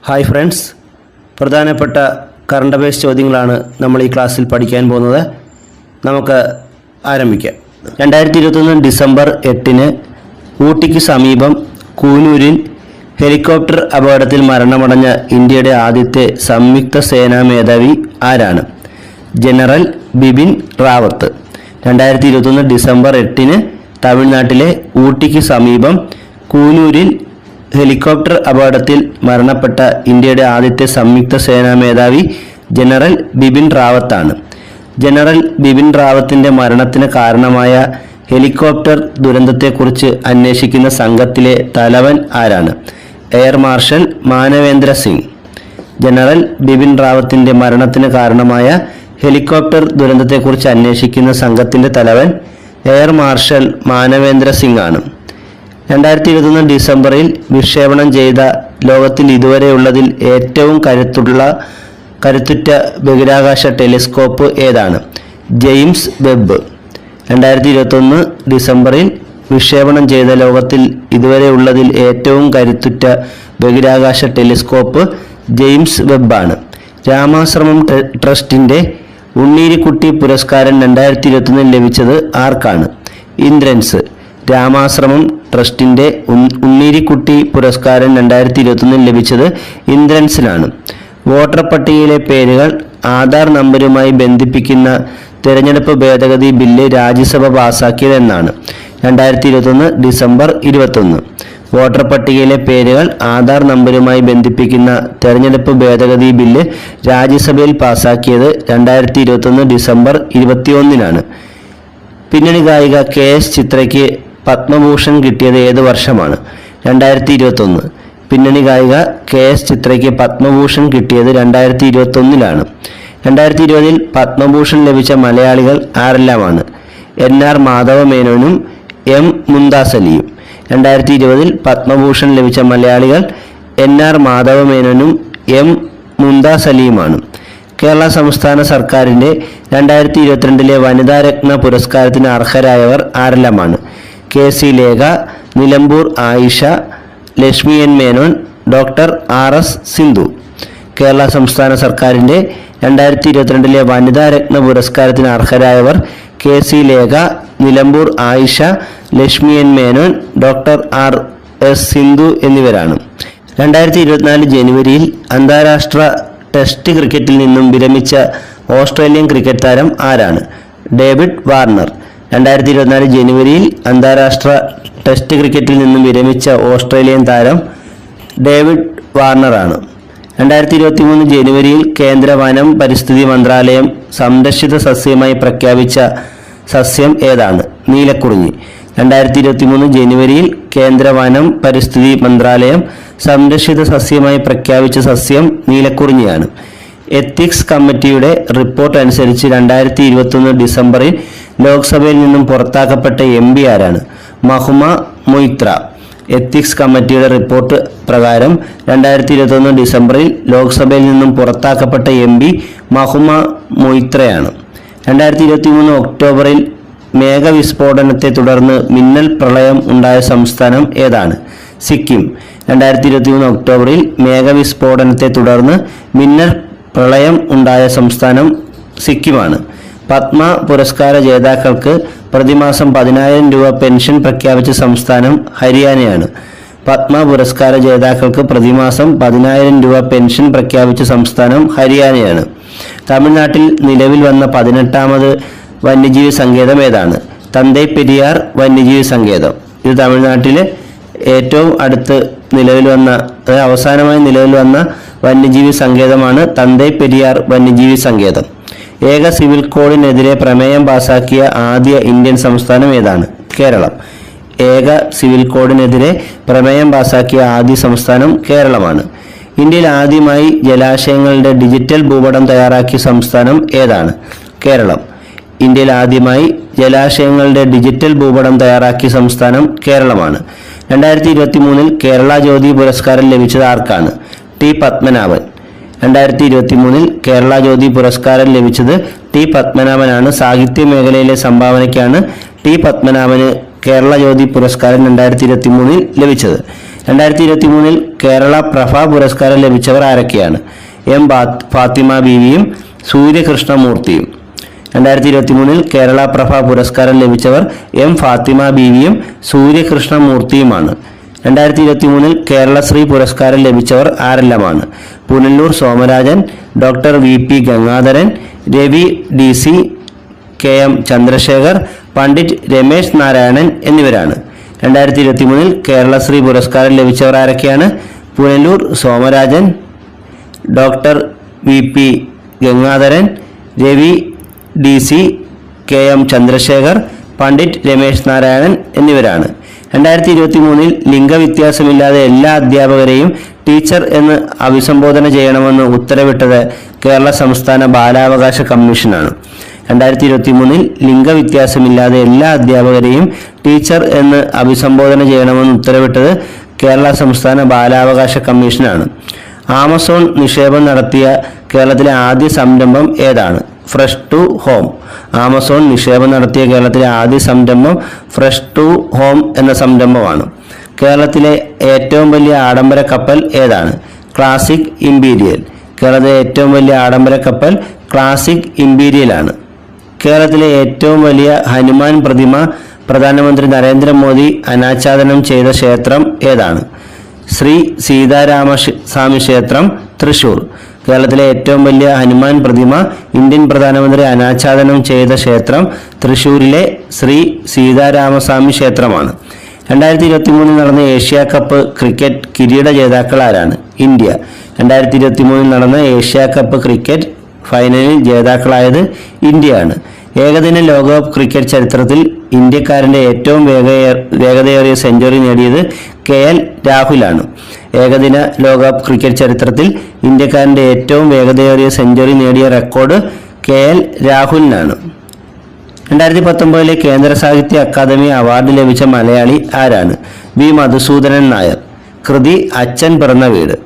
Hi friends, പ്രധാനപ്പെട്ട current affairs ചോദ്യങ്ങളാണ് നമ്മൾ ഈ ക്ലാസ്സിൽ പഠിക്കാൻ പോകുന്നത്. നമുക്ക് ആരംഭിക്കാം. 2021 ഡിസംബർ 8 ഊട്ടിക്ക് സമീപം കൂനൂരിൽ ഹെലികോപ്റ്റർ അപകടത്തിൽ മരണമടഞ്ഞ ഇന്ത്യയുടെ ആദ്യത്തെ സംയുക്ത സേനാ മേധാവി ആരാണ്? ജനറൽ ബിപിൻ റാവത്ത്. 2021 ഡിസംബർ 8 തമിഴ്നാട്ടിലെ ഊട്ടിക്ക് സമീപം കൂനൂരിൽ ഹെലികോപ്റ്റർ അപകടത്തിൽ മരണപ്പെട്ട ഇന്ത്യയുടെ ആദ്യത്തെ സംയുക്ത സേനാ മേധാവി ജനറൽ ബിപിൻ റാവത്താണ്. ജനറൽ ബിപിൻ റാവത്തിന്റെ മരണത്തിന് കാരണമായ ഹെലികോപ്റ്റർ ദുരന്തത്തെക്കുറിച്ച് അന്വേഷിക്കുന്ന സംഘത്തിലെ തലവൻ ആരാണ്? Air marshal Manavendra Singh. General Bipin റാവത്തിന്റെ മരണത്തിന് കാരണമായ ഹെലികോപ്റ്റർ ദുരന്തത്തെക്കുറിച്ച് അന്വേഷിക്കുന്ന സംഘത്തിന്റെ തലവൻ എയർ മാർഷൽ മാനവേന്ദ്ര സിംഗ് ആണ്. 2021 ഡിസംബറിൽ വിക്ഷേപണം ചെയ്ത ലോകത്തിൽ ഇതുവരെയുള്ളതിൽ ഏറ്റവും കരുത്തുറ്റ ബഹിരാകാശ ടെലിസ്കോപ്പ് ഏതാണ്? James web. 2021 ഡിസംബറിൽ വിക്ഷേപണം ചെയ്ത ലോകത്തിൽ ഇതുവരെയുള്ളതിൽ ഏറ്റവും കരുത്തുറ്റ ബഹിരാകാശ ടെലിസ്കോപ്പ് ജെയിംസ് വെബാണ്. രാമാശ്രമം ട്രസ്റ്റിന്റെ ഉണ്ണീരിക്കുട്ടി പുരസ്കാരം 2021 ലഭിച്ചത് ആർക്കാണ്? ഇന്ദ്രൻസ്. രാമാശ്രമം ട്രസ്റ്റിന്റെ ഉണ്ണീരിക്കുട്ടി പുരസ്കാരം 2021 ലഭിച്ചത് ഇന്ദ്രൻസിനാണ്. വോട്ടർ പട്ടികയിലെ പേരുകൾ ആധാർ നമ്പരുമായി ബന്ധിപ്പിക്കുന്ന തെരഞ്ഞെടുപ്പ് ഭേദഗതി ബില്ല് രാജ്യസഭ പാസാക്കിയത് എന്നാണ്? 2021 ഡിസംബർ 21. വോട്ടർ പട്ടികയിലെ പേരുകൾ ആധാർ നമ്പരുമായി ബന്ധിപ്പിക്കുന്ന തെരഞ്ഞെടുപ്പ് ഭേദഗതി ബില്ല് രാജ്യസഭയിൽ പാസാക്കിയത് 2021 ഡിസംബർ 21. പിന്നണി ഗായിക KS ചിത്രയ്ക്ക് പത്മഭൂഷൺ കിട്ടിയത് ഏത് വർഷമാണ്? 2021. പിന്നണി ഗായിക KS ചിത്രയ്ക്ക് പത്മഭൂഷൺ കിട്ടിയത് 2021. 2020 പത്മഭൂഷൺ ലഭിച്ച മലയാളികൾ ആരെല്ലാമാണ്? NR മാധവ മേനോനും M മുംതാസ് അലിയും. 2020 പത്മഭൂഷൺ ലഭിച്ച മലയാളികൾ NR മാധവ മേനോനും M മുംതാസ് അലിയുമാണ്. കേരള സംസ്ഥാന സർക്കാരിൻ്റെ 2022 വനിതാരത്ന പുരസ്കാരത്തിന് അർഹരായവർ ആരെല്ലാമാണ്? KC Lekha, Nilambur Ayisha, Lakshmi N Menon, doctor RS Sindhu. Kerala സംസ്ഥാന സർക്കാരിൻ്റെ 2022 വനിതാരത്ന പുരസ്കാരത്തിന് അർഹരായവർ KC Lekha, Nilambur Ayisha, Lakshmi N Menon, doctor RS Sindhu എന്നിവരാണ്. 2024 ജനുവരിയിൽ അന്താരാഷ്ട്ര ടെസ്റ്റ് ക്രിക്കറ്റിൽ നിന്നും വിരമിച്ച ഓസ്ട്രേലിയൻ ക്രിക്കറ്റ് താരം ആരാണ്? David Warner. 2024 ജനുവരിയിൽ അന്താരാഷ്ട്ര ടെസ്റ്റ് ക്രിക്കറ്റിൽ നിന്നും വിരമിച്ച ഓസ്ട്രേലിയൻ താരം ഡേവിഡ് വാർണറാണ്. 2023 ജനുവരിയിൽ കേന്ദ്ര വനം പരിസ്ഥിതി മന്ത്രാലയം സംരക്ഷിത സസ്യമായി പ്രഖ്യാപിച്ച സസ്യം ഏതാണ്? നീലക്കുറിഞ്ഞി. 2023 ജനുവരിയിൽ കേന്ദ്ര വനം പരിസ്ഥിതി മന്ത്രാലയം സംരക്ഷിത സസ്യമായി പ്രഖ്യാപിച്ച സസ്യം നീലക്കുറിഞ്ഞിയാണ്. എത്തിക്സ് കമ്മിറ്റിയുടെ റിപ്പോർട്ട് അനുസരിച്ച് 2021 ഡിസംബറിൽ ലോക്സഭയിൽ നിന്നും പുറത്താക്കപ്പെട്ട MP ആരാണ്? മഹുമ മൊയ്ത്ര. എത്തിക്സ് കമ്മിറ്റിയുടെ റിപ്പോർട്ട് പ്രകാരം 2021 ഡിസംബറിൽ ലോക്സഭയിൽ നിന്നും പുറത്താക്കപ്പെട്ട MP മഹുമ മൊയ്ത്രയാണ്. 2023 ഒക്ടോബറിൽ മേഘവിസ്ഫോടനത്തെ തുടർന്ന് മിന്നൽ പ്രളയം ഉണ്ടായ സംസ്ഥാനം ഏതാണ്? സിക്കിം. 2023 ഒക്ടോബറിൽ മേഘവിസ്ഫോടനത്തെ തുടർന്ന് മിന്നൽ പ്രളയം ഉണ്ടായ സംസ്ഥാനം സിക്കിമാണ്. പത്മ പുരസ്കാര ജേതാക്കൾക്ക് പ്രതിമാസം 10,000 രൂപ പെൻഷൻ പ്രഖ്യാപിച്ച സംസ്ഥാനം ഹരിയാനയാണ്. പത്മ പുരസ്കാര ജേതാക്കൾക്ക് പ്രതിമാസം 10,000 രൂപ പെൻഷൻ പ്രഖ്യാപിച്ച സംസ്ഥാനം ഹരിയാനയാണ്. തമിഴ്നാട്ടിൽ നിലവിൽ വന്ന 18ാമത് വന്യജീവി സങ്കേതം ഏതാണ്? തന്തൈ പെരിയാർ വന്യജീവി സങ്കേതം. ഇത് തമിഴ്നാട്ടിലെ ഏറ്റവും അടുത്ത് അവസാനമായി നിലവിൽ വന്ന വന്യജീവി സങ്കേതമാണ് തന്തൈ പെരിയാർ വന്യജീവി സങ്കേതം. ഏക സിവിൽ കോഡിനെതിരെ പ്രമേയം പാസാക്കിയ ആദ്യ ഇന്ത്യൻ സംസ്ഥാനം ഏതാണ്? കേരളം. ഏക സിവിൽ കോഡിനെതിരെ പ്രമേയം പാസാക്കിയ ആദ്യ സംസ്ഥാനം കേരളമാണ്. ഇന്ത്യയിൽ ആദ്യമായി ജലാശയങ്ങളുടെ ഡിജിറ്റൽ ഭൂപടം തയ്യാറാക്കിയ സംസ്ഥാനം ഏതാണ്? കേരളം. ഇന്ത്യയിൽ ആദ്യമായി ജലാശയങ്ങളുടെ ഡിജിറ്റൽ ഭൂപടം തയ്യാറാക്കിയ സംസ്ഥാനം കേരളമാണ്. 2023 കേരള ജ്യോതി പുരസ്കാരം ലഭിച്ചത് ആർക്കാണ്? T പത്മനാഭൻ. 2023 കേരള ജ്യോതി പുരസ്കാരം ലഭിച്ചത് T പത്മനാഭനാണ്. സാഹിത്യ മേഖലയിലെ സംഭാവനയ്ക്കാണ് T പത്മനാഭന് കേരള ജ്യോതി പുരസ്കാരം 2023 ലഭിച്ചത്. 2023 കേരള പ്രഭ പുരസ്കാരം ലഭിച്ചവർ ആരൊക്കെയാണ്? എം ഫാത്തിമ ബീവിയും സൂര്യകൃഷ്ണമൂർത്തിയും. 2023 കേരള പ്രഭ പുരസ്കാരം ലഭിച്ചവർ എം ഫാത്തിമ ബീവിയും സൂര്യകൃഷ്ണമൂർത്തിയുമാണ്. 2023 കേരളശ്രീ പുരസ്കാരം ലഭിച്ചവർ ആരെല്ലാമാണ്? Punalur Somarajan, doctor VP Gangadharan, Ravi DC, KM Chandrasekhar, Pandit Ramesh Narayanan എന്നിവരാണ്. 2023 കേരളശ്രീ പുരസ്കാരം ലഭിച്ചവർ ആരൊക്കെയാണ്? Punalur Somarajan, doctor VP Gangadharan, Ravi DC, KM Chandrasekhar, Pandit Ramesh Narayanan എന്നിവരാണ്. 2023 ലിംഗവ്യത്യാസമില്ലാതെ എല്ലാ അധ്യാപകരെയും ടീച്ചർ എന്ന് അഭിസംബോധന ചെയ്യണമെന്ന് ഉത്തരവിട്ടത് കേരള സംസ്ഥാന ബാലാവകാശ കമ്മീഷനാണ്. 2023 ലിംഗവ്യത്യാസമില്ലാതെ എല്ലാ അധ്യാപകരെയും ടീച്ചർ എന്ന് അഭിസംബോധന ചെയ്യണമെന്ന് ഉത്തരവിട്ടത് കേരള സംസ്ഥാന ബാലാവകാശ കമ്മീഷനാണ്. ആമസോൺ നിക്ഷേപം നടത്തിയ കേരളത്തിലെ ആദ്യ സംരംഭം ഏതാണ്? Fresh to home. ആമസോൺ നിക്ഷേപം നടത്തിയ കേരളത്തിലെ ആദ്യ സംരംഭം ഫ്രഷ് ടു ഹോം എന്ന സംരംഭമാണ്. കേരളത്തിലെ ഏറ്റവും വലിയ ആഡംബര കപ്പൽ ഏതാണ്? Classic imperial. കേരളത്തിലെ ഏറ്റവും വലിയ ആഡംബര കപ്പൽ ക്ലാസിക് ഇമ്പീരിയലാണ്. കേരളത്തിലെ ഏറ്റവും വലിയ ഹനുമാൻ പ്രതിമ പ്രധാനമന്ത്രി നരേന്ദ്രമോദി അനാച്ഛാദനം ചെയ്ത ക്ഷേത്രം ഏതാണ്? ശ്രീ സീതാരാമസ്വാമി ക്ഷേത്രം, തൃശൂർ. കേരളത്തിലെ ഏറ്റവും വലിയ ഹനുമാൻ പ്രതിമ ഇന്ത്യൻ പ്രധാനമന്ത്രി അനാച്ഛാദനം ചെയ്ത ക്ഷേത്രം തൃശൂരിലെ ശ്രീ സീതാരാമസ്വാമി ക്ഷേത്രമാണ്. 2023 നടന്ന ഏഷ്യ കപ്പ് ക്രിക്കറ്റ് കിരീട ജേതാക്കൾ ആരാണ്? ഇന്ത്യ. 2023 നടന്ന ഏഷ്യ കപ്പ് ക്രിക്കറ്റ് ഫൈനലിൽ ജേതാക്കളായത് ഇന്ത്യയാണ്. ഏകദിന ലോകകപ്പ് ക്രിക്കറ്റ് ചരിത്രത്തിൽ ഇന്ത്യക്കാരൻ്റെ ഏറ്റവും വേഗതയേറിയ സെഞ്ചുറി നേടിയത് KL രാഹുലാണ്. ഏകദിന ലോകകപ്പ് ക്രിക്കറ്റ് ചരിത്രത്തിൽ ഇന്ത്യക്കാരൻ്റെ ഏറ്റവും വേഗതയേറിയ സെഞ്ചുറി നേടിയ റെക്കോർഡ് KL രാഹുലിനാണ്. 2019 കേന്ദ്ര സാഹിത്യ അക്കാദമി അവാർഡ് ലഭിച്ച മലയാളി ആരാണ്? വി മധുസൂദനൻ നായർ. കൃതി അച്ഛൻ പിറന്ന വീട്.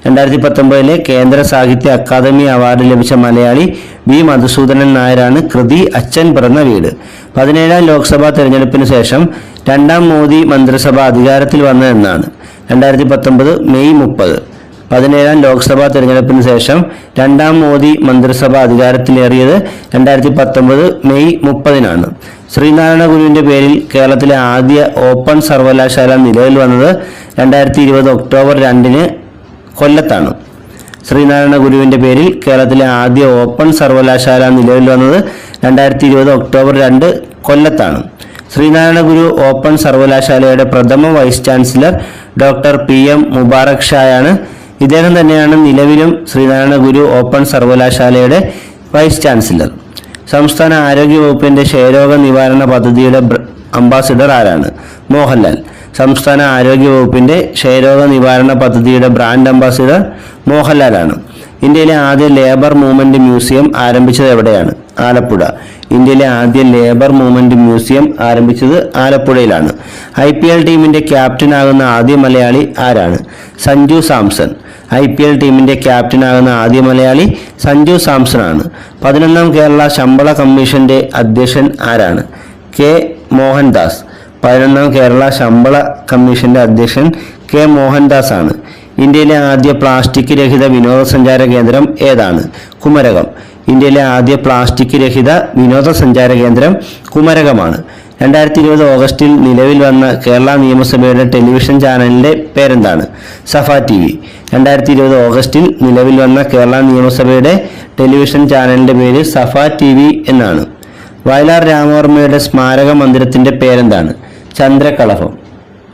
2019 കേന്ദ്ര സാഹിത്യ അക്കാദമി അവാർഡ് ലഭിച്ച മലയാളി വി മധുസൂദനൻ നായരാണ്. കൃതി അച്ഛൻ പിറന്ന വീട്. 17ാം ലോക്സഭാ തെരഞ്ഞെടുപ്പിന് ശേഷം രണ്ടാം മോദി മന്ത്രിസഭ അധികാരത്തിൽ വന്നതെന്നാണ്? 2019 മെയ് 30. 17ാം ലോക്സഭാ തെരഞ്ഞെടുപ്പിന് ശേഷം രണ്ടാം മോദി മന്ത്രിസഭ അധികാരത്തിലേറിയത് 2019 മെയ് 30-നാണ്. ശ്രീനാരായണ ഗുരുവിന്റെ പേരിൽ കേരളത്തിലെ ആദ്യ ഓപ്പൺ സർവകലാശാല നിലവിൽ വന്നത് 2020 ഒക്ടോബർ 2-ന് കൊല്ലത്താണ്. ശ്രീനാരായണ ഗുരുവിന്റെ പേരിൽ കേരളത്തിലെ ആദ്യ ഓപ്പൺ സർവകലാശാല നിലവിൽ വന്നത് 2020 ഒക്ടോബർ 2 കൊല്ലത്താണ്. ശ്രീനാരായണ ഗുരു ഓപ്പൺ സർവകലാശാലയുടെ പ്രഥമ vice chancellor doctor PM Mubarak ഷായാണ്. ഇദ്ദേഹം തന്നെയാണ് നിലവിലും ശ്രീനാരായണ ഗുരു ഓപ്പൺ സർവകലാശാലയുടെ വൈസ് ചാൻസലർ. സംസ്ഥാന ആരോഗ്യ വകുപ്പിന്റെ ക്ഷയരോഗ നിവാരണ പദ്ധതിയുടെ അംബാസിഡർ ആരാണ്? മോഹൻലാൽ. സംസ്ഥാന ആരോഗ്യ വകുപ്പിന്റെ ക്ഷയരോഗ നിവാരണ പദ്ധതിയുടെ ബ്രാൻഡ് അംബാസിഡർ മോഹൻലാലാണ്. ഇന്ത്യയിലെ ആദ്യ ലേബർ മൂവ്മെന്റ് മ്യൂസിയം ആരംഭിച്ചത് എവിടെയാണ്? ആലപ്പുഴ. ഇന്ത്യയിലെ ആദ്യ ലേബർ മൂവ്മെന്റ് മ്യൂസിയം ആരംഭിച്ചത് ആലപ്പുഴയിലാണ്. IPL ടീമിന്റെ ക്യാപ്റ്റനാകുന്ന ആദ്യ മലയാളി ആരാണ്? സഞ്ജു സാംസൺ. IPL ടീമിന്റെ ക്യാപ്റ്റനാകുന്ന ആദ്യ മലയാളി സഞ്ജു സാംസൺ ആണ്. 11ാം കേരള ശമ്പള കമ്മീഷന്റെ അധ്യക്ഷൻ ആരാണ്? K മോഹൻദാസ്. 11ാം കേരള ശമ്പള കമ്മീഷന്റെ അധ്യക്ഷൻ K മോഹൻദാസ് ആണ്. ഇന്ത്യയിലെ ആദ്യ പ്ലാസ്റ്റിക് രഹിത വിനോദസഞ്ചാര കേന്ദ്രം ഏതാണ്? കുമരകം. ഇന്ത്യയിലെ ആദ്യ പ്ലാസ്റ്റിക് രഹിത വിനോദസഞ്ചാര കേന്ദ്രം കുമരകമാണ്. 2020 ഓഗസ്റ്റിൽ നിലവിൽ വന്ന കേരള നിയമസഭയുടെ ടെലിവിഷൻ ചാനലിന്റെ പേരെന്താണ്? സഫ TV. 2020 ഓഗസ്റ്റിൽ നിലവിൽ വന്ന കേരള നിയമസഭയുടെ ടെലിവിഷൻ ചാനലിന്റെ പേര് സഫ TV എന്നാണ്. വയലാർ രാമവർമ്മയുടെ സ്മാരക മന്ദിരത്തിന്റെ പേരെന്താണ്? ചന്ദ്രകളഭം.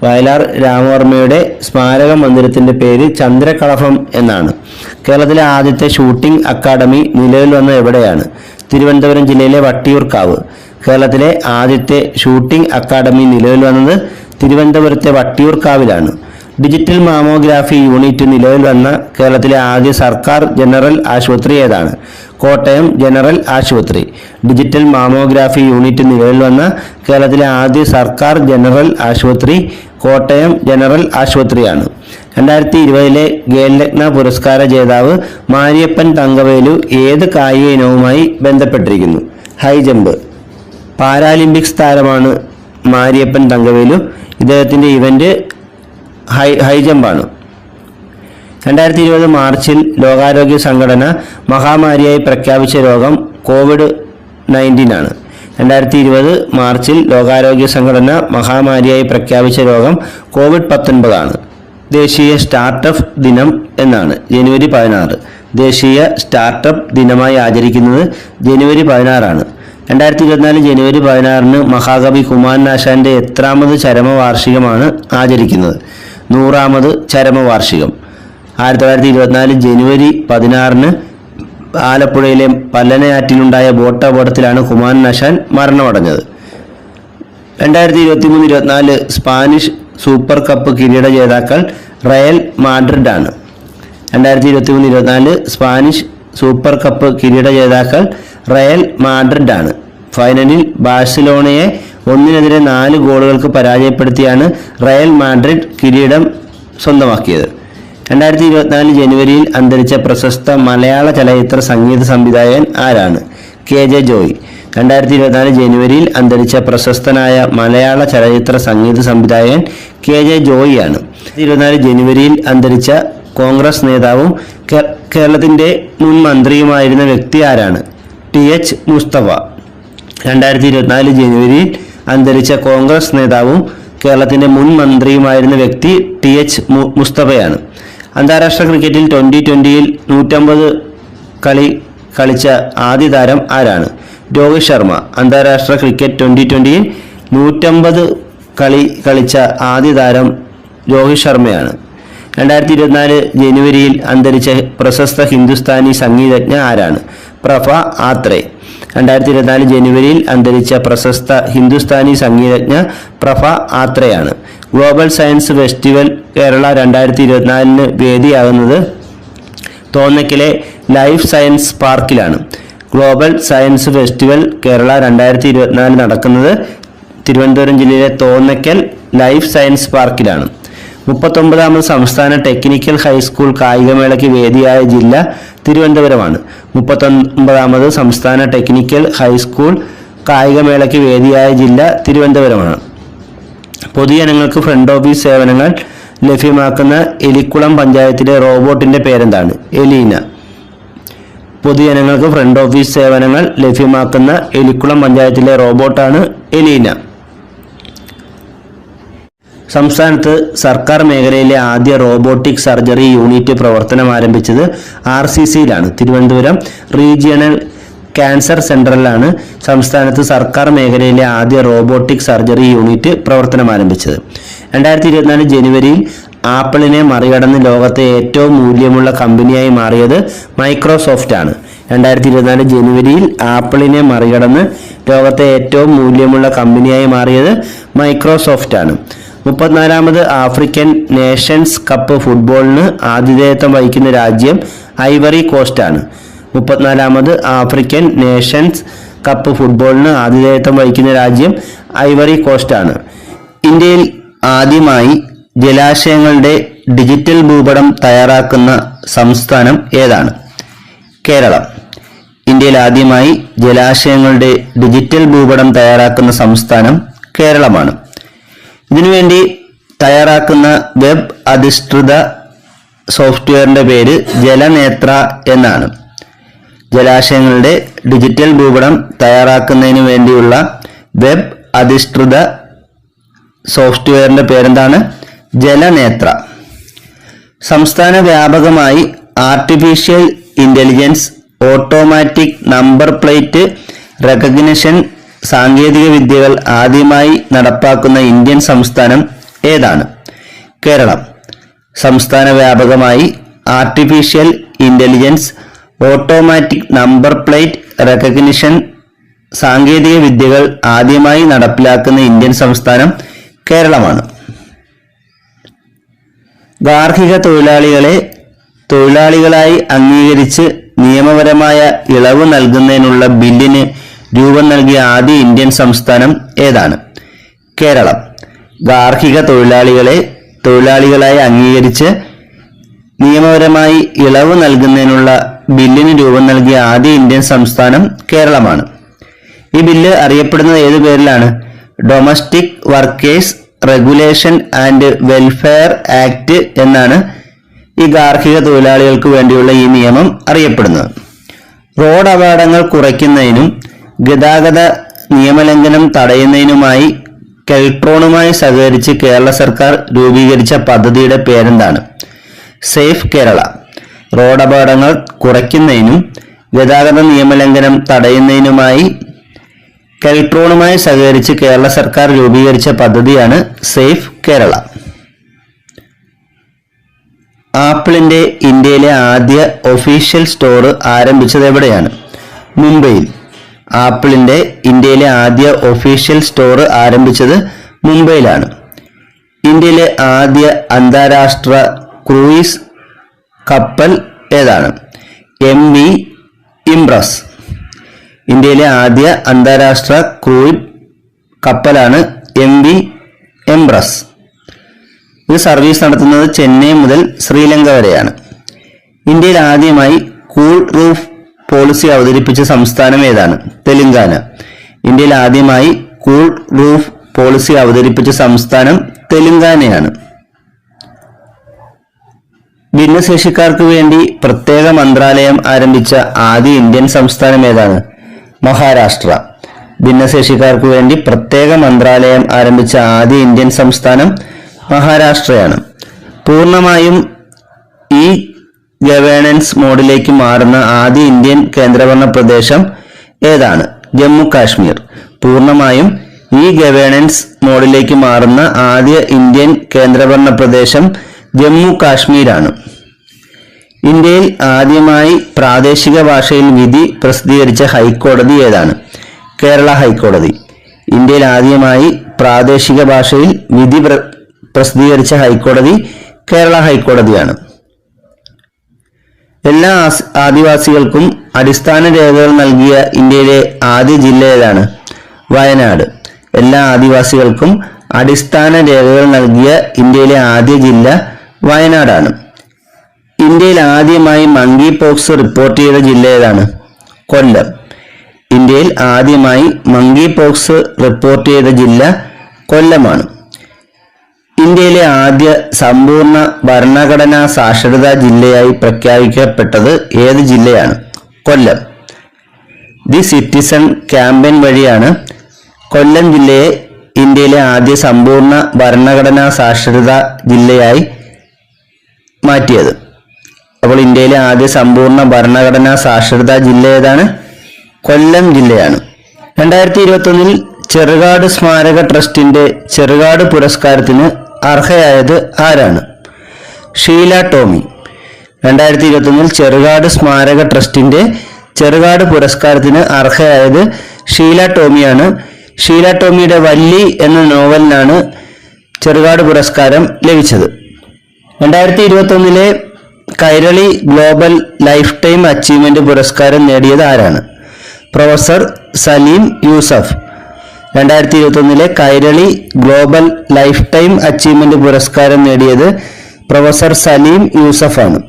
വയലാർ രാമവർമ്മയുടെ സ്മാരക മന്ദിരത്തിന്റെ പേര് ചന്ദ്രകളഭം എന്നാണ്. കേരളത്തിലെ ആദ്യത്തെ ഷൂട്ടിംഗ് അക്കാദമി നിലവിൽ വന്നത് എവിടെയാണ്? തിരുവനന്തപുരം ജില്ലയിലെ വട്ടിയൂർക്കാവ്. കേരളത്തിലെ ആദ്യത്തെ ഷൂട്ടിംഗ് അക്കാദമി നിലവിൽ വന്നത് തിരുവനന്തപുരത്തെ വട്ടിയൂർക്കാവിലാണ്. ഡിജിറ്റൽ മാമോഗ്രാഫി യൂണിറ്റ് നിലവിൽ വന്ന കേരളത്തിലെ ആദ്യ സർക്കാർ ജനറൽ ആശുപത്രി ഏതാണ്? കോട്ടയം ജനറൽ ആശുപത്രി. ഡിജിറ്റൽ മാമോഗ്രാഫി യൂണിറ്റ് നിലവിൽ വന്ന കേരളത്തിലെ ആദ്യ സർക്കാർ ജനറൽ ആശുപത്രി കോട്ടയം ജനറൽ ആശുപത്രിയാണ്. 2020 ഖേൽരത്ന പുരസ്കാര ജേതാവ് മാരിയപ്പൻ തങ്കവേലു ഏത് കായിക ഇനവുമായി ബന്ധപ്പെട്ടിരിക്കുന്നു? High jump. പാരാലിമ്പിക്സ് താരമാണ് മാരിയപ്പൻ തങ്കവേലു. ഇദ്ദേഹത്തിൻ്റെ ഇവന്റ് ഹൈ ജമ്പാണ്. 2020 മാർച്ചിൽ ലോകാരോഗ്യ സംഘടന മഹാമാരിയായി പ്രഖ്യാപിച്ച രോഗം COVID-19 ആണ്. 2020 മാർച്ചിൽ ലോകാരോഗ്യ സംഘടന മഹാമാരിയായി പ്രഖ്യാപിച്ച രോഗം COVID-19 ആണ്. ദേശീയ സ്റ്റാർട്ടപ്പ് ദിനം എന്നാണ് ജനുവരി 16. ദേശീയ സ്റ്റാർട്ടപ്പ് ദിനമായി ആചരിക്കുന്നത് ജനുവരി 16 ആണ്. 2024 ജനുവരി 16 മഹാകവി കുമാരനാശാന്റെ എത്രാമത് ചരമവാർഷികമാണ് ആചരിക്കുന്നത്? 100ാമത് ചരമവാർഷികം. 1924 ജനുവരി 16 ആലപ്പുഴയിലെ പല്ലനയാറ്റിലുണ്ടായ ബോട്ടപകടത്തിലാണ് കുമാരനാശാൻ മരണമടഞ്ഞത്. 2023-24 സ്പാനിഷ് സൂപ്പർ കപ്പ് കിരീട ജേതാക്കൾ റയൽ മാഡ്രിഡ് ആണ്. 2023-24 സ്പാനിഷ് സൂപ്പർ കപ്പ് കിരീട ജേതാക്കൾ റയൽ മാഡ്രിഡ് ആണ്. ഫൈനലിൽ ബാഴ്സലോണയെ 1-4 ഗോളുകൾക്ക് പരാജയപ്പെടുത്തിയാണ് റയൽ മാഡ്രിഡ് കിരീടം സ്വന്തമാക്കിയത്. 2024 ജനുവരിയിൽ അന്തരിച്ച പ്രശസ്ത മലയാള ചലച്ചിത്ര സംഗീത സംവിധായകൻ ആരാണ്? KJ ജോയ്. 2024 ജനുവരിയിൽ അന്തരിച്ച പ്രശസ്തനായ മലയാള ചലച്ചിത്ര സംഗീത സംവിധായകൻ KJ ജോയ് ആണ്. 2024 ജനുവരിയിൽ അന്തരിച്ച കോൺഗ്രസ് നേതാവും കേരളത്തിന്റെ മുൻ മന്ത്രിയുമായിരുന്ന വ്യക്തി ആരാണ്? TH മുസ്തഫ. 2024 ജനുവരിയിൽ അന്തരിച്ച കോൺഗ്രസ് നേതാവും കേരളത്തിന്റെ മുൻ മന്ത്രിയുമായിരുന്ന വ്യക്തി TH മുസ്തഫയാണ്. അന്താരാഷ്ട്ര ക്രിക്കറ്റിൽ 2020-ൽ 150 കളി കളിച്ച ആദ്യ താരം ആരാണ്? രോഹിത് ശർമ്മ. അന്താരാഷ്ട്ര ക്രിക്കറ്റ് 2020-ൽ 150 കളി കളിച്ച ആദ്യ താരം രോഹിത് ശർമ്മയാണ്. 2024 ജനുവരിയിൽ അന്തരിച്ച പ്രശസ്ത ഹിന്ദുസ്ഥാനി സംഗീതജ്ഞ ആരാണ്? പ്രഭ ആത്രേ. 2024 ജനുവരിയിൽ അന്തരിച്ച പ്രശസ്ത ഹിന്ദുസ്ഥാനി സംഗീതജ്ഞ പ്രഭ ആത്രയാണ്. ഗ്ലോബൽ സയൻസ് ഫെസ്റ്റിവൽ കേരള 2024 വേദിയാകുന്നത് തോന്നയ്ക്കലെ ലൈഫ് സയൻസ് പാർക്കിലാണ്. ഗ്ലോബൽ സയൻസ് ഫെസ്റ്റിവൽ കേരള 2024 നടക്കുന്നത് തിരുവനന്തപുരം ജില്ലയിലെ തോന്നയ്ക്കൽ ലൈഫ് സയൻസ് പാർക്കിലാണ്. 39ാമത് സംസ്ഥാന ടെക്നിക്കൽ ഹൈസ്കൂൾ കായികമേളയ്ക്ക് വേദിയായ ജില്ല തിരുവനന്തപുരമാണ്. 39ാമത് സംസ്ഥാന ടെക്നിക്കൽ ഹൈസ്കൂൾ കായികമേളയ്ക്ക് വേദിയായ ജില്ല തിരുവനന്തപുരമാണ്. പൊതുജനങ്ങൾക്ക് ഫ്രണ്ട് ഓഫീസ് സേവനങ്ങൾ ലഭ്യമാക്കുന്ന എലിക്കുളം പഞ്ചായത്തിലെ റോബോട്ടിന്റെ പേരെന്താണ്? എലീന. പൊതുജനങ്ങൾക്ക് ഫ്രണ്ട് ഓഫീസ് സേവനങ്ങൾ ലഭ്യമാക്കുന്ന എലിക്കുളം പഞ്ചായത്തിലെ റോബോട്ടാണ് എലീന. സംസ്ഥാനത്ത് സർക്കാർ മേഖലയിലെ ആദ്യ റോബോട്ടിക് സർജറി യൂണിറ്റ് പ്രവർത്തനം ആരംഭിച്ചത് RCCയിലാണ്. തിരുവനന്തപുരം റീജിയണൽ ക്യാൻസർ സെന്ററിലാണ് സംസ്ഥാനത്ത് സർക്കാർ മേഖലയിലെ ആദ്യ റോബോട്ടിക് സർജറി യൂണിറ്റ് പ്രവർത്തനം ആരംഭിച്ചത്. 2024 ജനുവരിയിൽ ആപ്പിളിനെ മറികടന്ന് ലോകത്തെ ഏറ്റവും മൂല്യമുള്ള കമ്പനിയായി മാറിയത് മൈക്രോസോഫ്റ്റ് ആണ്. 2024 ജനുവരിയിൽ ആപ്പിളിനെ മറികടന്ന് ലോകത്തെ ഏറ്റവും മൂല്യമുള്ള കമ്പനിയായി മാറിയത് മൈക്രോസോഫ്റ്റ് ആണ്. 34ാമത് ആഫ്രിക്കൻ നേഷൻസ് കപ്പ് ഫുട്ബോളിന് ആതിഥേയത്വം വഹിക്കുന്ന രാജ്യം ഐവറി കോസ്റ്റ് ആണ്. 34ാമത് ആഫ്രിക്കൻ നേഷൻസ് കപ്പ് ഫുട്ബോളിന് ആതിഥേയത്വം വഹിക്കുന്ന രാജ്യം ഐവറി കോസ്റ്റ് ആണ്. ഇന്ത്യയിൽ ആദ്യമായി ജലാശയങ്ങളുടെ ഡിജിറ്റൽ ഭൂപടം തയ്യാറാക്കുന്ന സംസ്ഥാനം ഏതാണ്? കേരളം. ഇന്ത്യയിൽ ആദ്യമായി ജലാശയങ്ങളുടെ ഡിജിറ്റൽ ഭൂപടം തയ്യാറാക്കുന്ന സംസ്ഥാനം കേരളമാണ്. ഇതിനുവേണ്ടി തയ്യാറാക്കുന്ന വെബ് അധിഷ്ഠിത സോഫ്റ്റ്വെയറിന്റെ പേര് ജലനേത്ര എന്നാണ്. ജലാശയങ്ങളുടെ ഡിജിറ്റൽ ഭൂപടം തയ്യാറാക്കുന്നതിന് വേണ്ടിയുള്ള വെബ് അധിഷ്ഠിത സോഫ്റ്റ്വെയറിന്റെ പേരെന്താണ്? ജലനേത്ര. സംസ്ഥാന വ്യാപകമായി artificial intelligence, automatic number plate recognition സാങ്കേതിക വിദ്യകൾ ആദ്യമായി നടപ്പാക്കുന്ന ഇന്ത്യൻ സംസ്ഥാനം ഏതാണ്? കേരളം. സംസ്ഥാന വ്യാപകമായി artificial intelligence, automatic number plate recognition സാങ്കേതിക വിദ്യകൾ ആദ്യമായി നടപ്പിലാക്കുന്ന ഇന്ത്യൻ സംസ്ഥാനം കേരളമാണ്. ഗാർഹിക തൊഴിലാളികളെ തൊഴിലാളികളായി അംഗീകരിച്ച് നിയമപരമായ ഇളവ് നൽകുന്നതിനുള്ള ബില്ലിന് രൂപം നൽകിയ ആദ്യ ഇന്ത്യൻ സംസ്ഥാനം ഏതാണ്? കേരളം. ഗാർഹിക തൊഴിലാളികളെ തൊഴിലാളികളായി അംഗീകരിച്ച് നിയമപരമായി ഇളവ് നൽകുന്നതിനുള്ള ബില്ലിന് രൂപം നൽകിയ ആദ്യ ഇന്ത്യൻ സംസ്ഥാനം കേരളമാണ്. ഈ ബില്ല് അറിയപ്പെടുന്നത് ഏതു പേരിലാണ്? Domestic workers regulation and welfare act എന്നാണ് ഈ ഗാർഹിക തൊഴിലാളികൾക്ക് വേണ്ടിയുള്ള ഈ നിയമം അറിയപ്പെടുന്നത്. റോഡ് അപകടങ്ങൾ കുറയ്ക്കുന്നതിനും ഗതാഗത നിയമലംഘനം തടയുന്നതിനുമായി കെൽട്രോണുമായി സഹകരിച്ച് കേരള സർക്കാർ രൂപീകരിച്ച പദ്ധതിയുടെ പേരെന്താണ്? സേഫ് കേരള. റോഡ് അപകടങ്ങൾ കുറയ്ക്കുന്നതിനും ഗതാഗത നിയമലംഘനം തടയുന്നതിനുമായി കെൽട്രോണുമായി സഹകരിച്ച് കേരള സർക്കാർ രൂപീകരിച്ച പദ്ധതിയാണ് സേഫ് കേരള. ആപ്പിളിന്റെ ഇന്ത്യയിലെ ആദ്യ ഒഫീഷ്യൽ സ്റ്റോർ ആരംഭിച്ചത് എവിടെയാണ്? മുംബൈയിൽ. ആപ്പിളിന്റെ ഇന്ത്യയിലെ ആദ്യ ഒഫീഷ്യൽ സ്റ്റോർ ആരംഭിച്ചത് മുംബൈയിലാണ്. ഇന്ത്യയിലെ ആദ്യ അന്താരാഷ്ട്ര ക്രൂയിസ് കപ്പൽ ഏതാണ്? MV Impress. ഇന്ത്യയിലെ ആദ്യ അന്താരാഷ്ട്ര ക്രൂയിസ് കപ്പലാണ് MV ഇംപ്രസ്. ഇത് സർവീസ് നടത്തുന്നത് ചെന്നൈ മുതൽ ശ്രീലങ്ക വരെയാണ്. ഇന്ത്യയിൽ ആദ്യമായി കൂൾ റൂഫ് പോളിസി അവതരിപ്പിച്ച സംസ്ഥാനം ഏതാണ്? തെലങ്കാന. ഇന്ത്യയിൽ ആദ്യമായി കൂൾ റൂഫ് പോളിസി അവതരിപ്പിച്ച സംസ്ഥാനം തെലങ്കാനയാണ്. ഭിന്നശേഷിക്കാർക്ക് വേണ്ടി പ്രത്യേക മന്ത്രാലയം ആരംഭിച്ച ആദ്യ ഇന്ത്യൻ സംസ്ഥാനം ഏതാണ്? മഹാരാഷ്ട്ര. ഭിന്നശേഷിക്കാർക്ക് വേണ്ടി പ്രത്യേക മന്ത്രാലയം ആരംഭിച്ച ആദ്യ ഇന്ത്യൻ സംസ്ഥാനം മഹാരാഷ്ട്രയാണ്. പൂർണ്ണമായും ഈ ഗവേണൻസ് മോഡിലേക്ക് മാറുന്ന ആദ്യ ഇന്ത്യൻ കേന്ദ്രഭരണ പ്രദേശം ഏതാണ്? ജമ്മു കാശ്മീർ. പൂർണ്ണമായും ഈ ഗവേണൻസ് മോഡിലേക്ക് മാറുന്ന ആദ്യ ഇന്ത്യൻ കേന്ദ്രഭരണ പ്രദേശം ജമ്മു കാശ്മീരാണ്. ഇന്ത്യയിൽ ആദ്യമായി പ്രാദേശിക ഭാഷയിൽ വിധി പ്രസിദ്ധീകരിച്ച ഹൈക്കോടതി ഏതാണ്? കേരള ഹൈക്കോടതി. ഇന്ത്യയിൽ ആദ്യമായി പ്രാദേശിക ഭാഷയിൽ വിധി പ്രസിദ്ധീകരിച്ച ഹൈക്കോടതി കേരള ഹൈക്കോടതിയാണ്. എല്ലാ ആദിവാസികൾക്കും അടിസ്ഥാന രേഖകൾ നൽകിയ ഇന്ത്യയിലെ ആദ്യ ജില്ല ഏതാണ്? വയനാട്. എല്ലാ ആദിവാസികൾക്കും അടിസ്ഥാന രേഖകൾ നൽകിയ ഇന്ത്യയിലെ ആദ്യ ജില്ല വയനാടാണ്. ഇന്ത്യയിൽ ആദ്യമായി മങ്കി പോക്സ് റിപ്പോർട്ട് ചെയ്ത ജില്ല ഏതാണ്? കൊല്ലം. ഇന്ത്യയിൽ ആദ്യമായി മങ്കി പോക്സ് റിപ്പോർട്ട് ചെയ്ത ജില്ല കൊല്ലമാണ്. ഇന്ത്യയിലെ ആദ്യ സമ്പൂർണ്ണ ഭരണഘടനാ സാക്ഷരതാ ജില്ലയായി പ്രഖ്യാപിക്കപ്പെട്ടത് ഏത് ജില്ലയാണ്? കൊല്ലം. ദി സിറ്റിസൺ ക്യാമ്പയിൻ വഴിയാണ് കൊല്ലം ജില്ലയെ ഇന്ത്യയിലെ ആദ്യ സമ്പൂർണ്ണ ഭരണഘടനാ സാക്ഷരതാ ജില്ലയായി മാറ്റിയത്. അപ്പോൾ ഇന്ത്യയിലെ ആദ്യ സമ്പൂർണ്ണ ഭരണഘടനാ സാക്ഷരതാ ജില്ല ഏതാണ്? കൊല്ലം ജില്ലയാണ്. 2021 ചെറുകാട് സ്മാരക ട്രസ്റ്റിന്റെ ചെറുകാട് പുരസ്കാരത്തിന് അർഹയായത് ആരാണ്? ഷീല ടോമി. 2021 ചെറുകാട് സ്മാരക ട്രസ്റ്റിന്റെ ചെറുകാട് പുരസ്കാരത്തിന് അർഹയായത് ഷീല ടോമിയാണ്. ഷീല ടോമിയുടെ വല്ലി എന്ന നോവലിനാണ് ചെറുകാട് പുരസ്കാരം ലഭിച്ചത്. 2021 Kairali global lifetime achievement പുരസ്കാരം നേടിയത് ആരാണ്? Professor Salim Yusuf. 2021 Kairali global lifetime achievement പുരസ്കാരം നേടിയത് പ്രൊഫസർ സലീം യൂസഫാണ്.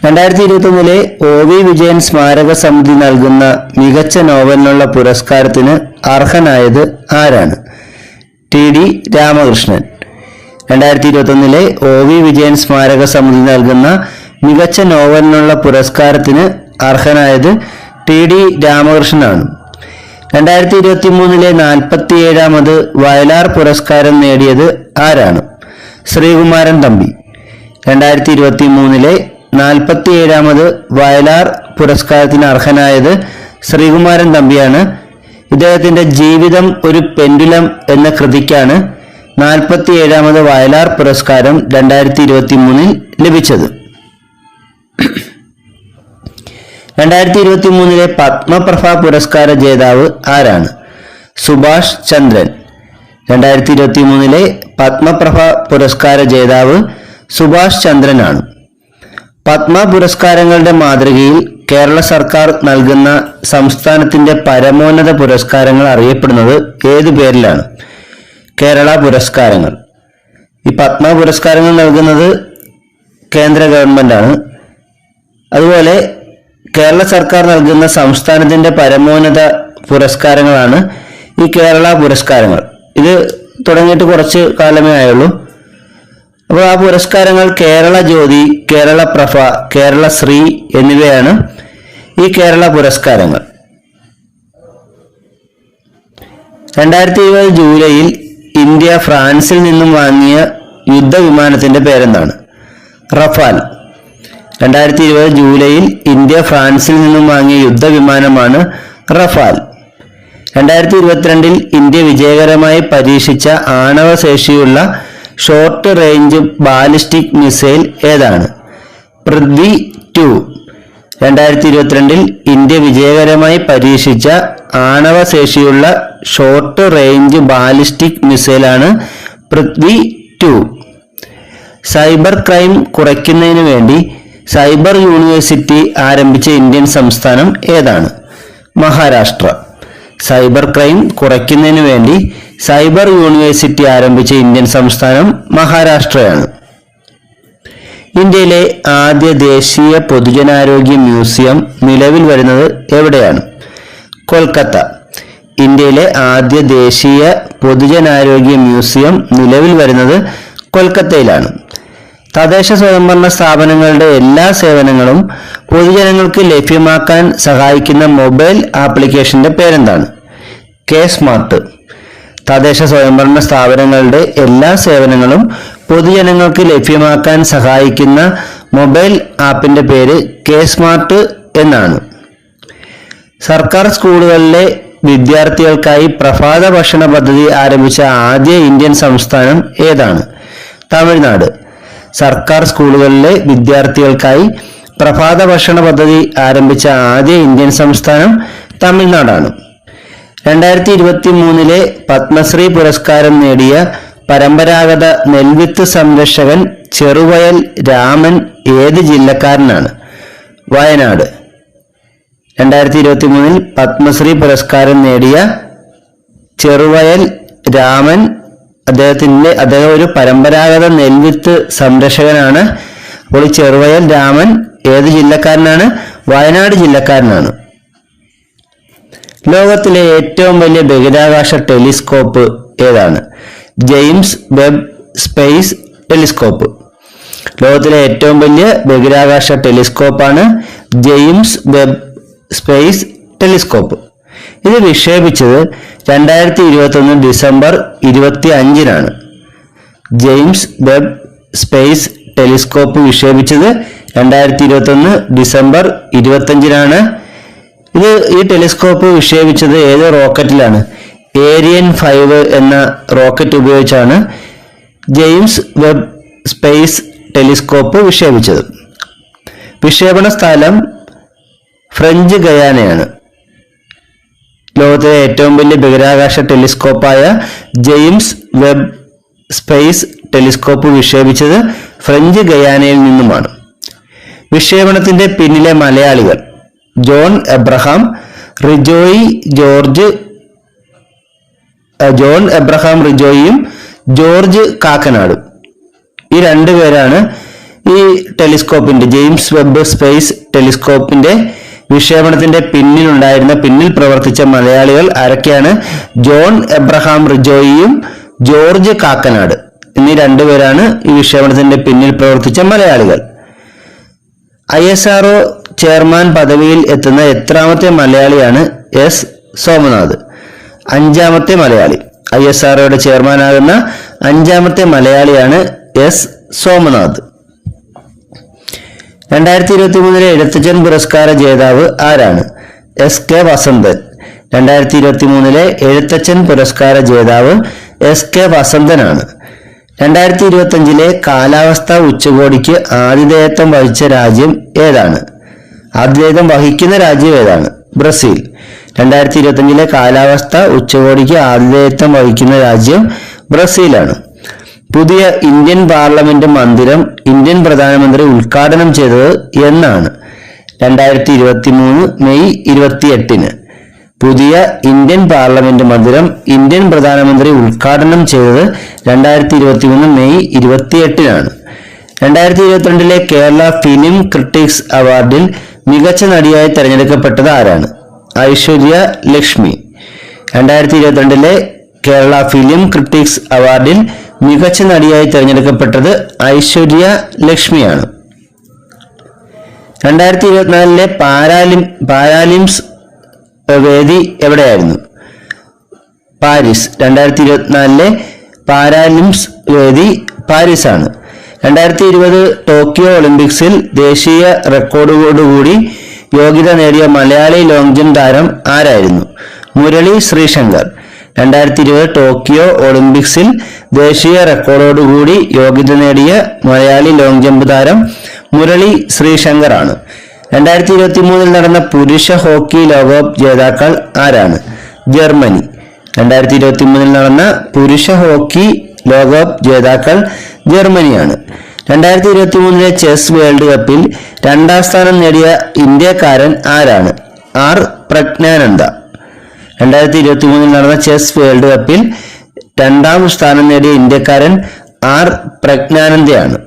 2021 OV വിജയൻ സ്മാരക സമിതി നൽകുന്ന മികച്ച നോവലിനുള്ള പുരസ്കാരത്തിന് അർഹനായത് ആരാണ്? TD രാമകൃഷ്ണൻ. 2021 OV വിജയൻ സ്മാരക സമിതി നൽകുന്ന മികച്ച നോവലിനുള്ള പുരസ്കാരത്തിന് അർഹനായത് TD രാമകൃഷ്ണനാണ്. 2023 47ാമത് വയലാർ പുരസ്കാരം നേടിയത് ആരാണ്? ശ്രീകുമാരൻ തമ്പി. 2023 47ാമത് വയലാർ പുരസ്കാരത്തിന് അർഹനായത് ശ്രീകുമാരൻ തമ്പിയാണ്. ഇദ്ദേഹത്തിന്റെ ജീവിതം ഒരു പെൻഡുലം എന്ന കൃതിക്കാണ് 47ാമത് വയലാർ പുരസ്കാരം 2023 ലഭിച്ചത്. 2023 പത്മപ്രഭ പുരസ്കാര ജേതാവ് ആരാണ്? സുഭാഷ് ചന്ദ്രൻ. 2023 പത്മപ്രഭ പുരസ്കാര ജേതാവ് സുഭാഷ് ചന്ദ്രനാണ്. പത്മ പുരസ്കാരങ്ങളുടെ മാതൃകയിൽ കേരള സർക്കാർ നൽകുന്ന സംസ്ഥാനത്തിന്റെ പരമോന്നത പുരസ്കാരങ്ങൾ അറിയപ്പെടുന്നത് ഏതു പേരിലാണ്? കേരള പുരസ്കാരങ്ങൾ. ഈ പത്മ പുരസ്കാരങ്ങൾ നൽകുന്നത് കേന്ദ്ര ഗവൺമെന്റാണ്. അതുപോലെ കേരള സർക്കാർ നൽകുന്ന സംസ്ഥാനത്തിന്റെ പരമോന്നത പുരസ്കാരങ്ങളാണ് ഈ കേരള പുരസ്കാരങ്ങൾ. ഇത് തുടങ്ങിയിട്ട് കുറച്ച് കാലമേ ആയുള്ളൂ. അപ്പോൾ ആ പുരസ്കാരങ്ങൾ കേരള ജ്യോതി, കേരള പ്രഭ, കേരള ശ്രീ എന്നിവയാണ് ഈ കേരള പുരസ്കാരങ്ങൾ. 2020 ജൂലൈയിൽ ഇന്ത്യ ഫ്രാൻസിൽ നിന്നും വാങ്ങിയ യുദ്ധവിമാനത്തിന്റെ പേരെന്താണ്? റഫാൽ. 2020 ജൂലൈയിൽ ഇന്ത്യ ഫ്രാൻസിൽ നിന്നും വാങ്ങിയ യുദ്ധവിമാനമാണ് റഫാൽ. 2022 ഇന്ത്യ വിജയകരമായി പരീക്ഷിച്ച ആണവശേഷിയുള്ള ഷോർട്ട് റേഞ്ച് ബാലിസ്റ്റിക് മിസൈൽ ഏതാണ്? പൃഥ്വി 2. 2022 ഇന്ത്യ വിജയകരമായി പരീക്ഷിച്ച ആണവശേഷിയുള്ള ഷോർട്ട് റേഞ്ച് ബാലിസ്റ്റിക് മിസൈലാണ് പൃഥ്വി 2. സൈബർ ക്രൈം കുറയ്ക്കുന്നതിന് വേണ്ടി സൈബർ യൂണിവേഴ്സിറ്റി ആരംഭിച്ച ഇന്ത്യൻ സംസ്ഥാനം ഏതാണ്? മഹാരാഷ്ട്ര. സൈബർ ക്രൈം കുറയ്ക്കുന്നതിന് വേണ്ടി സൈബർ യൂണിവേഴ്സിറ്റി ആരംഭിച്ച ഇന്ത്യൻ സംസ്ഥാനം മഹാരാഷ്ട്രയാണ്. ഇന്ത്യയിലെ ആദ്യ ദേശീയ പൊതുജനാരോഗ്യ മ്യൂസിയം നിലവിൽ വരുന്നത് എവിടെയാണ്? കൊൽക്കത്ത. ഇന്ത്യയിലെ ആദ്യ ദേശീയ പൊതുജനാരോഗ്യ മ്യൂസിയം നിലവിൽ വരുന്നത് കൊൽക്കത്തയിലാണ്. തദ്ദേശ സ്വയംഭരണ സ്ഥാപനങ്ങളുടെ എല്ലാ സേവനങ്ങളും പൊതുജനങ്ങൾക്ക് ലഭ്യമാക്കാൻ സഹായിക്കുന്ന മൊബൈൽ ആപ്ലിക്കേഷന്റെ പേരെന്താണ്? K smart. തദ്ദേശ സ്വയംഭരണ സ്ഥാപനങ്ങളുടെ എല്ലാ സേവനങ്ങളും പൊതുജനങ്ങൾക്ക് ലഭ്യമാക്കാൻ സഹായിക്കുന്ന മൊബൈൽ ആപ്പിന്റെ പേര് കെ സ്മാർട്ട് എന്നാണ്. സർക്കാർ സ്കൂളുകളിലെ വിദ്യാർത്ഥികൾക്കായി പ്രഭാത ഭക്ഷണ പദ്ധതി ആരംഭിച്ച ആദ്യ ഇന്ത്യൻ സംസ്ഥാനം ഏതാണ്? തമിഴ്നാട്. സർക്കാർ സ്കൂളുകളിലെ വിദ്യാർത്ഥികൾക്കായി പ്രഭാത ഭക്ഷണ പദ്ധതി ആരംഭിച്ച ആദ്യ ഇന്ത്യൻ സംസ്ഥാനം തമിഴ്നാടാണ്. 2023 പത്മശ്രീ പുരസ്കാരം നേടിയ പരമ്പരാഗത നെൽവിത്ത് സംരക്ഷകൻ ചെറുവയൽ രാമൻ ഏത് ജില്ലക്കാരനാണ്? വയനാട്. 2023 പത്മശ്രീ പുരസ്കാരം നേടിയ ചെറുവയൽ രാമൻ അദ്ദേഹം ഒരു പരമ്പരാഗത നെൽവിത്ത് സംരക്ഷകനാണ്. അപ്പോൾ ഈ ചെറുവയൽ രാമൻ ഏത് ജില്ലക്കാരനാണ്? വയനാട് ജില്ലക്കാരനാണ്. ലോകത്തിലെ ഏറ്റവും വലിയ ബഹിരാകാശ ടെലിസ്കോപ്പ് ഏതാണ്? James Webb space telescope. ലോകത്തിലെ ഏറ്റവും വലിയ ബഹിരാകാശ ടെലിസ്കോപ്പാണ് ജെയിംസ് വെബ് സ്പേസ് ടെലിസ്കോപ്പ്. ഇത് വിക്ഷേപിച്ചത് 2021 ഡിസംബർ 25-നാണ്. ജെയിംസ് വെബ് സ്പേസ് ടെലിസ്കോപ്പ് വിക്ഷേപിച്ചത് 2021 ഡിസംബർ 25-നാണ്. ഈ ടെലിസ്കോപ്പ് വിക്ഷേപിച്ചത് ഏത് റോക്കറ്റിലാണ്? ഏരിയൻ 5 എന്ന റോക്കറ്റ് ഉപയോഗിച്ചാണ് ജെയിംസ് വെബ് സ്പേസ് ടെലിസ്കോപ്പ് വിക്ഷേപിച്ചത്. വിക്ഷേപണ സ്ഥലം ഫ്രഞ്ച് ഗയാനയാണ്. ലോകത്തിലെ ഏറ്റവും വലിയ ബഹിരാകാശ ടെലിസ്കോപ്പായ ജെയിംസ് വെബ് സ്പേസ് ടെലിസ്കോപ്പ് വിക്ഷേപിച്ചത് ഫ്രഞ്ച് ഗയാനയിൽ നിന്നുമാണ്. വിക്ഷേപണത്തിന്റെ പിന്നിലെ മലയാളികൾ ജോൺ എബ്രഹാം റിജോയിയും ജോർജ് കാക്കനാടും. ഈ രണ്ടുപേരാണ് ഈ ടെലിസ്കോപ്പിന്റെ ജെയിംസ് വെബ് സ്പേസ് ടെലിസ്കോപ്പിന്റെ വിക്ഷേപണത്തിന്റെ പിന്നിൽ പ്രവർത്തിച്ച മലയാളികൾ ആരൊക്കെയാണ്? ജോൺ എബ്രഹാം റിജോയിയും ജോർജ് കാക്കനാട് എന്നീ രണ്ടുപേരാണ് ഈ വിക്ഷേപണത്തിന്റെ പിന്നിൽ പ്രവർത്തിച്ച മലയാളികൾ. ISRO ചെയർമാൻ പദവിയിൽ എത്തുന്ന എത്രാമത്തെ മലയാളിയാണ്? എസ് സോമനാഥ്. 5ാമത്തെ മലയാളി. ISROയുടെ ചെയർമാനാകുന്ന 5ാമത്തെ മലയാളിയാണ് എസ് സോമനാഥ്. 2023 എഴുത്തച്ഛൻ പുരസ്കാര ജേതാവ് ആരാണ്? SK വസന്തൻ. 2023 എഴുത്തച്ഛൻ പുരസ്കാര ജേതാവ് SK വസന്തനാണ്. 2025 കാലാവസ്ഥാ ഉച്ചകോടിക്ക് ആതിഥേയത്വം വഹിച്ച രാജ്യം ഏതാണ്? ആതിഥേയത്വം വഹിക്കുന്ന രാജ്യം ഏതാണ്? ബ്രസീൽ. 2025 കാലാവസ്ഥാ ഉച്ചകോടിക്ക് ആതിഥേയത്വം വഹിക്കുന്ന രാജ്യം ബ്രസീലാണ്. പുതിയ ഇന്ത്യൻ പാർലമെന്റ് മന്ദിരം ഇന്ത്യൻ പ്രധാനമന്ത്രി ഉദ്ഘാടനം ചെയ്തത് എന്നാണ്? 2023 മെയ് 28-ന്. പുതിയ ഇന്ത്യൻ പാർലമെന്റ് മന്ദിരം ഇന്ത്യൻ പ്രധാനമന്ത്രി ഉദ്ഘാടനം ചെയ്തത് 2023 മെയ് 28-നാണ്. 2022 കേരള ഫിലിം ക്രിട്ടിക്സ് അവാർഡിൽ മികച്ച നടിയായി തെരഞ്ഞെടുക്കപ്പെട്ടത് ആരാണ്? ഐശ്വര്യ ലക്ഷ്മി. 2022 കേരള ഫിലിം ക്രിട്ടിക്സ് അവാർഡിൽ മികച്ച നടിയായി തിരഞ്ഞെടുക്കപ്പെട്ടത് ഐശ്വര്യ ലക്ഷ്മിയാണ്. 2024 പാരാലിംസ് വേദി എവിടെയായിരുന്നു? പാരീസ്. 2024 പാരാലിംസ് വേദി പാരീസാണ്. 2020 ടോക്കിയോ ഒളിമ്പിക്സിൽ ദേശീയ റെക്കോർഡോടുകൂടി യോഗ്യത നേടിയ മലയാളി ലോങ് ജമ്പ് താരം ആരായിരുന്നു? മുരളി ശ്രീശങ്കർ. 2020 ടോക്കിയോ ഒളിമ്പിക്സിൽ ദേശീയ റെക്കോർഡോടുകൂടി യോഗ്യത നേടിയ മലയാളി ലോങ് ജമ്പ് താരം മുരളി ശ്രീശങ്കർ ആണ്. 2023 നടന്ന പുരുഷ ഹോക്കി ലോകകപ്പ് ജേതാക്കൾ ആരാണ്? ജർമ്മനി. 2023 നടന്ന പുരുഷ ഹോക്കി ലോകകപ്പ് ജേതാക്കൾ ജർമ്മനിയാണ്. 2023 ചെസ് വേൾഡ് കപ്പിൽ 2ാം സ്ഥാനം നേടിയ ഇന്ത്യക്കാരൻ ആരാണ്? ആർ പ്രജ്ഞാനന്ദ. 2023 നടന്ന ചെസ് വേൾഡ് കപ്പിൽ 2ാം സ്ഥാനം നേടിയ ഇന്ത്യക്കാരൻ ആർ പ്രജ്ഞാനന്ദയാണ്.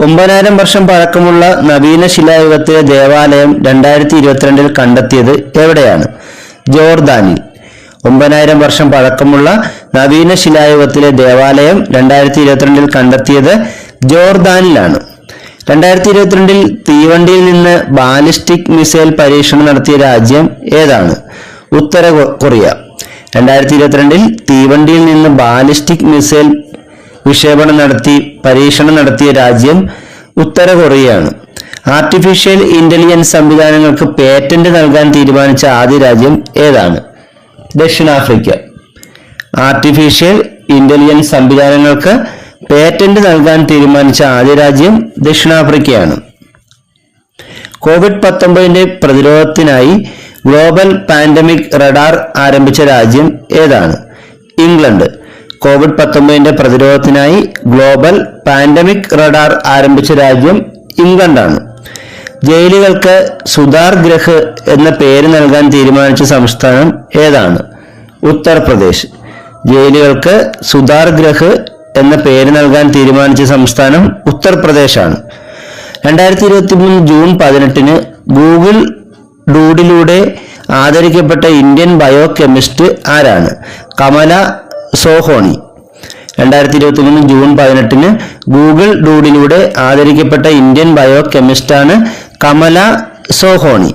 9000 വർഷം പഴക്കമുള്ള നവീന ശിലായുഗത്തിലെ ദേവാലയം 2022 കണ്ടെത്തിയത് എവിടെയാണ്? ജോർദാനിൽ. 9000 വർഷം പഴക്കമുള്ള നവീന ശിലായുഗത്തിലെ ദേവാലയം 2022 കണ്ടെത്തിയത് ജോർദാനിലാണ്. 2022 തീവണ്ടിയിൽ നിന്ന് ബാലിസ്റ്റിക് മിസൈൽ പരീക്ഷണം നടത്തിയ രാജ്യം ഏതാണ്? ഉത്തര കൊറിയ. 2022 തീവണ്ടിയിൽ നിന്ന് ബാലിസ്റ്റിക് മിസൈൽ പരീക്ഷണം നടത്തിയ രാജ്യം ഉത്തര കൊറിയയാണ്. ആർട്ടിഫിഷ്യൽ ഇന്റലിജൻസ് സംവിധാനങ്ങൾക്ക് പേറ്റന്റ് നൽകാൻ തീരുമാനിച്ച ആദ്യ രാജ്യം ഏതാണ്? ദക്ഷിണാഫ്രിക്ക. ആർട്ടിഫിഷ്യൽ ഇന്റലിജൻസ് സംവിധാനങ്ങൾക്ക് പേറ്റന്റ് നൽകാൻ തീരുമാനിച്ച ആദ്യ രാജ്യം ദക്ഷിണാഫ്രിക്കയാണ്. കോവിഡ്-19 പ്രതിരോധത്തിനായി ഗ്ലോബൽ പാൻഡമിക് റഡാർ ആരംഭിച്ച രാജ്യം ഏതാണ്? ഇംഗ്ലണ്ട്. കോവിഡ്-19 പ്രതിരോധത്തിനായി ഗ്ലോബൽ പാൻഡമിക് റഡാർ ആരംഭിച്ച രാജ്യം ഇംഗ്ലണ്ടാണ്. ജയിലുകൾക്ക് സുധാർ ഗ്രഹ് എന്ന പേര് നൽകാൻ തീരുമാനിച്ച സംസ്ഥാനം ഏതാണ്? ഉത്തർപ്രദേശ്. ജയിലുകൾക്ക് സുധാർ ഗ്രഹ് എന്ന പേര് നൽകാൻ തീരുമാനിച്ച സംസ്ഥാനം ഉത്തർപ്രദേശാണ്. 2023 ജൂൺ 18 ഗൂഗിൾ ഡൂഡിലൂടെ ആദരിക്കപ്പെട്ട ഇന്ത്യൻ ബയോ കെമിസ്റ്റ് ആരാണ്? കമല സോഹോണി. 2023 ജൂൺ 18 ഗൂഗിൾ ഡൂഡിലൂടെ ആദരിക്കപ്പെട്ട ഇന്ത്യൻ ബയോ കെമിസ്റ്റാണ് കമല സോഹോണി.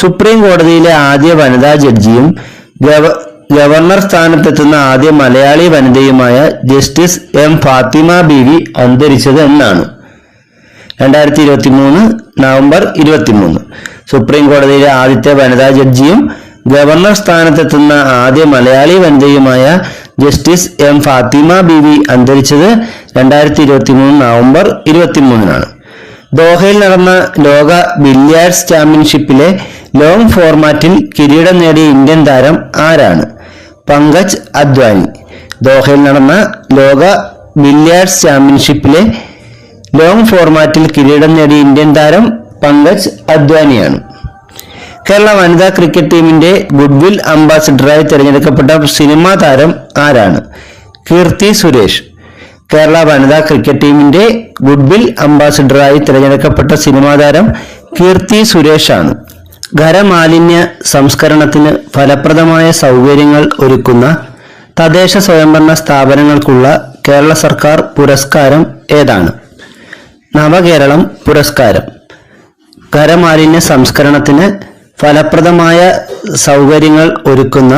സുപ്രീം കോടതിയിലെ ആദ്യ വനിതാ ജഡ്ജിയും ഗവർണർ സ്ഥാനത്തെത്തുന്ന ആദ്യ മലയാളി വനിതയുമായ ജസ്റ്റിസ് എം ഫാത്തിമ ബീവി അന്തരിച്ചത് എന്നാണ്? 2023 നവംബർ 23. സുപ്രീം കോടതിയിലെ ആദ്യത്തെ വനിതാ ജഡ്ജിയും ഗവർണർ സ്ഥാനത്തെത്തുന്ന ആദ്യ മലയാളി വനിതയുമായ ജസ്റ്റിസ് എം ഫാത്തിമ ബീവി അന്തരിച്ചത് 2023 നവംബർ 23. ദോഹയിൽ നടന്ന ലോക ബില്യാർഡ്സ് ചാമ്പ്യൻഷിപ്പിലെ ലോങ് ഫോർമാറ്റിൽ കിരീടം നേടിയ ഇന്ത്യൻ താരം ആരാണ്? പങ്കജ് അദ്വാനി. ദോഹയിൽ നടന്ന ലോക ബില്യാർഡ്സ് ചാമ്പ്യൻഷിപ്പിലെ ലോങ് ഫോർമാറ്റിൽ കിരീടം നേടിയ ഇന്ത്യൻ താരം പങ്കജ് അദ്വാനിയാണ്. കേരള വനിതാ ക്രിക്കറ്റ് ടീമിന്റെ ഗുഡ്വിൽ അംബാസിഡറായി തിരഞ്ഞെടുക്കപ്പെട്ട സിനിമാ താരം ആരാണ്? കീർത്തി സുരേഷ്. കേരള വനിതാ ക്രിക്കറ്റ് ടീമിന്റെ ഗുഡ്വിൽ അംബാസിഡറായി തിരഞ്ഞെടുക്കപ്പെട്ട സിനിമാ താരം കീർത്തി സുരേഷ് ആണ്. ഖരമാലിന്യ സംസ്കരണത്തിന് ഫലപ്രദമായ സൗകര്യങ്ങൾ ഒരുക്കുന്ന തദ്ദേശ സ്വയംഭരണ സ്ഥാപനങ്ങൾക്കുള്ള കേരള സർക്കാർ പുരസ്കാരം ഏതാണ്? നവകേരളം പുരസ്കാരം. ഖരമാലിന്യ സംസ്കരണത്തിന് ഫലപ്രദമായ സൗകര്യങ്ങൾ ഒരുക്കുന്ന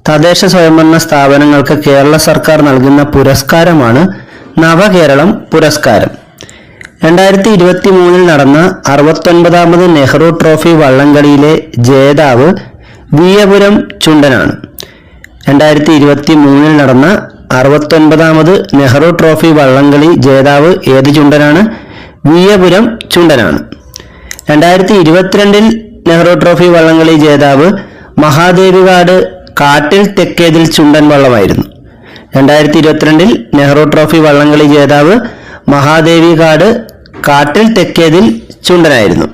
തദ്ദേശ സ്വയംഭരണ സ്ഥാപനങ്ങൾക്ക് കേരള സർക്കാർ നൽകുന്ന പുരസ്കാരമാണ് നവകേരളം പുരസ്കാരം. 2023 നടന്ന 69ാമത് നെഹ്റു ട്രോഫി വള്ളംകളിയിലെ ജേതാവ് വിയപുരം ചുണ്ടനാണ്. 2023 നടന്ന 69ാമത് നെഹ്റു ട്രോഫി വള്ളംകളി ജേതാവ് ഏത് ചുണ്ടനാണ്? വിയപുരം ചുണ്ടനാണ്. 2022 നെഹ്റു ട്രോഫി വള്ളംകളി ജേതാവ് മഹാദേവികാട് കാട്ടിൽ തെക്കേതിൽ ചുണ്ടൻ വള്ളമായിരുന്നു. 2022 നെഹ്റു ട്രോഫി വള്ളംകളി ജേതാവ് മഹാദേവികാട് കാട്ടിൽ തെക്കേതിൽ ചുണ്ടനായിരുന്നു.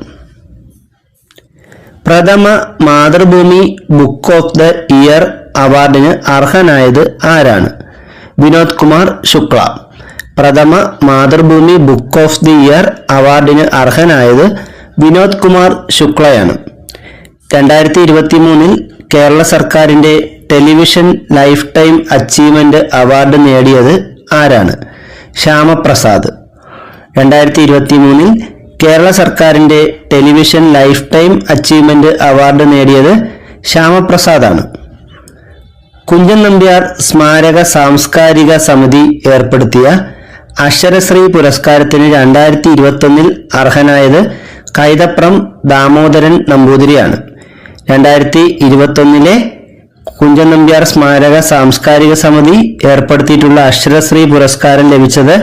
പ്രഥമ Mathrubhumi book of the year അവാർഡിന് അർഹനായത് ആരാണ്? വിനോദ് കുമാർ ശുക്ല. പ്രഥമ Mathrubhumi book of the year അവാർഡിന് അർഹനായത് വിനോദ് കുമാർ ശുക്ലയാണ്. 2023 കേരള സർക്കാരിൻ്റെ television life time achievement award നേടിയത് ആരാണ്? ശ്യാമപ്രസാദ്. 2023 കേരള സർക്കാരിൻ്റെ television life time achievement award നേടിയത് ശ്യാമപ്രസാദാണ്. കുഞ്ചൻ നമ്പ്യാർ സ്മാരക സാംസ്കാരിക സമിതി ഏർപ്പെടുത്തിയ അക്ഷരശ്രീ പുരസ്കാരത്തിന് 2021 അർഹനായത് കൈതപ്രം ദാമോദരൻ നമ്പൂതിരിയാണ്. 2021 കുഞ്ചൻ നമ്പ്യാർ സ്മാരക സാംസ്കാരിക സമിതി ഏർപ്പെടുത്തിയിട്ടുള്ള അക്ഷരശ്രീ പുരസ്കാരം ലഭിച്ചത്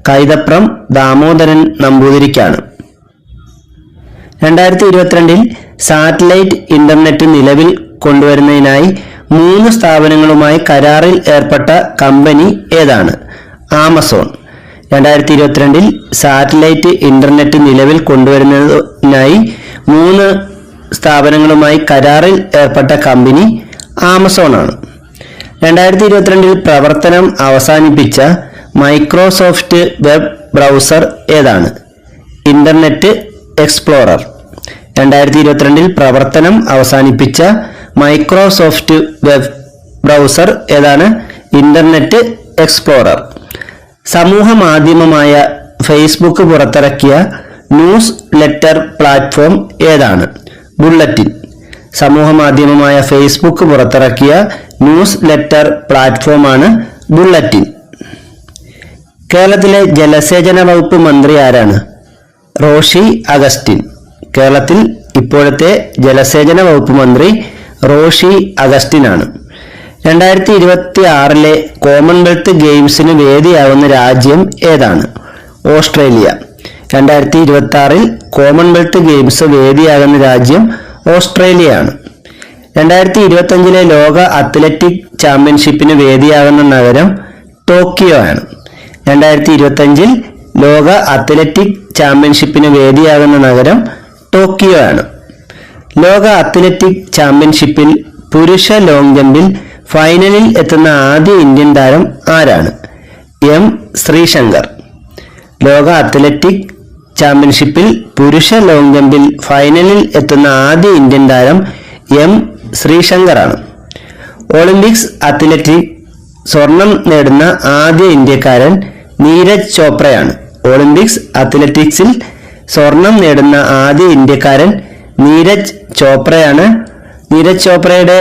കൈതപ്രം ദാമോദരൻ നമ്പൂതിരിക്കാണ്. 2022 സാറ്റലൈറ്റ് ഇന്റർനെറ്റ് നിലവിൽ കൊണ്ടുവരുന്നതിനായി 3 സ്ഥാപനങ്ങളുമായി കരാറിൽ ഏർപ്പെട്ട കമ്പനി ഏതാണ്? ആമസോൺ. 2022 സാറ്റലൈറ്റ് ഇന്റർനെറ്റ് നിലവിൽ കൊണ്ടുവരുന്നതിനായി 3 സ്ഥാപനങ്ങളുമായി കരാറിൽ ഏർപ്പെട്ട കമ്പനി ആമസോൺ ആണ്. 2022 പ്രവർത്തനം അവസാനിപ്പിച്ച മൈക്രോസോഫ്റ്റ് വെബ് ബ്രൗസർ ഏതാണ്? Internet explorer. 2022 പ്രവർത്തനം അവസാനിപ്പിച്ച മൈക്രോസോഫ്റ്റ് വെബ് ബ്രൗസർ ഏതാണ്? Internet explorer. സമൂഹ മാധ്യമമായ ഫേസ്ബുക്ക് പുറത്തിറക്കിയ ന്യൂസ് ലെറ്റർ പ്ലാറ്റ്ഫോം ഏതാണ്? ബുള്ളറ്റിൻ. സമൂഹ മാധ്യമമായ ഫേസ്ബുക്ക് പുറത്തിറക്കിയ ന്യൂസ് ലെറ്റർ പ്ലാറ്റ്ഫോമാണ് ബുള്ളറ്റിൻ. കേരളത്തിലെ ജലസേചന വകുപ്പ് മന്ത്രി ആരാണ്? റോഷി അഗസ്റ്റിൻ. കേരളത്തിൽ ഇപ്പോഴത്തെ ജലസേചന വകുപ്പ് മന്ത്രി റോഷി അഗസ്റ്റിൻ ആണ്. 2026 കോമൺവെൽത്ത് ഗെയിംസിന് വേദിയാവുന്ന രാജ്യം ഏതാണ്? ഓസ്ട്രേലിയ. 2026 കോമൺവെൽത്ത് ഗെയിംസ് വേദിയാകുന്ന രാജ്യം ഓസ്ട്രേലിയയാണ്. 2025 ലോക അത്ലറ്റിക് ചാമ്പ്യൻഷിപ്പിന് വേദിയാകുന്ന നഗരം ടോക്കിയോ ആണ്. 2025 ലോക അത്ലറ്റിക് ചാമ്പ്യൻഷിപ്പിന് വേദിയാകുന്ന നഗരം ടോക്കിയോ ആണ്. ലോക അത്ലറ്റിക് ചാമ്പ്യൻഷിപ്പിൽ പുരുഷ ലോങ് ജമ്പിൽ ഫൈനലിൽ എത്തുന്ന ആദ്യ ഇന്ത്യൻ താരം ആരാണ്? എം ശ്രീശങ്കർ. ലോക അത്ലറ്റിക് ചാമ്പ്യൻഷിപ്പിൽ പുരുഷ ലോങ് ജമ്പിൽ ഫൈനലിൽ എത്തുന്ന ആദ്യ ഇന്ത്യൻ താരം എം ശ്രീശങ്കർ ആണ്. ഒളിമ്പിക്സ് അത്ലറ്റിക് സ്വർണം നേടുന്ന ആദ്യ ഇന്ത്യക്കാരൻ നീരജ് ചോപ്രയാണ്. ഒളിമ്പിക്സ് അത്ലറ്റിക്സിൽ സ്വർണം നേടുന്ന ആദ്യ ഇന്ത്യക്കാരൻ നീരജ് ചോപ്രയാണ്. നീരജ് ചോപ്രയുടെ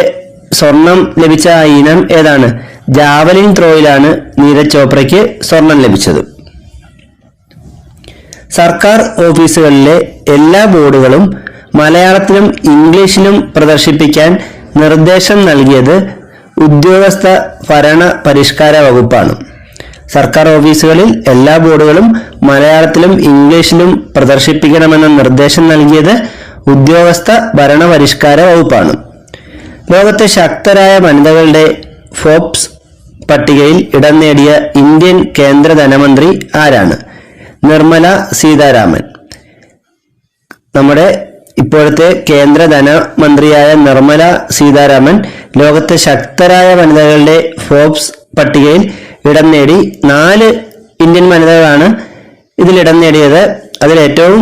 സ്വർണം ലഭിച്ച ഇനം ഏതാണ്? ജാവലിൻ ത്രോയിലാണ് നീരജ് ചോപ്രയ്ക്ക് സ്വർണം ലഭിച്ചത്. സർക്കാർ ഓഫീസുകളിലെ എല്ലാ ബോർഡുകളും മലയാളത്തിലും ഇംഗ്ലീഷിലും പ്രദർശിപ്പിക്കാൻ നിർദ്ദേശം നൽകിയത് ഉദ്യോഗസ്ഥ ഭരണ പരിഷ്കാര വകുപ്പാണ്. സർക്കാർ ഓഫീസുകളിൽ എല്ലാ ബോർഡുകളും മലയാളത്തിലും ഇംഗ്ലീഷിലും പ്രദർശിപ്പിക്കണമെന്ന നിർദ്ദേശം നൽകിയത് ഉദ്യോഗസ്ഥ ഭരണ പരിഷ്കാര വകുപ്പാണ്. ലോകത്തെ ശക്തരായ വനിതകളുടെ ഫോബ്സ് പട്ടികയിൽ ഇടം നേടിയ ഇന്ത്യൻ കേന്ദ്ര ധനമന്ത്രി ആരാണ്? നിർമ്മല സീതാരാമൻ. നമ്മുടെ ഇപ്പോഴത്തെ കേന്ദ്ര ധനമന്ത്രിയായ നിർമ്മല സീതാരാമൻ ലോകത്തെ ശക്തരായ വനിതകളുടെ ഫോബ്സ് പട്ടികയിൽ ഇടം നേടി. 4 ഇന്ത്യൻ വനിതകളാണ് ഇതിലിടം നേടിയത്. അതിൽ ഏറ്റവും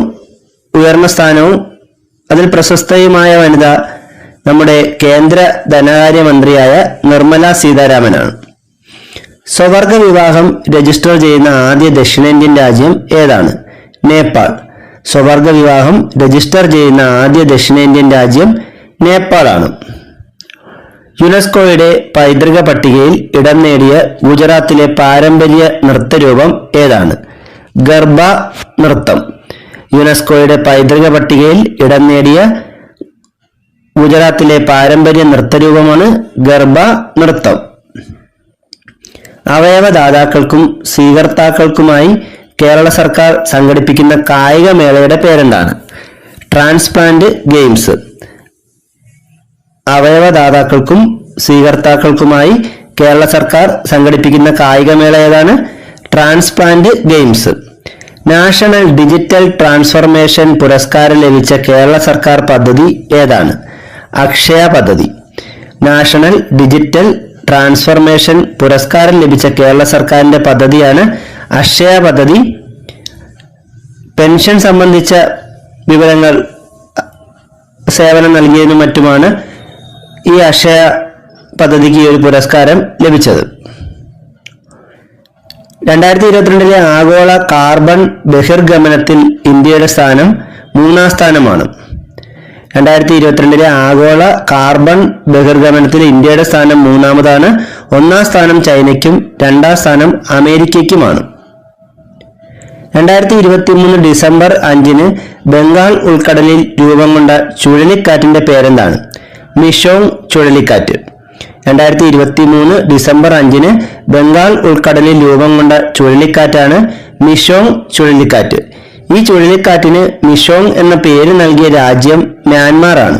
ഉയർന്ന സ്ഥാനവും അതിൽ പ്രശസ്തയുമായ വനിത നമ്മുടെ കേന്ദ്ര ധനകാര്യമന്ത്രിയായ നിർമ്മല സീതാരാമനാണ്. സ്വവർഗ വിവാഹം രജിസ്റ്റർ ചെയ്യുന്ന ആദ്യ ദക്ഷിണേന്ത്യൻ രാജ്യം ഏതാണ്? നേപ്പാൾ. സ്വവർഗ വിവാഹം രജിസ്റ്റർ ചെയ്യുന്ന ആദ്യ ദക്ഷിണേന്ത്യൻ രാജ്യം നേപ്പാളാണ്. യുനെസ്കോയുടെ പൈതൃക പട്ടികയിൽ ഇടം നേടിയ ഗുജറാത്തിലെ പാരമ്പര്യ നൃത്തരൂപം ഏതാണ്? ഗർഭ നൃത്തം. യുനെസ്കോയുടെ പൈതൃക പട്ടികയിൽ ഇടം നേടിയ ഗുജറാത്തിലെ പാരമ്പര്യ നൃത്തരൂപമാണ് ഗർഭ നൃത്തം. അവയവദാതാക്കൾക്കും സ്വീകർത്താക്കൾക്കുമായി കേരള സർക്കാർ സംഘടിപ്പിക്കുന്ന കായികമേളയുടെ പേരെന്താണ്? Transplant games. അവയവദാതാക്കൾക്കും സ്വീകർത്താക്കൾക്കുമായി കേരള സർക്കാർ സംഘടിപ്പിക്കുന്ന കായികമേള ഏതാണ്? Transplant games. National digital transformation പുരസ്കാരം ലഭിച്ച കേരള സർക്കാർ പദ്ധതി ഏതാണ്? അക്ഷയ പദ്ധതി. നാഷണൽ ഡിജിറ്റൽ ട്രാൻസ്ഫർമേഷൻ പുരസ്കാരം ലഭിച്ച കേരള സർക്കാരിന്റെ പദ്ധതിയാണ് അക്ഷയ പദ്ധതി. പെൻഷൻ സംബന്ധിച്ച വിവരങ്ങൾ സേവനം നൽകിയതിനും മറ്റുമാണ് ഈ അക്ഷയ പദ്ധതിക്ക് ഈ ഒരു പുരസ്കാരം ലഭിച്ചത്. 2022 ആഗോള കാർബൺ ബഹിർഗമനത്തിൽ ഇന്ത്യയുടെ സ്ഥാനം 3-ാം സ്ഥാനമാണ്. 2022 ആഗോള കാർബൺ ബഹിർഗമനത്തിൽ ഇന്ത്യയുടെ സ്ഥാനം 3-ാമതാണ്. 1-ാം സ്ഥാനം ചൈനയ്ക്കും 2-ാം സ്ഥാനം അമേരിക്കയ്ക്കുമാണ്. 2023 ഡിസംബർ 5 ബംഗാൾ ഉൾക്കടലിൽ രൂപം കൊണ്ട ചുഴലിക്കാറ്റിന്റെ പേരെന്താണ്? മിഷോങ് ചുഴലിക്കാറ്റ്. 2023 ഡിസംബർ 5 ബംഗാൾ ഉൾക്കടലിൽ രൂപം കൊണ്ട ചുഴലിക്കാറ്റാണ് മിഷോങ് ചുഴലിക്കാറ്റ്. ഈ ചുഴലിക്കാറ്റിന് മിഷോങ് എന്ന പേര് നൽകിയ രാജ്യം മ്യാൻമാർ ആണ്.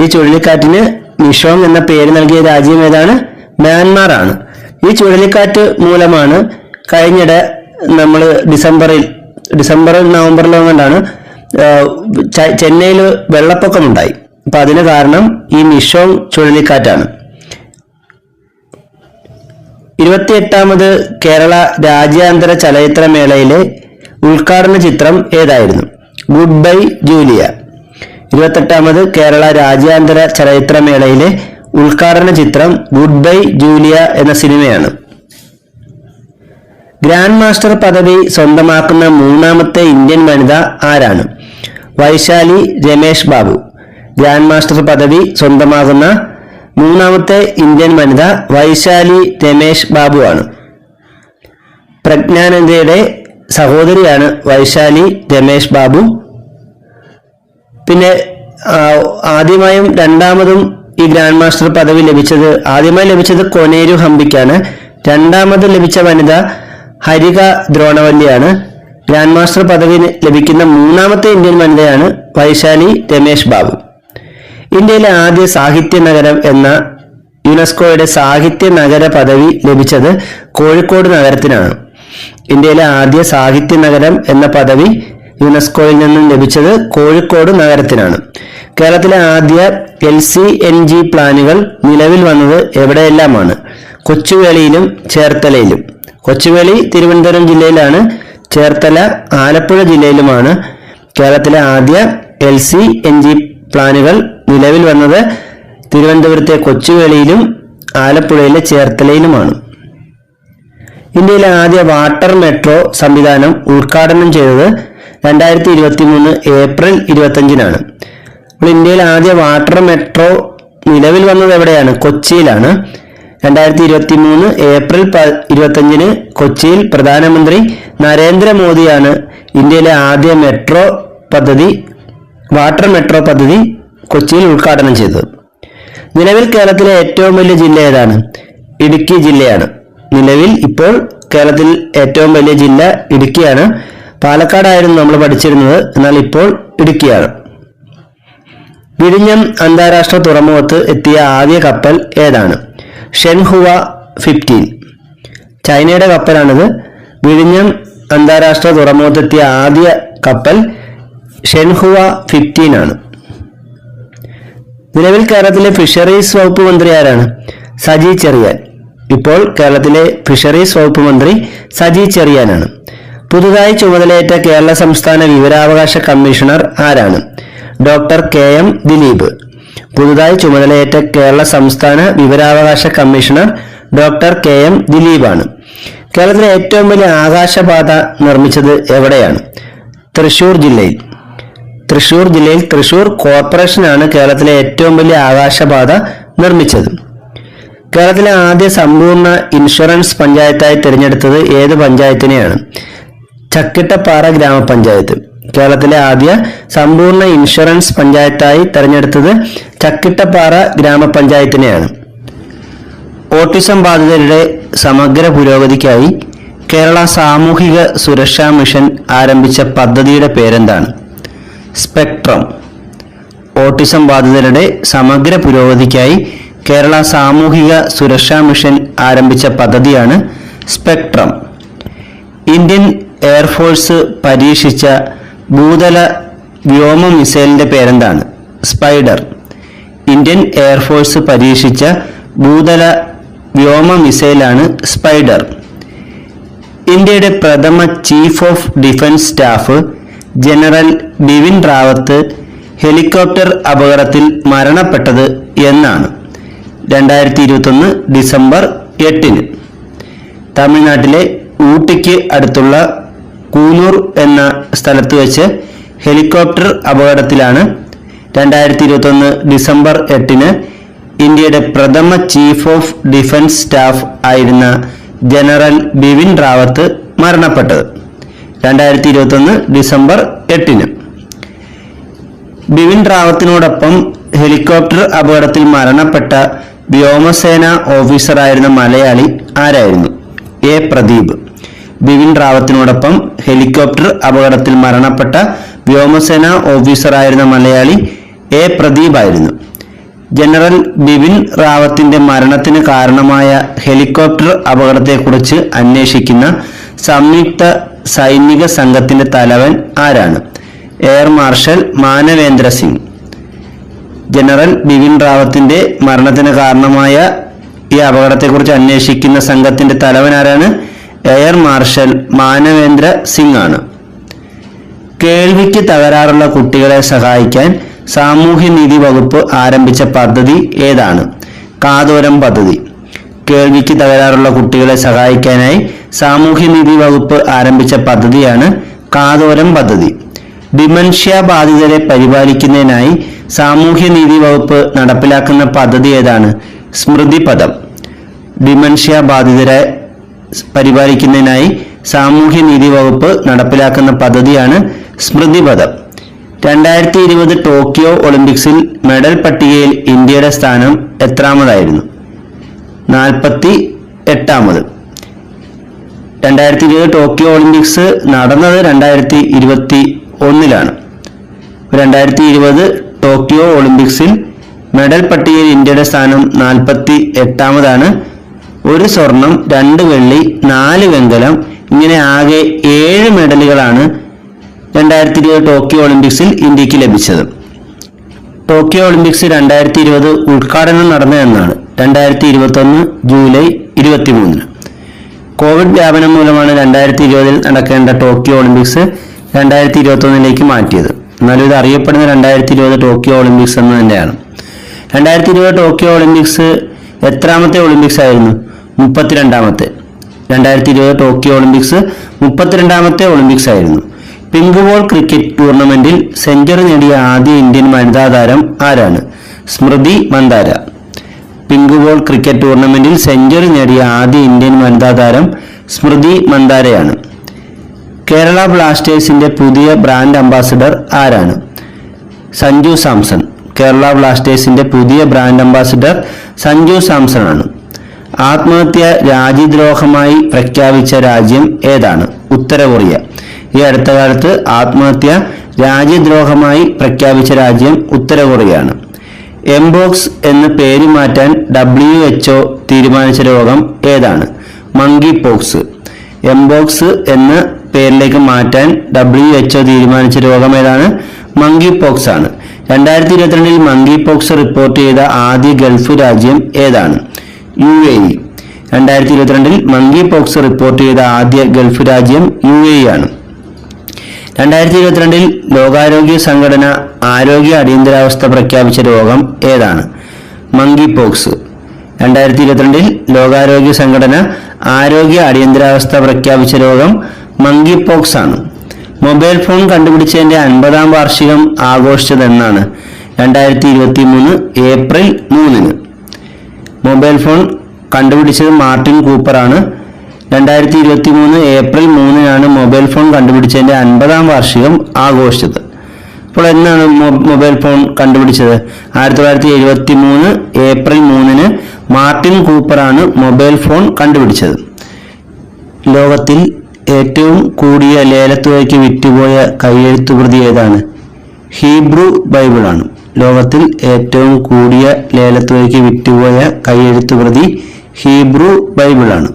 ഈ ചുഴലിക്കാറ്റിന് മിഷോങ് എന്ന പേര് നൽകിയ രാജ്യം ഏതാണ്? മ്യാൻമാർ ആണ്. ഈ ചുഴലിക്കാറ്റ് മൂലമാണ് കഴിഞ്ഞിടെ നമ്മൾ ഡിസംബറിൽ നവംബറിലോ കൊണ്ടാണ് ചെന്നൈയിൽ വെള്ളപ്പൊക്കമുണ്ടായി. അപ്പൊ അതിന് കാരണം ഈ മിഷോങ് ചുഴലിക്കാറ്റാണ്. 28ാമത് കേരള രാജ്യാന്തര ചലച്ചിത്രമേളയിലെ ഉദ്ഘാടന ചിത്രം ഏതായിരുന്നു? Goodbye Julia. 28ാമത് കേരള രാജ്യാന്തര ചലച്ചിത്രമേളയിലെ ഉദ്ഘാടന ചിത്രം ഗുഡ് ബൈ ജൂലിയ എന്ന സിനിമയാണ്. ഗ്രാൻഡ് മാസ്റ്റർ പദവി സ്വന്തമാക്കുന്ന 3ാമത്തെ ഇന്ത്യൻ വനിത ആരാണ്? വൈശാലി രമേശ് ബാബു. ഗ്രാൻഡ് മാസ്റ്റർ പദവി സ്വന്തമാകുന്ന 3ാമത്തെ ഇന്ത്യൻ വനിത വൈശാലി രമേശ് ബാബു ആണ്. പ്രജ്ഞാനന്ദയുടെ സഹോദരിയാണ് വൈശാലി രമേശ് ബാബു. പിന്നെ ആദ്യമായും രണ്ടാമതും ഈ ഗ്രാൻഡ് മാസ്റ്റർ പദവി ആദ്യമായി ലഭിച്ചത് കൊനേരു ഹംപിക്കാണ്. രണ്ടാമത് ലഭിച്ച വനിത ഹരിക ദ്രോണവല്ലിയാണ്. ഗ്രാൻഡ് മാസ്റ്റർ പദവി ലഭിക്കുന്ന 3ാമത്തെ ഇന്ത്യൻ വനിതയാണ് വൈശാലി രമേശ് ബാബു. ഇന്ത്യയിലെ ആദ്യ സാഹിത്യ നഗരം എന്ന യുനെസ്കോയുടെ സാഹിത്യ നഗര പദവി ലഭിച്ചത് കോഴിക്കോട് നഗരത്തിനാണ്. ഇന്ത്യയിലെ ആദ്യ സാഹിത്യ നഗരം എന്ന പദവി യുനെസ്കോയിൽ നിന്നും ലഭിച്ചത് കോഴിക്കോട് നഗരത്തിനാണ്. കേരളത്തിലെ ആദ്യ LCNG പ്ലാനുകൾ നിലവിൽ വന്നത് എവിടെയെല്ലാമാണ്? കൊച്ചുവേളിയിലും ചേർത്തലയിലും. കൊച്ചുവേളി തിരുവനന്തപുരം ജില്ലയിലാണ്, ചേർത്തല ആലപ്പുഴ ജില്ലയിലുമാണ്. കേരളത്തിലെ ആദ്യ LCNG പ്ലാനുകൾ നിലവിൽ വന്നത് തിരുവനന്തപുരത്തെ കൊച്ചുവേളിയിലും ആലപ്പുഴയിലെ ചേർത്തലയിലുമാണ്. ഇന്ത്യയിലെ ആദ്യ വാട്ടർ മെട്രോ സംവിധാനം ഉദ്ഘാടനം ചെയ്തത് 2023 ഏപ്രിൽ 25-നാണ്. ഇന്ത്യയിലെ ആദ്യ വാട്ടർ മെട്രോ നിലവിൽ വന്നത് എവിടെയാണ്? കൊച്ചിയിലാണ്. 2023 ഏപ്രിൽ 25-ന് കൊച്ചിയിൽ പ്രധാനമന്ത്രി നരേന്ദ്രമോദിയാണ് ഇന്ത്യയിലെ ആദ്യ വാട്ടർ മെട്രോ പദ്ധതി കൊച്ചിയിൽ ഉദ്ഘാടനം ചെയ്തത്. നിലവിൽ കേരളത്തിലെ ഏറ്റവും വലിയ ജില്ല ഏതാണ്? ഇടുക്കി ജില്ലയാണ്. നിലവിൽ ഇപ്പോൾ കേരളത്തിൽ ഏറ്റവും വലിയ ജില്ല ഇടുക്കിയാണ്. പാലക്കാടായിരുന്നു നമ്മൾ പഠിച്ചിരുന്നത്, എന്നാൽ ഇപ്പോൾ ഇടുക്കിയാണ്. വിഴിഞ്ഞം അന്താരാഷ്ട്ര തുറമുഖത്ത് എത്തിയ ആദ്യ കപ്പൽ ഏതാണ്? ഷെൻഹുവ 15. ചൈനയുടെ കപ്പലാണിത്. വിഴിഞ്ഞം അന്താരാഷ്ട്ര തുറമുഖത്തെത്തിയ ആദ്യ കപ്പൽ ഷെൻഹുവ 15 ആണ്. നിലവിൽ കേരളത്തിലെ ഫിഷറീസ് വകുപ്പ് മന്ത്രി ആരാണ്? സജി ചെറിയാൻ. ഇപ്പോൾ കേരളത്തിലെ ഫിഷറീസ് വകുപ്പ് മന്ത്രി സജി ചെറിയാനാണ്. പുതുതായി ചുമതലയേറ്റ കേരള സംസ്ഥാന വിവരാവകാശ കമ്മീഷണർ ആരാണ്? Doctor KM Dileep. പുതുതായി ചുമതലയേറ്റ കേരള സംസ്ഥാന വിവരാവകാശ കമ്മീഷണർ ഡോക്ടർ KM ദിലീപാണ്. കേരളത്തിലെ ഏറ്റവും വലിയ ആകാശപാത നിർമ്മിച്ചത് എവിടെയാണ്? തൃശൂർ ജില്ലയിൽ. തൃശൂർ കോർപ്പറേഷനാണ് കേരളത്തിലെ ഏറ്റവും വലിയ ആകാശപാത നിർമ്മിച്ചത്. കേരളത്തിലെ ആദ്യ സമ്പൂർണ്ണ ഇൻഷുറൻസ് പഞ്ചായത്തായി തിരഞ്ഞെടുത്തത് ഏത് പഞ്ചായത്തിനെയാണ്? ചക്കിട്ടപ്പാറ ഗ്രാമപഞ്ചായത്ത്. കേരളത്തിലെ ആദ്യ സമ്പൂർണ്ണ ഇൻഷുറൻസ് പഞ്ചായത്തായി തിരഞ്ഞെടുത്തത് ചക്കിട്ടപ്പാറ ഗ്രാമപഞ്ചായത്തിനെയാണ്. ഓട്ടിസം ബാധിതരുടെ സമഗ്ര പുരോഗതിക്കായി കേരള സാമൂഹിക സുരക്ഷാ മിഷൻ ആരംഭിച്ച പദ്ധതിയുടെ പേരെന്താണ്? സ്പെക്ട്രം. ഓട്ടിസം ബാധിതരുടെ സമഗ്ര പുരോഗതിക്കായി കേരള സാമൂഹിക സുരക്ഷാ മിഷൻ ആരംഭിച്ച പദ്ധതിയാണ് സ്പെക്ട്രം. ഇന്ത്യൻ എയർഫോഴ്സ് പരീക്ഷിച്ച ഭൂതല വ്യോമ മിസൈലിന്റെ പേരെന്താണ്? സ്പൈഡർ. ഇന്ത്യൻ എയർഫോഴ്സ് പരീക്ഷിച്ച ഭൂതല വ്യോമ മിസൈലാണ് സ്പൈഡർ. ഇന്ത്യയുടെ പ്രഥമ chief of defence staff general Bipin Rawat helicopter അപകടത്തിൽ മരണപ്പെട്ടത് എന്നാണ്? 2021 ഡിസംബർ 8. തമിഴ്നാട്ടിലെ ഊട്ടിക്ക് അടുത്തുള്ള കൂനൂർ എന്ന സ്ഥലത്ത് വെച്ച് ഹെലികോപ്റ്റർ അപകടത്തിലാണ് 2021 ഡിസംബർ 8 ഇന്ത്യയുടെ പ്രഥമ ചീഫ് ഓഫ് ഡിഫൻസ് സ്റ്റാഫ് ആയിരുന്ന ജനറൽ ബിപിൻ റാവത്ത് മരണപ്പെട്ടത്. 2021 ഡിസംബർ 8. ബിപിൻ റാവത്തിനോടൊപ്പം ഹെലികോപ്റ്റർ അപകടത്തിൽ മരണപ്പെട്ട വ്യോമസേന ഓഫീസറായിരുന്ന മലയാളി ആരായിരുന്നു? എ പ്രദീപ്. ബിപിൻ റാവത്തിനോടൊപ്പം ഹെലികോപ്റ്റർ അപകടത്തിൽ മരണപ്പെട്ട വ്യോമസേന ഓഫീസറായിരുന്ന മലയാളി എ പ്രദീപ് ആയിരുന്നു. ജനറൽ ബിപിൻ റാവത്തിന്റെ മരണത്തിന് കാരണമായ ഹെലികോപ്റ്റർ അപകടത്തെക്കുറിച്ച് അന്വേഷിക്കുന്ന സംയുക്ത സൈനിക സംഘത്തിന്റെ തലവൻ ആരാണ്? Air marshal Manavendra Singh. General Bipin റാവത്തിന്റെ മരണത്തിന് കാരണമായ ഈ അപകടത്തെക്കുറിച്ച് അന്വേഷിക്കുന്ന സംഘത്തിന്റെ തലവൻ ആരാണ്? എയർ മാർഷൽ മാനവേന്ദ്ര സിംഗ് ആണ്. കേൾവിക്ക് തകരാറുള്ള കുട്ടികളെ സഹായിക്കാൻ സാമൂഹ്യനീതി വകുപ്പ് ആരംഭിച്ച പദ്ധതി ഏതാണ്? കാതോരം പദ്ധതി. കേൾവിക്ക് തകരാറുള്ള കുട്ടികളെ സഹായിക്കാനായി സാമൂഹ്യനീതി വകുപ്പ് ആരംഭിച്ച പദ്ധതിയാണ് കാതോരം പദ്ധതി. ഡിമൻഷ്യ ബാധിതരെ പരിപാലിക്കുന്നതിനായി സാമൂഹ്യനീതി വകുപ്പ് നടപ്പിലാക്കുന്ന പദ്ധതി ഏതാണ്? സ്മൃതിപഥം. ഡിമൻഷ്യ ബാധിതരെ പരിപാലിക്കുന്നതിനായി സാമൂഹ്യനീതി വകുപ്പ് നടപ്പിലാക്കുന്ന പദ്ധതിയാണ് സ്മൃതിപഥം. 2020 ടോക്കിയോ ഒളിമ്പിക്സിൽ മെഡൽ പട്ടികയിൽ ഇന്ത്യയുടെ സ്ഥാനം എത്രാമതായിരുന്നു? 48ാമത്. 2020 ടോക്കിയോ ഒളിമ്പിക്സ് നടന്നത് 2021ലാണ്. 2020 ടോക്കിയോ ഒളിമ്പിക്സിൽ മെഡൽ പട്ടികയിൽ ഇന്ത്യയുടെ സ്ഥാനം 48ാമതാണ്. 1 സ്വർണം, 2 വെള്ളി, 4 വെങ്കലം, ഇങ്ങനെ ആകെ 7 മെഡലുകളാണ് 2020 ടോക്കിയോ ഒളിമ്പിക്സിൽ ഇന്ത്യക്ക് ലഭിച്ചത്. ടോക്കിയോ ഒളിമ്പിക്സ് 2020 ഉദ്ഘാടനം നടന്നതെന്നാണ്? 2021 ജൂലൈ 23. കോവിഡ് വ്യാപനം മൂലമാണ് 2020 നടക്കേണ്ട ടോക്കിയോ ഒളിമ്പിക്സ് 2021 മാറ്റിയത്. എന്നാലും ഇത് അറിയപ്പെടുന്ന 2020 ടോക്കിയോ ഒളിമ്പിക്സ് എന്ന് തന്നെയാണ്. 2020 ടോക്കിയോ ഒളിമ്പിക്സ് എത്രാമത്തെ ഒളിമ്പിക്സ് ആയിരുന്നു? 32ാമത്തെ. 2020 ടോക്കിയോ ഒളിമ്പിക്സ് 32ാമത്തെ ഒളിമ്പിക്സ് ആയിരുന്നു. പിങ്ക് ബോൾ ക്രിക്കറ്റ് ടൂർണമെന്റിൽ സെഞ്ചുറി നേടിയ ആദ്യ ഇന്ത്യൻ വനിതാ താരം ആരാണ്? സ്മൃതി മന്ദാര. പിങ്ക് ബോൾ ക്രിക്കറ്റ് ടൂർണമെന്റിൽ സെഞ്ചുറി നേടിയ ആദ്യ ഇന്ത്യൻ വനിതാ താരം സ്മൃതി മന്ദാരയാണ്. കേരള ബ്ലാസ്റ്റേഴ്സിന്റെ പുതിയ ബ്രാൻഡ് അംബാസിഡർ ആരാണ്? സഞ്ജു സാംസൺ. കേരള ബ്ലാസ്റ്റേഴ്സിന്റെ പുതിയ ബ്രാൻഡ് അംബാസിഡർ സഞ്ജു സാംസൺ ആണ്. ആത്മഹത്യ രാജ്യദ്രോഹമായി പ്രഖ്യാപിച്ച രാജ്യം ഏതാണ്? ഉത്തര കൊറിയ. ഈ അടുത്ത കാലത്ത് ആത്മഹത്യ രാജ്യദ്രോഹമായി പ്രഖ്യാപിച്ച രാജ്യം ഉത്തര കൊറിയയാണ്. എംബോക്സ് എന്ന് പേര് മാറ്റാൻ WHO തീരുമാനിച്ച രോഗം ഏതാണ്? Monkey pox. എംബോക്സ് എന്ന പേരിലേക്ക് മാറ്റാൻ WHO തീരുമാനിച്ച രോഗം ഏതാണ്? മങ്കി പോക്സ് ആണ്. 2022 മങ്കി പോക്സ് റിപ്പോർട്ട് ചെയ്ത ആദ്യ ഗൾഫ് രാജ്യം ഏതാണ്? UAE. 2022 മങ്കി പോക്സ് റിപ്പോർട്ട് ചെയ്ത ആദ്യ ഗൾഫ് രാജ്യം UAE ആണ്. 2022 ലോകാരോഗ്യ സംഘടന ആരോഗ്യ അടിയന്തരാവസ്ഥ പ്രഖ്യാപിച്ച രോഗം ഏതാണ്? Monkey pox. 2022 ലോകാരോഗ്യ സംഘടന ആരോഗ്യ അടിയന്തരാവസ്ഥ പ്രഖ്യാപിച്ച രോഗം മങ്കി പോക്സ് ആണ്. മൊബൈൽ ഫോൺ കണ്ടുപിടിച്ചതിന്റെ 50ാം വാർഷികം ആഘോഷിച്ചതെന്നാണ്? 2023 ഏപ്രിൽ 3. മൊബൈൽ ഫോൺ കണ്ടുപിടിച്ചത് മാർട്ടിൻ കൂപ്പറാണ്. 2023 ഏപ്രിൽ 3 മൊബൈൽ ഫോൺ കണ്ടുപിടിച്ചതിന്റെ 50ാം വാർഷികം ആഘോഷിച്ചത്. അപ്പോൾ എന്നാണ് മൊബൈൽ ഫോൺ കണ്ടുപിടിച്ചത്? 1973 ഏപ്രിൽ 3 മാർട്ടിൻ കൂപ്പറാണ് മൊബൈൽ ഫോൺ കണ്ടുപിടിച്ചത്. ലോകത്തിൽ ഏറ്റവും കൂടിയ ലേലത്തുകയ്ക്ക് വിറ്റുപോയ കൈയെഴുത്തുപ്രതി ഏതാണ്? ഹീബ്രു ബൈബിളാണ്. ലോകത്തിൽ ഏറ്റവും കൂടിയ ലേലത്തുകയ്ക്ക് വിറ്റുപോയ കൈയെഴുത്തുപ്രതി ഹീബ്രു ബൈബിളാണ്.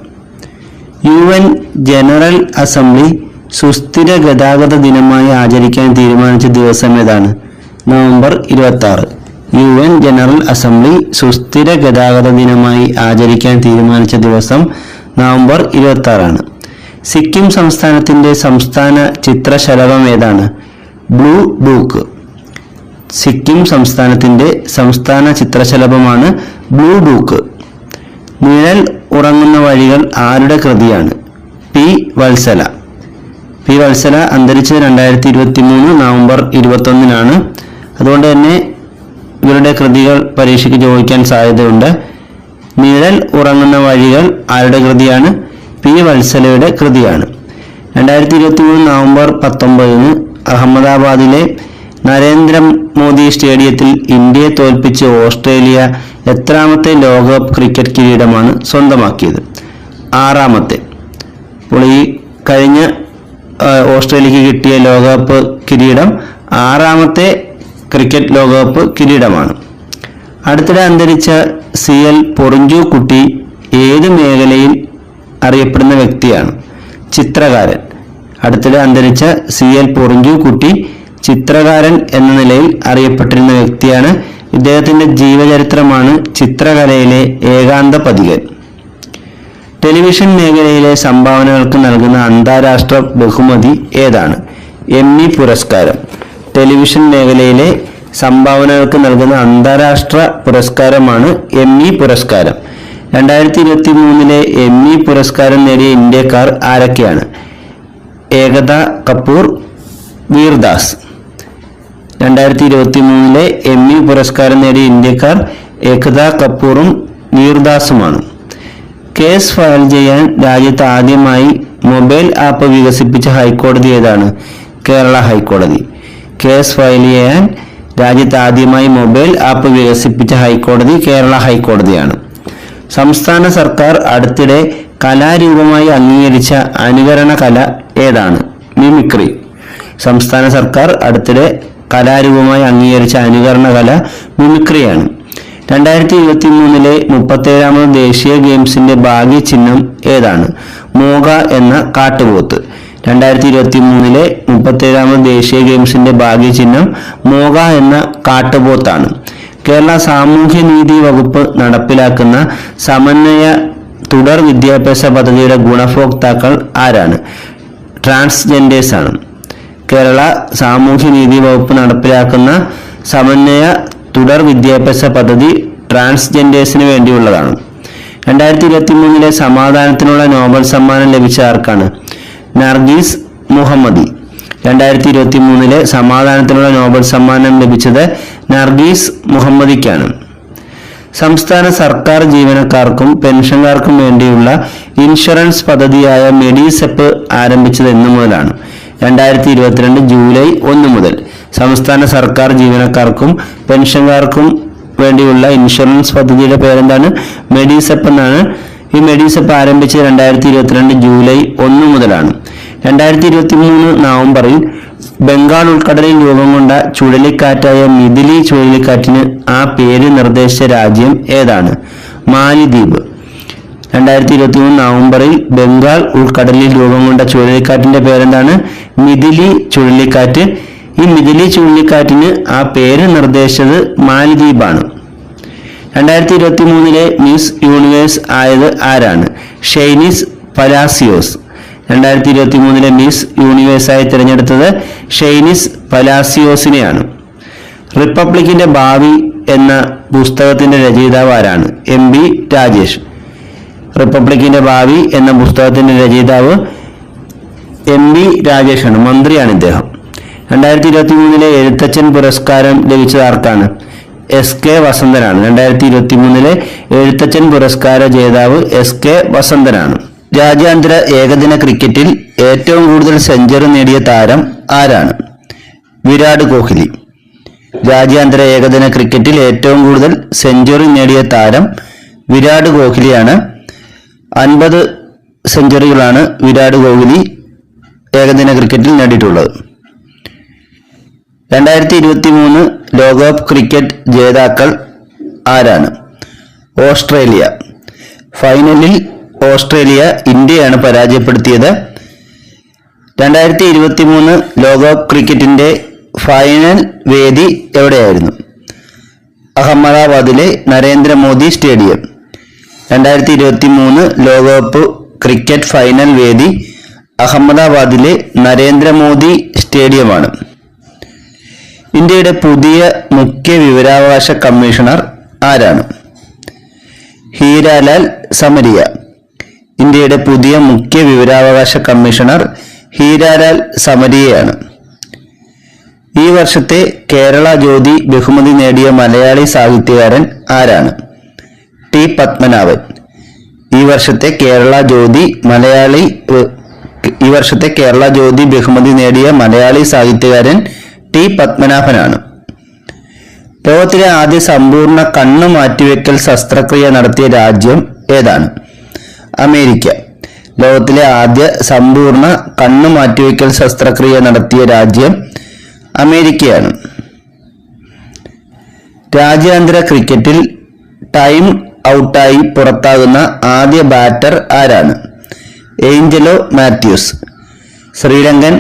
UN ജനറൽ അസംബ്ലി സുസ്ഥിര ഗതാഗത ദിനമായി ആചരിക്കാൻ തീരുമാനിച്ച ദിവസം ഏതാണ്? നവംബർ 26. UN ജനറൽ അസംബ്ലി സുസ്ഥിര ഗതാഗത ദിനമായി ആചരിക്കാൻ തീരുമാനിച്ച ദിവസം നവംബർ 26 സിക്കിം സംസ്ഥാനത്തിന്റെ സംസ്ഥാന ചിത്രശലഭം ഏതാണ്? Blue book. സിക്കിം സംസ്ഥാനത്തിന്റെ സംസ്ഥാന ചിത്രശലഭമാണ് ബ്ലൂ ഡൂക്ക്. നിഴൽ ഉറങ്ങുന്ന വഴികൾ ആരുടെ കൃതിയാണ്? പി. വത്സല. പി. വത്സല അന്തരിച്ചത് 2023 നവംബർ 21 അതുകൊണ്ട് തന്നെ ഇവരുടെ കൃതികൾ പരീക്ഷയ്ക്ക് ചോദിക്കാൻ സാധ്യതയുണ്ട്. നിഴൽ ഉറങ്ങുന്ന വഴികൾ ആരുടെ കൃതിയാണ്? പി. വത്സലയുടെ കൃതിയാണ്. 2023 നവംബർ 19 അഹമ്മദാബാദിലെ നരേന്ദ്രമോദി സ്റ്റേഡിയത്തിൽ ഇന്ത്യയെ തോൽപ്പിച്ച് ഓസ്ട്രേലിയ എത്രാമത്തെ ലോകകപ്പ് ക്രിക്കറ്റ് കിരീടമാണ് സ്വന്തമാക്കിയത്? 6ാമത്തെ. അപ്പോൾ ഈ കഴിഞ്ഞ ഓസ്ട്രേലിയക്ക് കിട്ടിയ ലോകകപ്പ് കിരീടം 6ാമത്തെ ക്രിക്കറ്റ് ലോകകപ്പ് കിരീടമാണ്. അടുത്തിടെ അന്തരിച്ച CL പൊറിഞ്ചു കുട്ടി ഏത് മേഖലയിൽ അറിയപ്പെടുന്ന വ്യക്തിയാണ്? ചിത്രകാരൻ. അടുത്തിടെ അന്തരിച്ച CL പൊറിഞ്ചു കുട്ടി ചിത്രകാരൻ എന്ന നിലയിൽ അറിയപ്പെട്ടിരുന്ന വ്യക്തിയാണ്. ഇദ്ദേഹത്തിന്റെ ജീവചരിത്രമാണ് ചിത്രകലയിലെ ഏകാന്ത പതികൻ. ടെലിവിഷൻ മേഖലയിലെ സംഭാവനകൾക്ക് നൽകുന്ന അന്താരാഷ്ട്ര ബഹുമതി ഏതാണ്? എമ്മി പുരസ്കാരം. ടെലിവിഷൻ മേഖലയിലെ സംഭാവനകൾക്ക് നൽകുന്ന അന്താരാഷ്ട്ര പുരസ്കാരമാണ് എമ്മി പുരസ്കാരം. 2023 എമ്മി പുരസ്കാരം നേടിയ ഇന്ത്യക്കാർ ആരൊക്കെയാണ്? ഏകത കപൂർ, വീർദാസ്. 2023 എമ്മി പുരസ്കാരം നേടിയ ഇന്ത്യക്കാർ ഏകത കപൂറും വീർദാസുമാണ്. കേസ് ഫയൽ ചെയ്യാൻ രാജ്യത്ത് ആദ്യമായി മൊബൈൽ ആപ്പ് വികസിപ്പിച്ച ഹൈക്കോടതി ഏതാണ്? കേരള ഹൈക്കോടതി. കേസ് ഫയൽ ചെയ്യാൻ രാജ്യത്ത് ആദ്യമായി മൊബൈൽ ആപ്പ് വികസിപ്പിച്ച ഹൈക്കോടതി കേരള ഹൈക്കോടതിയാണ്. സംസ്ഥാന സർക്കാർ അടുത്തിടെ കലാരൂപമായി അംഗീകരിച്ച അനുകരണ കല ഏതാണ്? മിമിക്രി. സംസ്ഥാന സർക്കാർ അടുത്തിടെ കലാരൂപമായി അംഗീകരിച്ച അനുകരണ കല മിമിക്രിയാണ്. 2023 37ാമത് ദേശീയ ഗെയിംസിന്റെ ഭാഗ്യചിഹ്നം ഏതാണ്? മോഗ എന്ന കാട്ടുപോത്ത്. 2023 37ാമത് ദേശീയ ഗെയിംസിന്റെ ഭാഗ്യചിഹ്നം മോഗ എന്ന കാട്ടുപോത്താണ്. കേരള സാമൂഹ്യനീതി വകുപ്പ് നടപ്പിലാക്കുന്ന സമന്വയ തുടർ വിദ്യാഭ്യാസ പദ്ധതിയുടെ ഗുണഭോക്താക്കൾ ആരാണ്? ട്രാൻസ്ജെൻഡേഴ്സ് ആണ്. കേരള സാമൂഹ്യനീതി വകുപ്പ് നടപ്പിലാക്കുന്ന സമന്വയ തുടർ വിദ്യാഭ്യാസ പദ്ധതി ട്രാൻസ്ജെൻഡേഴ്സിന് വേണ്ടിയുള്ളതാണ്. 2023 സമാധാനത്തിനുള്ള നോബൽ സമ്മാനം ലഭിച്ച ആർക്കാണ്? നർഗീസ് മുഹമ്മദി. 2023 സമാധാനത്തിനുള്ള നോബൽ സമ്മാനം ലഭിച്ചത് നർഗീസ് മുഹമ്മദിക്കാണ്. സംസ്ഥാന സർക്കാർ ജീവനക്കാർക്കും പെൻഷൻകാർക്കും വേണ്ടിയുള്ള ഇൻഷുറൻസ് പദ്ധതിയായ മെഡിസെപ്പ് ആരംഭിച്ചത് എന്നു മുതലാണ്? 2022 ജൂലൈ 1 മുതൽ സംസ്ഥാന സർക്കാർ ജീവനക്കാർക്കും പെൻഷൻകാർക്കും വേണ്ടിയുള്ള ഇൻഷുറൻസ് പദ്ധതിയുടെ പേരെന്താണ്? മെഡിസെപ്പ് എന്നാണ്. ഈ മെഡിസെപ്പ് ആരംഭിച്ചത് 2022 ജൂലൈ 1 മുതലാണ്. 2023 നവംബറിൽ ബംഗാൾ ഉൾക്കടലിൽ രൂപം കൊണ്ട ചുഴലിക്കാറ്റായ മിഥിലി ചുഴലിക്കാറ്റിന് ആ പേര് നിർദ്ദേശിച്ച രാജ്യം ഏതാണ്? മാലിദ്വീപ്. 2023 നവംബറിൽ ബംഗാൾ ഉൾക്കടലിൽ രൂപം കൊണ്ട ചുഴലിക്കാറ്റിന്റെ പേരെന്താണ്? മിഥിലി ചുഴലിക്കാറ്റ്. ഈ മിഥിലി ചുഴലിക്കാറ്റിന് ആ പേര് നിർദ്ദേശിച്ചത് മാലിദ്വീപാണ്. 2023 മിസ് യൂണിവേഴ്സ് ആയത് ആരാണ്? ഷെയ്നിസ് പലാസിയോസ്. 2023 മിസ് യൂണിവേഴ്സായി തിരഞ്ഞെടുത്തത് ഷെയ്നിസ് പലാസിയോസിനെയാണ്. റിപ്പബ്ലിക്കിന്റെ ഭാവി എന്ന പുസ്തകത്തിന്റെ രചയിതാവ് ആരാണ്? MB രാജേഷ്. റിപ്പബ്ലിക്കിന്റെ ഭാവി എന്ന പുസ്തകത്തിന്റെ രചയിതാവ് MB രാജേഷാണ്. മന്ത്രിയാണ് ഇദ്ദേഹം. 2023 എഴുത്തച്ഛൻ പുരസ്കാരം ലഭിച്ചത് ആർക്കാണ്? SK വസന്തനാണ്. 2023 എഴുത്തച്ഛൻ പുരസ്കാര ജേതാവ് SK വസന്തനാണ്. രാജ്യാന്തര ഏകദിന ക്രിക്കറ്റിൽ ഏറ്റവും കൂടുതൽ സെഞ്ചുറി നേടിയ താരം ആരാണ്? വിരാട് കോഹ്ലി. രാജ്യാന്തര ഏകദിന ക്രിക്കറ്റിൽ ഏറ്റവും കൂടുതൽ സെഞ്ചുറി നേടിയ താരം വിരാട് കോഹ്ലിയാണ്. 50 സെഞ്ചുറികളാണ് വിരാട് കോഹ്ലി ഏകദിന ക്രിക്കറ്റിൽ നേടിയിട്ടുള്ളത്. 2023 ലോകകപ്പ് ക്രിക്കറ്റ് ജേതാക്കൾ ആരാണ്? ഓസ്ട്രേലിയ. ഫൈനലിൽ ഓസ്ട്രേലിയ ഇന്ത്യയാണ് പരാജയപ്പെടുത്തിയത്. 2023 ലോകകപ്പ് ക്രിക്കറ്റിന്റെ ഫൈനൽ വേദി എവിടെയായിരുന്നു? അഹമ്മദാബാദിലെ നരേന്ദ്രമോദി സ്റ്റേഡിയം. 2023 ലോകകപ്പ് ക്രിക്കറ്റ് ഫൈനൽ വേദി അഹമ്മദാബാദിലെ നരേന്ദ്രമോദി സ്റ്റേഡിയമാണ്. ഇന്ത്യയുടെ പുതിയ മുഖ്യ വിവരാവകാശ കമ്മീഷണർ ആരാണ്? ഹീരാലാൽ സമരിയ. ഇന്ത്യയുടെ പുതിയ മുഖ്യ വിവരാവകാശ കമ്മീഷണർ ഹീരാലാൽ സമരിയയാണ്. ഈ വർഷത്തെ കേരള ജ്യോതി ബഹുമതി നേടിയ മലയാളി സാഹിത്യകാരൻ ആരാണ്? ടി പത്മനാഭൻ. ഈ വർഷത്തെ കേരള ജ്യോതി ബഹുമതി നേടിയ മലയാളി സാഹിത്യകാരൻ ടി പത്മനാഭനാണ്. ലോകത്തിലെ ആദ്യ സമ്പൂർണ്ണ കണ്ണ് മാറ്റിവെക്കൽ ശസ്ത്രക്രിയ നടത്തിയ രാജ്യം ഏതാണ്? അമേരിക്ക. ലോകത്തിലെ ആദ്യ സമ്പൂർണ്ണ കണ്ണ് മാറ്റിവെക്കൽ ശസ്ത്രക്രിയ നടത്തിയ രാജ്യം അമേരിക്കയാണ്. രാജ്യാന്തര ക്രിക്കറ്റിൽ ടൈം ഔട്ടായി പുറത്താകുന്ന ആദ്യ ബാറ്റർ ആരാണ്? ഏഞ്ചലോ മാത്യൂസ്. ശ്രീലങ്കൻ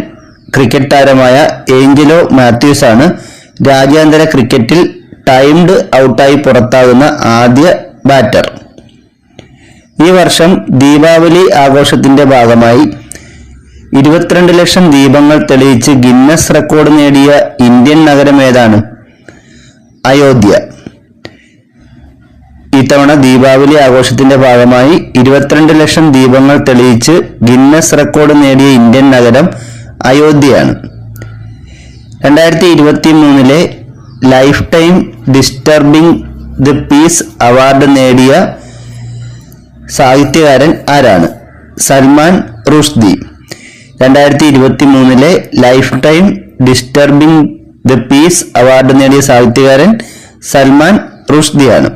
ക്രിക്കറ്റ് താരമായ ഏഞ്ചലോ മാത്യൂസ് ആണ് രാജ്യാന്തര ക്രിക്കറ്റിൽ ടൈംഡ് ഔട്ടായി പുറത്താകുന്ന ആദ്യ ബാറ്റർ. ഈ വർഷം ദീപാവലി ആഘോഷത്തിന്റെ ഭാഗമായി 22 ലക്ഷം ദീപങ്ങൾ തെളിയിച്ച് ഗിന്നസ് റെക്കോർഡ് നേടിയ ഇന്ത്യൻ നഗരം ഏതാണ്? അയോധ്യ. ഇത്തവണ ദീപാവലി ആഘോഷത്തിന്റെ ഭാഗമായി 22 ലക്ഷം ദീപങ്ങൾ തെളിയിച്ച് ഗിന്നസ് റെക്കോർഡ് നേടിയ ഇന്ത്യൻ നഗരം അയോധ്യയാണ്. 2023 life time disturbing the piece award നേടിയ സാഹിത്യകാരൻ ആരാണ്? Salman Rushdie. 2023 life time disturbing the piece award നേടിയ സാഹിത്യകാരൻ സൽമാൻ റുഷ്ദിയാണ്.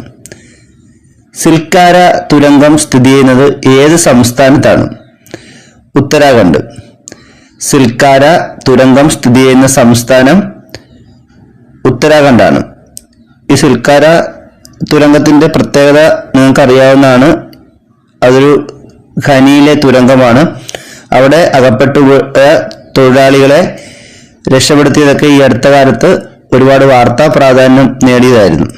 സിൽക്കാര തുരങ്കം സ്ഥിതി ചെയ്യുന്നത് ഏത് സംസ്ഥാനത്താണ്? ഉത്തരാഖണ്ഡ്. സിൽക്കാര തുരങ്കം സ്ഥിതി ചെയ്യുന്ന സംസ്ഥാനം ഉത്തരാഖണ്ഡാണ്. ഈ സിൽക്കാര തുരങ്കത്തിന്റെ പ്രത്യേകത നിങ്ങൾക്ക് അറിയാവുന്നതാണ്. അതൊരു ഖനിയിലെ തുരങ്കമാണ്. അവിടെ അകപ്പെട്ടു തൊഴിലാളികളെ രക്ഷപ്പെടുത്തിയതൊക്കെ ഈ അടുത്ത കാലത്ത് ഒരുപാട് വാർത്താ പ്രാധാന്യം നേടിയതായിരുന്നു.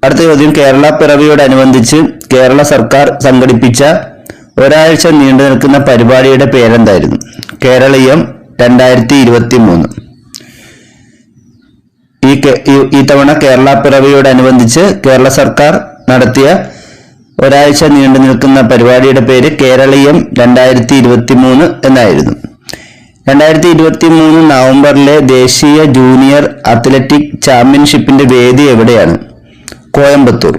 അടുത്ത ചോദ്യം, കേരള പിറവിയോടനുബന്ധിച്ച് കേരള സർക്കാർ സംഘടിപ്പിച്ച ഒരാഴ്ച നീണ്ടു നിൽക്കുന്ന പരിപാടിയുടെ പേരെന്തായിരുന്നു? കേരളീയം 2023. ഈ തവണ കേരള പിറവിയോടനുബന്ധിച്ച് കേരള സർക്കാർ നടത്തിയ ഒരാഴ്ച നീണ്ടു നിൽക്കുന്ന പരിപാടിയുടെ പേര് കേരളീയം 2023 എന്നായിരുന്നു. 2023 നവംബറിലെ ദേശീയ ജൂനിയർ അത്ലറ്റിക് ചാമ്പ്യൻഷിപ്പിന്റെ വേദി എവിടെയാണ്? കോയമ്പത്തൂർ.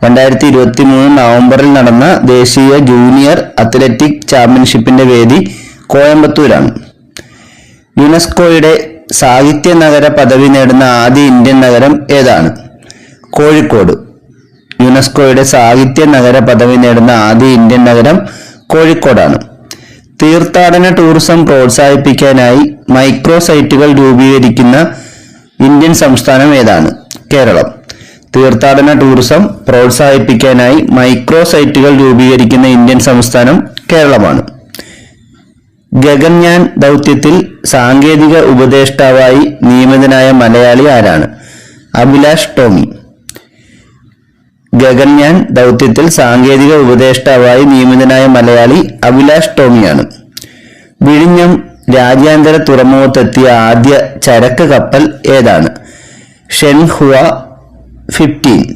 2023 നവംബറിൽ നടന്ന ദേശീയ ജൂനിയർ അത്ലറ്റിക് ചാമ്പ്യൻഷിപ്പിന്റെ വേദി കോയമ്പത്തൂരാണ്. യുനെസ്കോയുടെ സാഹിത്യ നഗര പദവി നേടുന്ന ആദ്യ ഇന്ത്യൻ നഗരം ഏതാണ്? കോഴിക്കോട്. യുനെസ്കോയുടെ സാഹിത്യ നഗര പദവി നേടുന്ന ആദ്യ ഇന്ത്യൻ നഗരം കോഴിക്കോടാണ്. തീർത്ഥാടന ടൂറിസം പ്രോത്സാഹിപ്പിക്കാനായി മൈക്രോ സൈറ്റുകൾ രൂപീകരിക്കുന്ന ഇന്ത്യൻ സംസ്ഥാനം ഏതാണ്? കേരളം. തീർത്ഥാടന ടൂറിസം പ്രോത്സാഹിപ്പിക്കാനായി മൈക്രോ സൈറ്റുകൾ രൂപീകരിക്കുന്ന ഇന്ത്യൻ സംസ്ഥാനം കേരളമാണ്. ഗഗൻയാൻ ദൗത്യത്തിൽ സാങ്കേതിക ഉപദേഷ്ടാവായി നിയമിതനായ മലയാളി ആരാണ്? അഭിലാഷ് ടോമി. ഗഗൻയാൻ ദൗത്യത്തിൽ സാങ്കേതിക ഉപദേഷ്ടാവായി നിയമിതനായ മലയാളി അഭിലാഷ് ടോമിയാണ്. വിഴിഞ്ഞം രാജ്യാന്തര തുറമുഖത്തെത്തിയ ആദ്യ ചരക്ക് കപ്പൽ ഏതാണ്? ഷെൻഹുവ 15.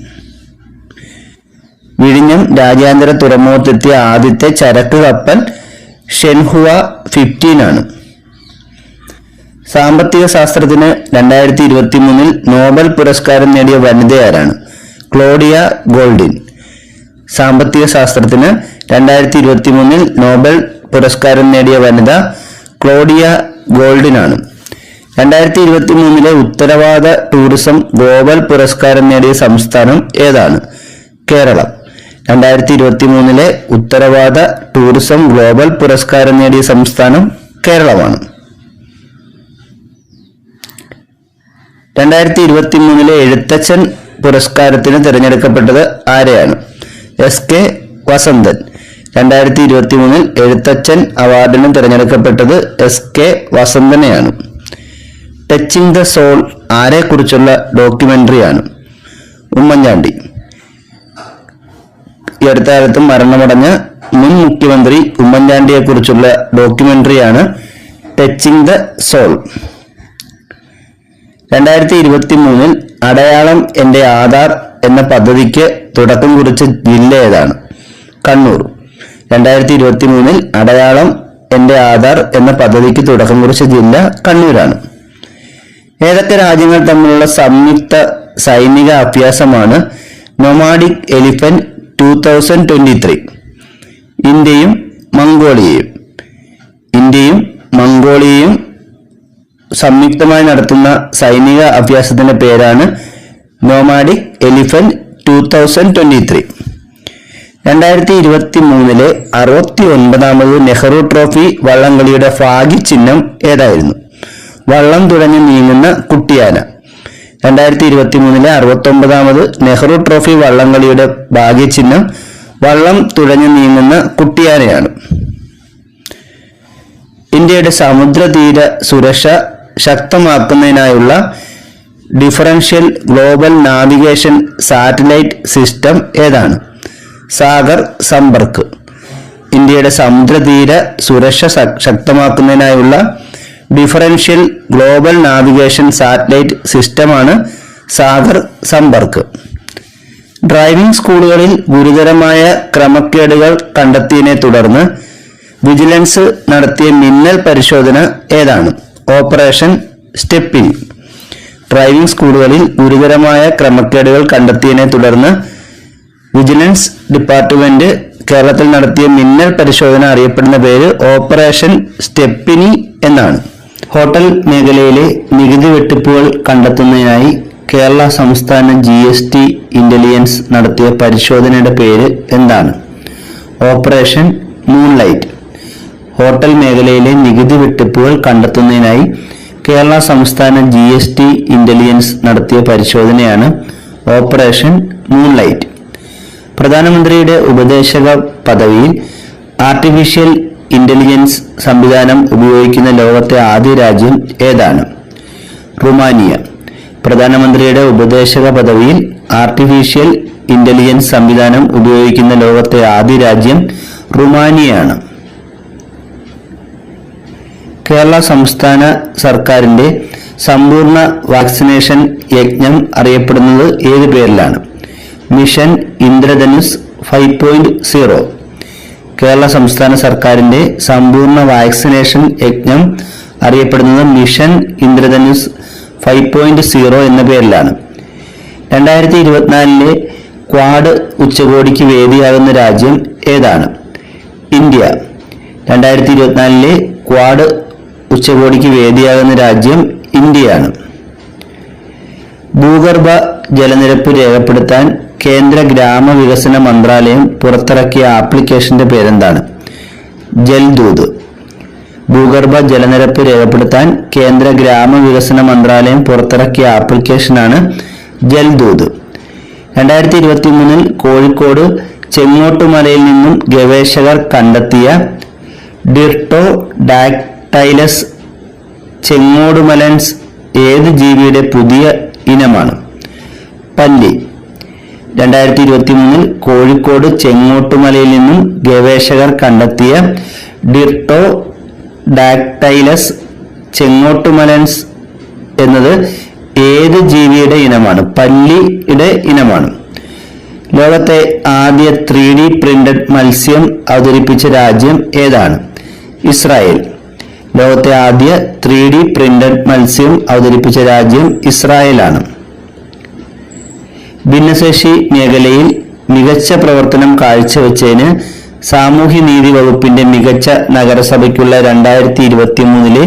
വിഴിഞ്ഞം രാജ്യാന്തര തുറമുഖത്തെത്തിയ ആദ്യത്തെ ചരക്ക് കപ്പൽ ഷെൻഹുവ 15 ആണ്. സാമ്പത്തിക ശാസ്ത്രത്തിന് 2023 നോബൽ പുരസ്കാരം നേടിയ വനിത ആരാണ്? Claudia Goldin. സാമ്പത്തിക ശാസ്ത്രത്തിന് 2023 നോബൽ പുരസ്കാരം നേടിയ വനിത ക്ലോഡിയ ഗോൾഡിൻ ആണ്. 2023 ഉത്തരവാദ ടൂറിസം ഗ്ലോബൽ പുരസ്കാരം നേടിയ സംസ്ഥാനം ഏതാണ്? കേരളം. 2023 ഉത്തരവാദ ടൂറിസം ഗ്ലോബൽ പുരസ്കാരം നേടിയ സംസ്ഥാനം കേരളമാണ്. 2023 എഴുത്തച്ഛൻ പുരസ്കാരത്തിന് തിരഞ്ഞെടുക്കപ്പെട്ടത് ആരെയാണ്? SK വസന്തൻ. 2023 എഴുത്തച്ഛൻ അവാർഡിന് തിരഞ്ഞെടുക്കപ്പെട്ടത് SK വസന്തനെയാണ്. ടച്ചിങ് ദ സോൾ ആരെക്കുറിച്ചുള്ള ഡോക്യുമെന്ററിയാണ്? ഉമ്മൻചാണ്ടി. ഈ അടുത്ത കാലത്ത് മരണമടഞ്ഞ മുൻ മുഖ്യമന്ത്രി ഉമ്മൻചാണ്ടിയെ കുറിച്ചുള്ള ഡോക്യുമെന്ററിയാണ് ടച്ചിങ് ദ സോൾ. 2023 അടയാളം എൻ്റെ ആധാർ എന്ന പദ്ധതിക്ക് തുടക്കം കുറിച്ച ജില്ല ഏതാണ്? കണ്ണൂർ. 2023 അടയാളം എൻ്റെ ആധാർ എന്ന പദ്ധതിക്ക് തുടക്കം കുറിച്ച ജില്ല കണ്ണൂരാണ്. ഏതൊക്കെ രാജ്യങ്ങൾ തമ്മിലുള്ള സംയുക്ത സൈനിക അഭ്യാസമാണ് നൊമാഡിക് എലിഫന്റ് 2023? ഇന്ത്യയും മംഗോളിയയും സംയുക്തമായി നടത്തുന്ന സൈനിക അഭ്യാസത്തിന്റെ പേരാണ് നൊമാഡിക് എലിഫന്റ് 2023. 2023 69ാമത് നെഹ്റു ട്രോഫി വള്ളംകളിയുടെ ഭാഗ്യചിഹ്നം ഏതായിരുന്നു? വള്ളം തുഴഞ്ഞു നീങ്ങുന്ന കുട്ടിയാന. 2023 69ാമത് നെഹ്റു ട്രോഫി വള്ളംകളിയുടെ ഭാഗ്യചിഹ്നം വള്ളം തുഴഞ്ഞു നീങ്ങുന്ന കുട്ടിയാനയാണ്. ഇന്ത്യയുടെ സമുദ്രതീര സുരക്ഷ ശക്തമാക്കുന്നതിനായുള്ള differential global navigation satellite system ഏതാണ്? സാഗർ സമ്പർക്ക്. ഇന്ത്യയുടെ സമുദ്രതീര സുരക്ഷ ശക്തമാക്കുന്നതിനായുള്ള ഡിഫറൻഷ്യൽ ഗ്ലോബൽ നാവിഗേഷൻ സാറ്റലൈറ്റ് സിസ്റ്റമാണ് സാഗർ സമ്പർക്ക്. ഡ്രൈവിംഗ് സ്കൂളുകളിൽ ഗുരുതരമായ ക്രമക്കേടുകൾ കണ്ടെത്തിയതിനെ തുടർന്ന് വിജിലൻസ് നടത്തിയ മിന്നൽ പരിശോധന ഏതാണ്? Operation stepney. ഡ്രൈവിംഗ് സ്കൂളുകളിൽ ഗുരുതരമായ ക്രമക്കേടുകൾ കണ്ടെത്തിയതിനെ തുടർന്ന് വിജിലൻസ് ഡിപ്പാർട്ട്മെന്റ് കേരളത്തിൽ നടത്തിയ മിന്നൽ പരിശോധന അറിയപ്പെടുന്ന പേര് ഓപ്പറേഷൻ സ്റ്റെപ്പിനി എന്നാണ്. ഹോട്ടൽ മേഖലയിലെ നികുതി വെട്ടിപ്പുകൾ കണ്ടെത്തുന്നതിനായി കേരള സംസ്ഥാന GST ഇന്റലിജൻസ് നടത്തിയ പരിശോധനയുടെ പേര് എന്താണ്? Operation moonlight. ഹോട്ടൽ മേഖലയിലെ നികുതി വെട്ടിപ്പുകൾ കണ്ടെത്തുന്നതിനായി കേരള സംസ്ഥാന GST ഇന്റലിജൻസ് നടത്തിയ പരിശോധനയാണ് ഓപ്പറേഷൻ മൂൺലൈറ്റ്. പ്രധാനമന്ത്രിയുടെ ഉപദേശക പദവിയിൽ ആർട്ടിഫിഷ്യൽ ഇന്റലിജൻസ് സംവിധാനം ഉപയോഗിക്കുന്ന ലോകത്തെ ആദ്യ രാജ്യം ഏതാണ്? റുമാനിയ. പ്രധാനമന്ത്രിയുടെ ഉപദേശക പദവിയിൽ ആർട്ടിഫിഷ്യൽ ഇന്റലിജൻസ് സംവിധാനം ഉപയോഗിക്കുന്ന ലോകത്തെ ആദ്യ രാജ്യം റുമാനിയയാണ്. കേരള സംസ്ഥാന സർക്കാരിന്റെ സമ്പൂർണ്ണ വാക്സിനേഷൻ യജ്ഞം അറിയപ്പെടുന്നത് ഏത് പേരിലാണ്? മിഷൻ ഇന്ദ്രധനുസ് 5.0. കേരള സംസ്ഥാന സർക്കാരിന്റെ സമ്പൂർണ്ണ വാക്സിനേഷൻ യജ്ഞം അറിയപ്പെടുന്നത് മിഷൻ ഇന്ദ്രധനുസ് 5.0 എന്ന പേരിലാണ്. 2024 ക്വാഡ് ഉച്ചകോടിക്ക് വേദിയാകുന്ന രാജ്യം ഏതാണ്? ഇന്ത്യ. 2024 ക്വാഡ് ഉച്ചകോടിക്ക് വേദിയാകുന്ന രാജ്യം ഇന്ത്യയാണ്. ഭൂഗർഭ ജലനിരപ്പ് രേഖപ്പെടുത്താൻ കേന്ദ്ര ഗ്രാമവികസന മന്ത്രാലയം പുറത്തിറക്കിയ ആപ്ലിക്കേഷന്റെ പേരെന്താണ്? ജൽദൂത്. ഭൂഗർഭ ജലനിരപ്പ് രേഖപ്പെടുത്താൻ കേന്ദ്ര ഗ്രാമവികസന മന്ത്രാലയം പുറത്തിറക്കിയ ആപ്ലിക്കേഷനാണ് ജൽദൂത്. 2023 കോഴിക്കോട് ചെങ്ങോട്ടുമലയിൽ നിന്നും ഗവേഷകർ കണ്ടെത്തിയ ഡിർട്ടോഡാക്ടൈലസ് ചെങ്ങോടുമലൻസ് ഏത് ജീവിയുടെ പുതിയ ഇനമാണ്? പല്ലി. 2023 കോഴിക്കോട് ചെങ്ങോട്ടുമലയിൽ നിന്നും ഗവേഷകർ കണ്ടെത്തിയ ഡിർട്ടോഡാക്ടൈലസ് ചെങ്ങോട്ടുമലൻസ് എന്നത് ഏത് ജീവിയുടെ ഇനമാണ്? പല്ലിയുടെ ഇനമാണ്. ലോകത്തെ ആദ്യ 3D പ്രിന്റഡ് മത്സ്യം അവതരിപ്പിച്ച രാജ്യം ഏതാണ്? ഇസ്രായേൽ. ലോകത്തെ ആദ്യ 3D പ്രിന്റഡ് മത്സ്യം അവതരിപ്പിച്ച രാജ്യം ഇസ്രായേലാണ്. ഭിന്നശേഷി മേഖലയിൽ മികച്ച പ്രവർത്തനം കാഴ്ചവെച്ചതിന് സാമൂഹ്യനീതി വകുപ്പിന്റെ മികച്ച നഗരസഭയ്ക്കുള്ള 2023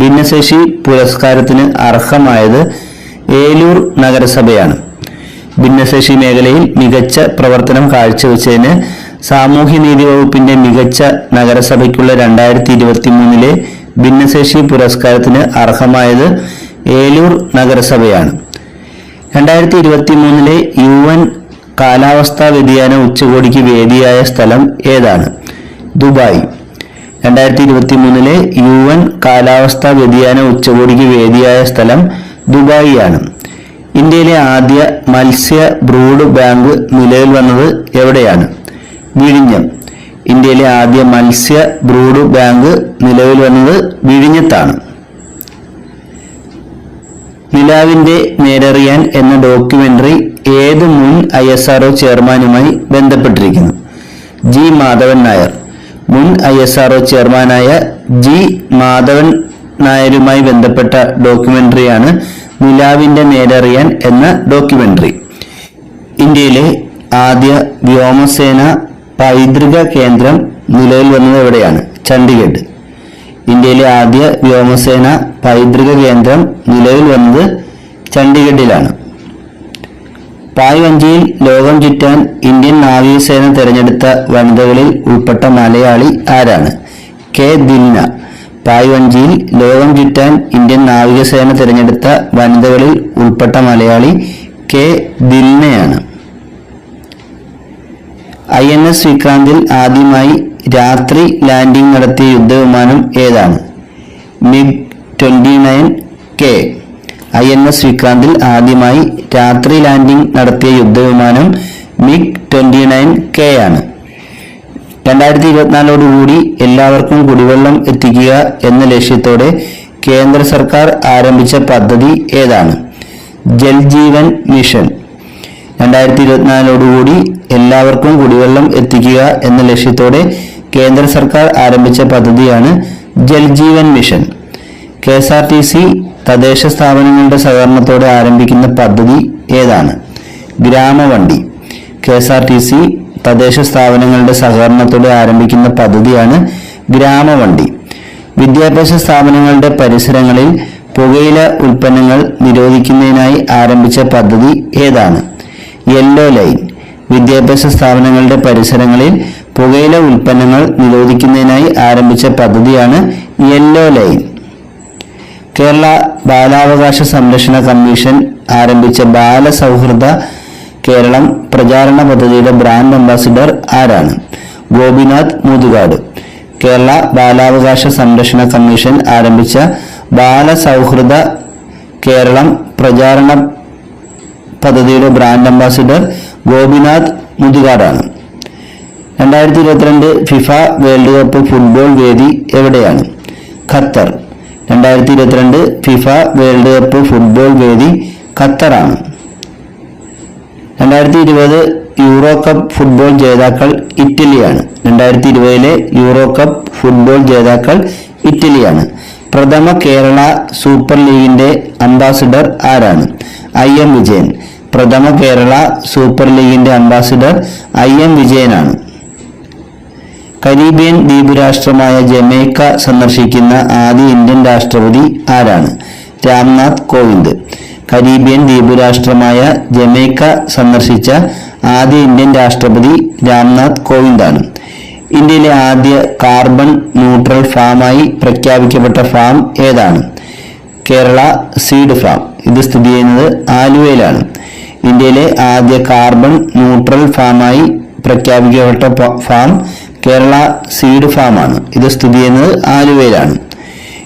ഭിന്നശേഷി പുരസ്കാരത്തിന് അർഹമായത് ഏലൂർ നഗരസഭയാണ്. ഭിന്നശേഷി മേഖലയിൽ മികച്ച പ്രവർത്തനം കാഴ്ചവെച്ചതിന് സാമൂഹ്യനീതി വകുപ്പിന്റെ മികച്ച നഗരസഭയ്ക്കുള്ള 2023 ഭിന്നശേഷി പുരസ്കാരത്തിന് അർഹമായത് ഏലൂർ നഗരസഭയാണ്. 2023 UN കാലാവസ്ഥാ വ്യതിയാന ഉച്ചകോടിക്ക് വേദിയായ സ്ഥലം ഏതാണ്? ദുബായ്. 2023 UN കാലാവസ്ഥാ വ്യതിയാന ഉച്ചകോടിക്ക് വേദിയായ സ്ഥലം ദുബായ് ആണ്. ഇന്ത്യയിലെ ആദ്യ മത്സ്യ ബ്രൂഡ് ബാങ്ക് നിലവിൽ വന്നത് എവിടെയാണ്? വിഴിഞ്ഞം. ഇന്ത്യയിലെ ആദ്യ മത്സ്യ ബ്രൂഡ് ബാങ്ക് നിലവിൽ വന്നത് വിഴിഞ്ഞത്താണ്. നിലാവിന്റെ നേരെറിയാൻ എന്ന ഡോക്യുമെന്ററി ഏത് മുൻ ISRO ചെയർമാനുമായി ബന്ധപ്പെട്ടിരിക്കുന്നു? ജി മാധവൻ നായർ. മുൻ ISRO ചെയർമാനായ ജി മാധവൻ നായരുമായി ബന്ധപ്പെട്ട ഡോക്യുമെന്ററിയാണ് നിലാവിന്റെ നേരെറിയാൻ എന്ന ഡോക്യുമെന്ററി. ഇന്ത്യയിലെ ആദ്യ വ്യോമസേന പൈതൃക കേന്ദ്രം നിലവിൽ വന്നത് എവിടെയാണ്? ചണ്ഡീഗഡ്. ഇന്ത്യയിലെ ആദ്യ വ്യോമസേന പൈതൃക കേന്ദ്രം നിലവിൽ വന്നത് ചണ്ഡീഗഡിലാണ്. പായ്വഞ്ചിയിൽ ലോകം ചുറ്റാൻ ഇന്ത്യൻ നാവികസേന തെരഞ്ഞെടുത്ത വനിതകളിൽ ഉൾപ്പെട്ട മലയാളി ആരാണ്? കെ ദിൽന. പായ്വഞ്ചിയിൽ ലോകം ചുറ്റാൻ ഇന്ത്യൻ നാവികസേന തെരഞ്ഞെടുത്ത വനിതകളിൽ ഉൾപ്പെട്ട മലയാളി കെ ദിൽനയാണ്. INS വിക്രാന്തിൽ ആദ്യമായി രാത്രി ലാൻഡിംഗ് നടത്തിയ യുദ്ധവിമാനം ഏതാണ്? MiG-29K. INS വിക്രാന്തിൽ ആദ്യമായി രാത്രി ലാൻഡിംഗ് നടത്തിയ യുദ്ധവിമാനം MiG-29K ആണ്. 2024 എല്ലാവർക്കും കുടിവെള്ളം എത്തിക്കുക എന്ന ലക്ഷ്യത്തോടെ കേന്ദ്ര സർക്കാർ ആരംഭിച്ച പദ്ധതി ഏതാണ്? ജൽ ജീവൻ മിഷൻ. 2024 എല്ലാവർക്കും കുടിവെള്ളം എത്തിക്കുക എന്ന ലക്ഷ്യത്തോടെ കേന്ദ്ര സർക്കാർ ആരംഭിച്ച പദ്ധതിയാണ് ജൽ ജീവൻ മിഷൻ. KSRTC തദ്ദേശ സ്ഥാപനങ്ങളുടെ സഹകരണത്തോടെ ആരംഭിക്കുന്ന പദ്ധതി ഏതാണ്? ഗ്രാമവണ്ടി. KSRTC തദ്ദേശ സ്ഥാപനങ്ങളുടെ സഹകരണത്തോടെ ആരംഭിക്കുന്ന പദ്ധതിയാണ് ഗ്രാമവണ്ടി. വിദ്യാഭ്യാസ സ്ഥാപനങ്ങളുടെ പരിസരങ്ങളിൽ പുകയില ഉൽപ്പന്നങ്ങൾ നിരോധിക്കുന്നതിനായി ആരംഭിച്ച പദ്ധതി ഏതാണ്? Yellow line. വിദ്യാഭ്യാസ സ്ഥാപനങ്ങളുടെ പരിസരങ്ങളിൽ പുകയില ഉൽപ്പന്നങ്ങൾ നിരോധിക്കുന്നതിനായി ആരംഭിച്ച പദ്ധതിയാണ് യെല്ലോ ലൈൻ. കേരള ബാലാവകാശ സംരക്ഷണ കമ്മീഷൻ ആരംഭിച്ച ബാലസൗഹൃദ കേരളം പ്രചാരണ പദ്ധതിയുടെ ബ്രാൻഡ് അംബാസിഡർ ആരാണ്? ഗോപിനാഥ് മുതുകാട്. കേരള ബാലാവകാശ സംരക്ഷണ കമ്മീഷൻ ആരംഭിച്ച ബാലസൗഹൃദ കേരളം പ്രചാരണ പദ്ധതിയുടെ ബ്രാൻഡ് അംബാസിഡർ ഗോപിനാഥ് മുതുകാടാണ്. 2022 ഫിഫ വേൾഡ് കപ്പ് ഫുട്ബോൾ വേദി എവിടെയാണ്? Qatar. 2022 FIFA world cup football വേദി ഖത്തറാണ്. 2020 യൂറോ കപ്പ് ഫുട്ബോൾ ജേതാക്കൾ ഇറ്റലിയാണ്. 2020 യൂറോ കപ്പ് ഫുട്ബോൾ ജേതാക്കൾ ഇറ്റലിയാണ്. പ്രഥമ കേരള സൂപ്പർ ലീഗിന്റെ അംബാസിഡർ ആരാണ്? IM വിജയൻ. പ്രഥമ കേരള സൂപ്പർ ലീഗിന്റെ അംബാസിഡർ IM വിജയനാണ്. കരീബിയൻ ദ്വീപുരാഷ്ട്രമായ ജമൈക്ക സന്ദർശിക്കുന്ന ആദ്യ ഇന്ത്യൻ രാഷ്ട്രപതി ആരാണ്? രാംനാഥ് കോവിന്ദ്. കരീബിയൻ ദ്വീപുരാഷ്ട്രമായ ജമൈക്ക സന്ദർശിച്ച ആദ്യ ഇന്ത്യൻ രാഷ്ട്രപതി രാംനാഥ് കോവിന്ദാണ്. ഇന്ത്യയിലെ ആദ്യ കാർബൺ ന്യൂട്രൽ ഫാമായി പ്രഖ്യാപിക്കപ്പെട്ട ഫാം ഏതാണ്? Kerala seed farm. ഇത് സ്ഥിതി ചെയ്യുന്നത് ആലുവയിലാണ്. ഇന്ത്യയിലെ ആദ്യ കാർബൺ ന്യൂട്രൽ ഫാമായി പ്രഖ്യാപിക്കപ്പെട്ട ഫാം കേരള സീഡ് ഫാമാണ്. ഇത് സ്ഥിതി ചെയ്യുന്നത് ആലുവയിലാണ്.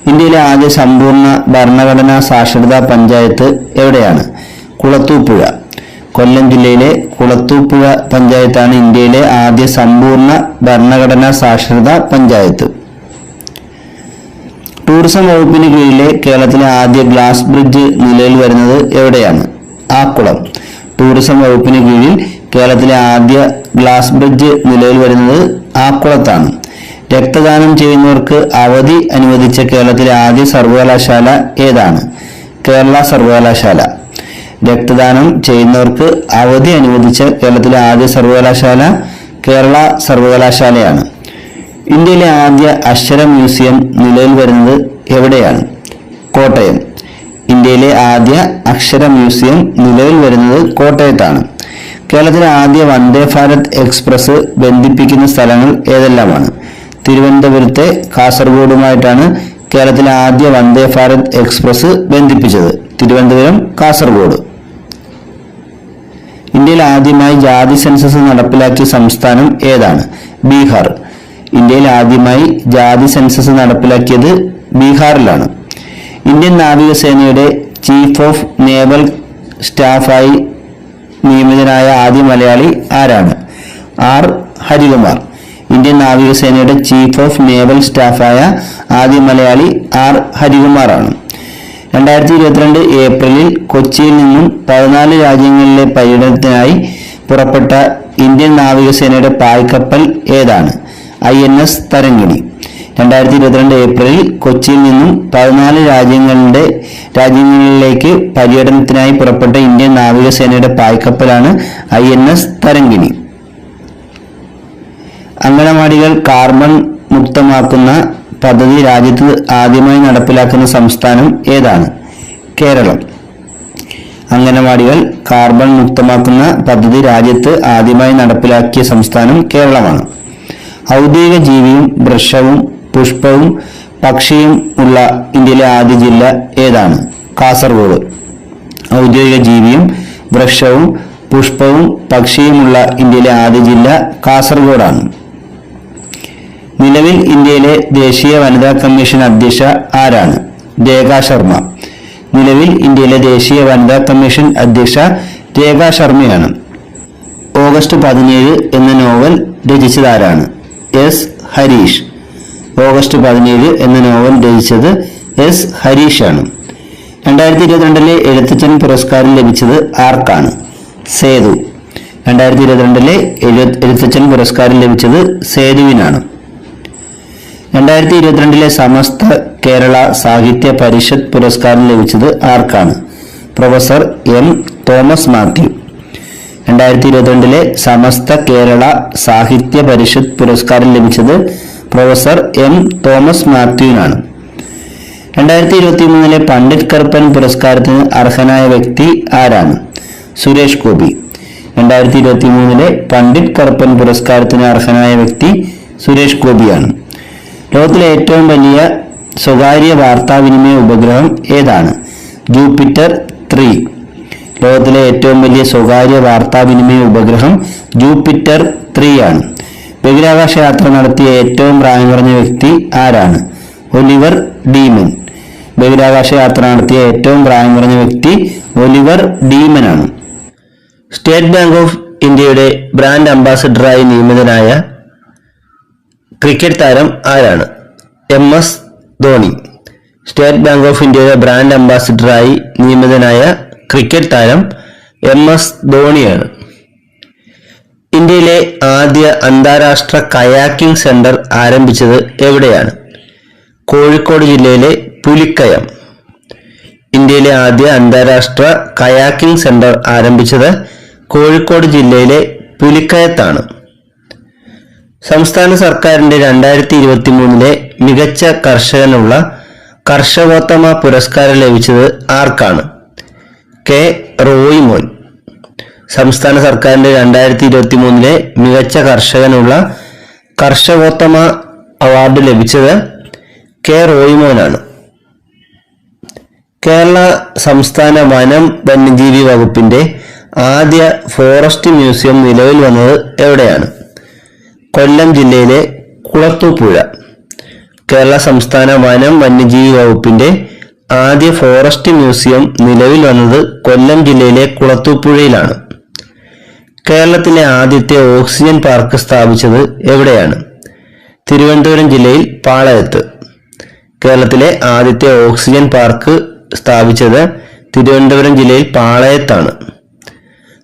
ഇന്ത്യയിലെ ആദ്യ സമ്പൂർണ്ണ ഭരണഘടനാ സാക്ഷരതാ പഞ്ചായത്ത് എവിടെയാണ്? കുളത്തൂപ്പുഴ. കൊല്ലം ജില്ലയിലെ കുളത്തൂപ്പുഴ പഞ്ചായത്താണ് ഇന്ത്യയിലെ ആദ്യ സമ്പൂർണ്ണ ഭരണഘടനാ സാക്ഷരതാ പഞ്ചായത്ത്. ടൂറിസം വകുപ്പിന് കീഴിലെ കേരളത്തിലെ ആദ്യ ഗ്ലാസ് ബ്രിഡ്ജ് നിലവിൽ വരുന്നത് എവിടെയാണ്? ആക്കുളം. ടൂറിസം വകുപ്പിന് കീഴിൽ കേരളത്തിലെ ആദ്യ ഗ്ലാസ് ബ്രിഡ്ജ് നിലവിൽ വരുന്നത് ആക്കുളത്താണ്. രക്തദാനം ചെയ്യുന്നവർക്ക് അവധി അനുവദിച്ച കേരളത്തിലെ ആദ്യ സർവകലാശാല ഏതാണ്? കേരള സർവകലാശാല. രക്തദാനം ചെയ്യുന്നവർക്ക് അവധി അനുവദിച്ച കേരളത്തിലെ ആദ്യ സർവകലാശാല കേരള സർവകലാശാലയാണ്. ഇന്ത്യയിലെ ആദ്യ അക്ഷര മ്യൂസിയം നിലവിൽ വരുന്നത് എവിടെയാണ്? കോട്ടയം. ഇന്ത്യയിലെ ആദ്യ അക്ഷര മ്യൂസിയം നിലവിൽ വരുന്നത് കോട്ടയത്താണ്. കേരളത്തിലെ ആദ്യ വന്ദേ ഭാരത് എക്സ്പ്രസ് ബന്ധിപ്പിക്കുന്ന സ്ഥലങ്ങൾ ഏതെല്ലാമാണ്? തിരുവനന്തപുരത്തെ കാസർഗോഡുമായിട്ടാണ് കേരളത്തിലെ ആദ്യ വന്ദേ ഭാരത് എക്സ്പ്രസ് ബന്ധിപ്പിച്ചത്. തിരുവനന്തപുരം, കാസർഗോഡ്. ഇന്ത്യയിൽ ആദ്യമായി ജാതി സെൻസസ് നടപ്പിലാക്കിയ സംസ്ഥാനം ഏതാണ്? ബീഹാർ. ഇന്ത്യയിൽ ആദ്യമായി ജാതി സെൻസസ് നടപ്പിലാക്കിയത് ബീഹാറിലാണ്. ഇന്ത്യൻ നാവികസേനയുടെ ചീഫ് ഓഫ് നേവൽ സ്റ്റാഫായി നിയമിതനായ ആദ്യ മലയാളി ആരാണ്? R. ഹരികുമാർ. ഇന്ത്യൻ നാവികസേനയുടെ ചീഫ് ഓഫ് നേവൽ സ്റ്റാഫായ ആദ്യ മലയാളി R. ഹരികുമാറാണ്. 2022 ഏപ്രിലിൽ കൊച്ചിയിൽ നിന്നും 14 രാജ്യങ്ങളിലെ പര്യടനത്തിനായി പുറപ്പെട്ട ഇന്ത്യൻ നാവികസേനയുടെ പായ്ക്കപ്പൽ ഏതാണ്? INS തരംഗിണി. 2022 ഏപ്രിലിൽ കൊച്ചിയിൽ നിന്നും 14 രാജ്യങ്ങളിലേക്ക് പര്യടനത്തിനായി പുറപ്പെട്ട ഇന്ത്യൻ നാവികസേനയുടെ പായ്ക്കപ്പലാണ് INS തരംഗിണി. അംഗനവാടികൾ കാർബൺ മുക്തമാക്കുന്ന പദ്ധതി രാജ്യത്ത് ആദ്യമായി നടപ്പിലാക്കുന്ന സംസ്ഥാനം ഏതാണ്? കേരളം. അംഗനവാടികൾ കാർബൺ മുക്തമാക്കുന്ന പദ്ധതി രാജ്യത്ത് ആദ്യമായി നടപ്പിലാക്കിയ സംസ്ഥാനം കേരളമാണ്. ഔദ്യോഗിക ജീവിയും വൃക്ഷവും പുഷ്പവും പക്ഷിയും ഉള്ള ഇന്ത്യയിലെ ആദ്യ ജില്ല ഏതാണ്? കാസർഗോഡ്. ഔദ്യോഗിക ജീവിയും വൃക്ഷവും പുഷ്പവും പക്ഷിയുമുള്ള ഇന്ത്യയിലെ ആദ്യ ജില്ല കാസർഗോഡാണ്. നിലവിൽ ഇന്ത്യയിലെ ദേശീയ വനിതാ കമ്മീഷൻ അധ്യക്ഷ ആരാണ്? രേഖാ ശർമ്മ. നിലവിൽ ഇന്ത്യയിലെ ദേശീയ വനിതാ കമ്മീഷൻ അധ്യക്ഷ രേഖാ ശർമ്മയാണ്. ഓഗസ്റ്റ് 17 എന്ന നോവൽ രചിച്ചതാരാണ്? S. ഹരീഷ്. ഓഗസ്റ്റ് 17 എന്ന നോവൽ രചിച്ചത് S. ഹരീഷാണ്. 2022 എഴുത്തച്ഛൻ പുരസ്കാരം ലഭിച്ചത് ആർക്കാണ്? സേതു. 2022 എഴുത്തച്ഛൻ പുരസ്കാരം ലഭിച്ചത് സേതുവിനാണ്. 2022 സമസ്ത കേരള സാഹിത്യ പരിഷത്ത് പുരസ്കാരം ലഭിച്ചത് ആർക്കാണ്? Professor M. തോമസ് മാത്യു. 2022 സമസ്ത കേരള സാഹിത്യ പരിഷത്ത് പുരസ്കാരം ലഭിച്ചത് പ്രൊഫസർ M. തോമസ് മാത്യുവിനാണ്. 2023 പണ്ഡിറ്റ് കറുപ്പൻ പുരസ്കാരത്തിന് അർഹനായ വ്യക്തി ആരാണ്? സുരേഷ് ഗോപി. 2023 പണ്ഡിറ്റ് കറുപ്പൻ പുരസ്കാരത്തിന് അർഹനായ വ്യക്തി സുരേഷ് ഗോപിയാണ്. ലോകത്തിലെ ഏറ്റവും വലിയ സ്വകാര്യ വാർത്താവിനിമയ ഉപഗ്രഹം ഏതാണ്? ജൂപ്പിറ്റർ 3. ലോകത്തിലെ ഏറ്റവും വലിയ സ്വകാര്യ വാർത്താവിനിമയ ഉപഗ്രഹം ജൂപ്പിറ്റർ 3 ആണ്. ബഹിരാകാശ യാത്ര നടത്തിയ ഏറ്റവും പ്രായം കുറഞ്ഞ വ്യക്തി ആരാണ്? Oliver Daemen. ബഹിരാകാശ യാത്ര നടത്തിയ ഏറ്റവും പ്രായം കുറഞ്ഞ വ്യക്തി ഒലിവർ ഡീമൻ ആണ്. സ്റ്റേറ്റ് ബാങ്ക് ഓഫ് ഇന്ത്യയുടെ ബ്രാൻഡ് അംബാസിഡറായി നിയമിതനായ ക്രിക്കറ്റ് താരം ആരാണ്? MS Dhoni. State bank of ഇന്ത്യയുടെ ബ്രാൻഡ് അംബാസിഡറായി നിയമിതനായ ക്രിക്കറ്റ് താരം MS ധോണിയാണ്. ഇന്ത്യയിലെ ആദ്യ അന്താരാഷ്ട്ര കയാക്കിംഗ് സെന്റർ ആരംഭിച്ചത് എവിടെയാണ്? കോഴിക്കോട് ജില്ലയിലെ പുലിക്കയം. ഇന്ത്യയിലെ ആദ്യ അന്താരാഷ്ട്ര കയാക്കിംഗ് സെന്റർ ആരംഭിച്ചത് കോഴിക്കോട് ജില്ലയിലെ പുലിക്കയത്താണ്. സംസ്ഥാന സർക്കാരിന്റെ 2023 മികച്ച കർഷകനുള്ള കർഷകോത്തമ പുരസ്കാരം ലഭിച്ചത് ആർക്കാണ്? K. റോയ്മോൻ. സംസ്ഥാന സർക്കാരിന്റെ 2023 മികച്ച കർഷകനുള്ള കർഷകോത്തമ അവാർഡ് ലഭിച്ചത് K. റോയ്മോനാണ്. കേരള സംസ്ഥാന വനം വന്യജീവി വകുപ്പിന്റെ ആദ്യ ഫോറസ്റ്റ് മ്യൂസിയം നിലവിൽ വന്നത് എവിടെയാണ്? കൊല്ലം ജില്ലയിലെ കുളത്തൂപ്പുഴ. കേരള സംസ്ഥാന വനം വന്യജീവി വകുപ്പിന്റെ ആദ്യ ഫോറസ്റ്റ് മ്യൂസിയം നിലവിൽ വന്നത് കൊല്ലം ജില്ലയിലെ കുളത്തൂപ്പുഴയിലാണ്. കേരളത്തിലെ ആദ്യത്തെ ഓക്സിജൻ പാർക്ക് സ്ഥാപിച്ചത് എവിടെയാണ്? തിരുവനന്തപുരം ജില്ലയിൽ പാളയത്ത്. കേരളത്തിലെ ആദ്യത്തെ ഓക്സിജൻ പാർക്ക് സ്ഥാപിച്ചത് തിരുവനന്തപുരം ജില്ലയിൽ പാളയത്താണ്.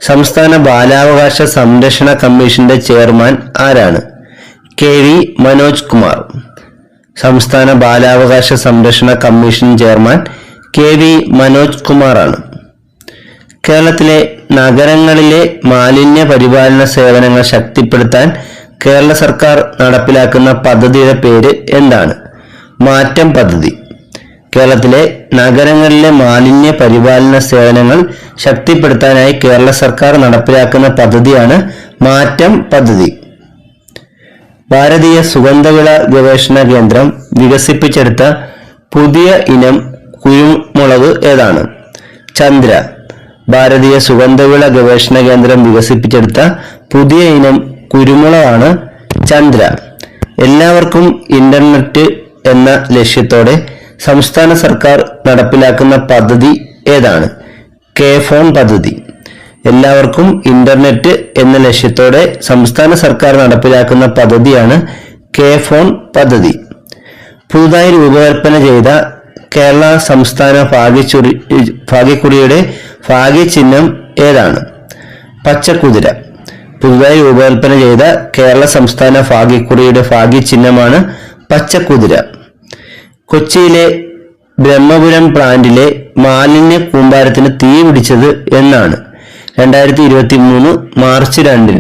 സംസ്ഥാന ബാലാവകാശ സംരക്ഷണ കമ്മീഷന്റെ ചെയർമാൻ ആരാണ്? KV മനോജ് കുമാർ. സംസ്ഥാന ബാലാവകാശ സംരക്ഷണ കമ്മീഷൻ ചെയർമാൻ KV മനോജ് കുമാറാണ്. കേരളത്തിലെ നഗരങ്ങളിലെ മാലിന്യ പരിപാലന സേവനങ്ങൾ ശക്തിപ്പെടുത്താൻ കേരള സർക്കാർ നടപ്പിലാക്കുന്ന പദ്ധതിയുടെ പേര് എന്താണ്? മാറ്റം പദ്ധതി. കേരളത്തിലെ നഗരങ്ങളിലെ മാലിന്യ പരിപാലന സേവനങ്ങൾ ശക്തിപ്പെടുത്താനായി കേരള സർക്കാർ നടപ്പിലാക്കുന്ന പദ്ധതിയാണ് മാറ്റം പദ്ധതി. ഭാരതീയ സുഗന്ധവിള ഗവേഷണ കേന്ദ്രം വികസിപ്പിച്ചെടുത്ത പുതിയ ഇനം കുരുമുളക് ഏതാണ്? ചന്ദ്ര. ഭാരതീയ സുഗന്ധവിള ഗവേഷണ കേന്ദ്രം വികസിപ്പിച്ചെടുത്ത പുതിയ ഇനം കുരുമുളകാണ് ചന്ദ്ര. എല്ലാവർക്കും ഇന്റർനെറ്റ് എന്ന ലക്ഷ്യത്തോടെ സംസ്ഥാന സർക്കാർ നടപ്പിലാക്കുന്ന പദ്ധതി ഏതാണ്? K-ഫോൺ പദ്ധതി. എല്ലാവർക്കും ഇന്റർനെറ്റ് എന്ന ലക്ഷ്യത്തോടെ സംസ്ഥാന സർക്കാർ നടപ്പിലാക്കുന്ന പദ്ധതിയാണ് K-ഫോൺ പദ്ധതി. പുതുതായി രൂപകൽപ്പന ചെയ്ത കേരള സംസ്ഥാന ഭാഗ്യക്കുറിയുടെ ഭാഗ്യചിഹ്നം ഏതാണ്? പച്ചക്കുതിര. പുതുതായി രൂപകൽപ്പന ചെയ്ത കേരള സംസ്ഥാന ഭാഗ്യക്കുറിയുടെ ഭാഗ്യചിഹ്നമാണ് പച്ചക്കുതിര. കൊച്ചിയിലെ ബ്രഹ്മപുരം പ്ലാന്റിലെ മാലിന്യ കൂമ്പാരത്തിന് തീ പിടിച്ചത് എന്നാണ്? 2023 മാർച്ച് 2.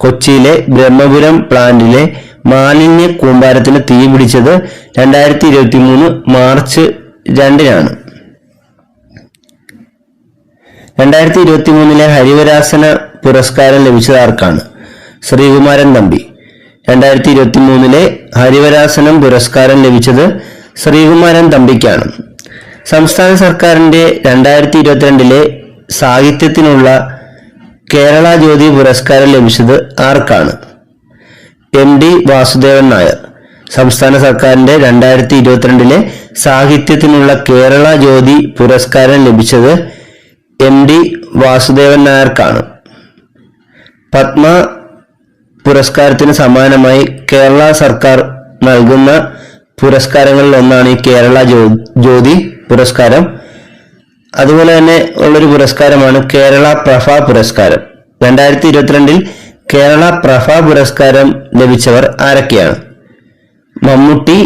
കൊച്ചിയിലെ ബ്രഹ്മപുരം പ്ലാന്റിലെ മാലിന്യ കൂമ്പാരത്തിന് തീ പിടിച്ചത് 2023 മാർച്ച് 2. 2023 ഹരിവരാസന പുരസ്കാരം ലഭിച്ചത് ആർക്കാണ്? ശ്രീകുമാരൻ തമ്പി. 2023 ഹരിവരാസനം പുരസ്കാരം ലഭിച്ചത് ശ്രീകുമാരൻ തമ്പിക്കാണ്. സംസ്ഥാന സർക്കാരിന്റെ 2022 സാഹിത്യത്തിനുള്ള കേരള ജ്യോതി പുരസ്കാരം ലഭിച്ചത് ആർക്കാണ്? MD വാസുദേവൻ നായർ. സംസ്ഥാന സർക്കാരിന്റെ 2022 സാഹിത്യത്തിനുള്ള കേരള ജ്യോതി പുരസ്കാരം ലഭിച്ചത് MD വാസുദേവൻ നായർക്കാണ്. പത്മ പുരസ്കാരത്തിന് സമാനമായി കേരള സർക്കാർ നൽകുന്ന പുരസ്കാരങ്ങളിൽ ഒന്നാണ് ഈ കേരള ജ്യോതി പുരസ്കാരം. അതുപോലെ തന്നെ ഉള്ളൊരു പുരസ്കാരമാണ് കേരള പ്രഭ പുരസ്കാരം. 2022 കേരള പ്രഭ പുരസ്കാരം ലഭിച്ചവർ ആരൊക്കെയാണ്? മമ്മൂട്ടി,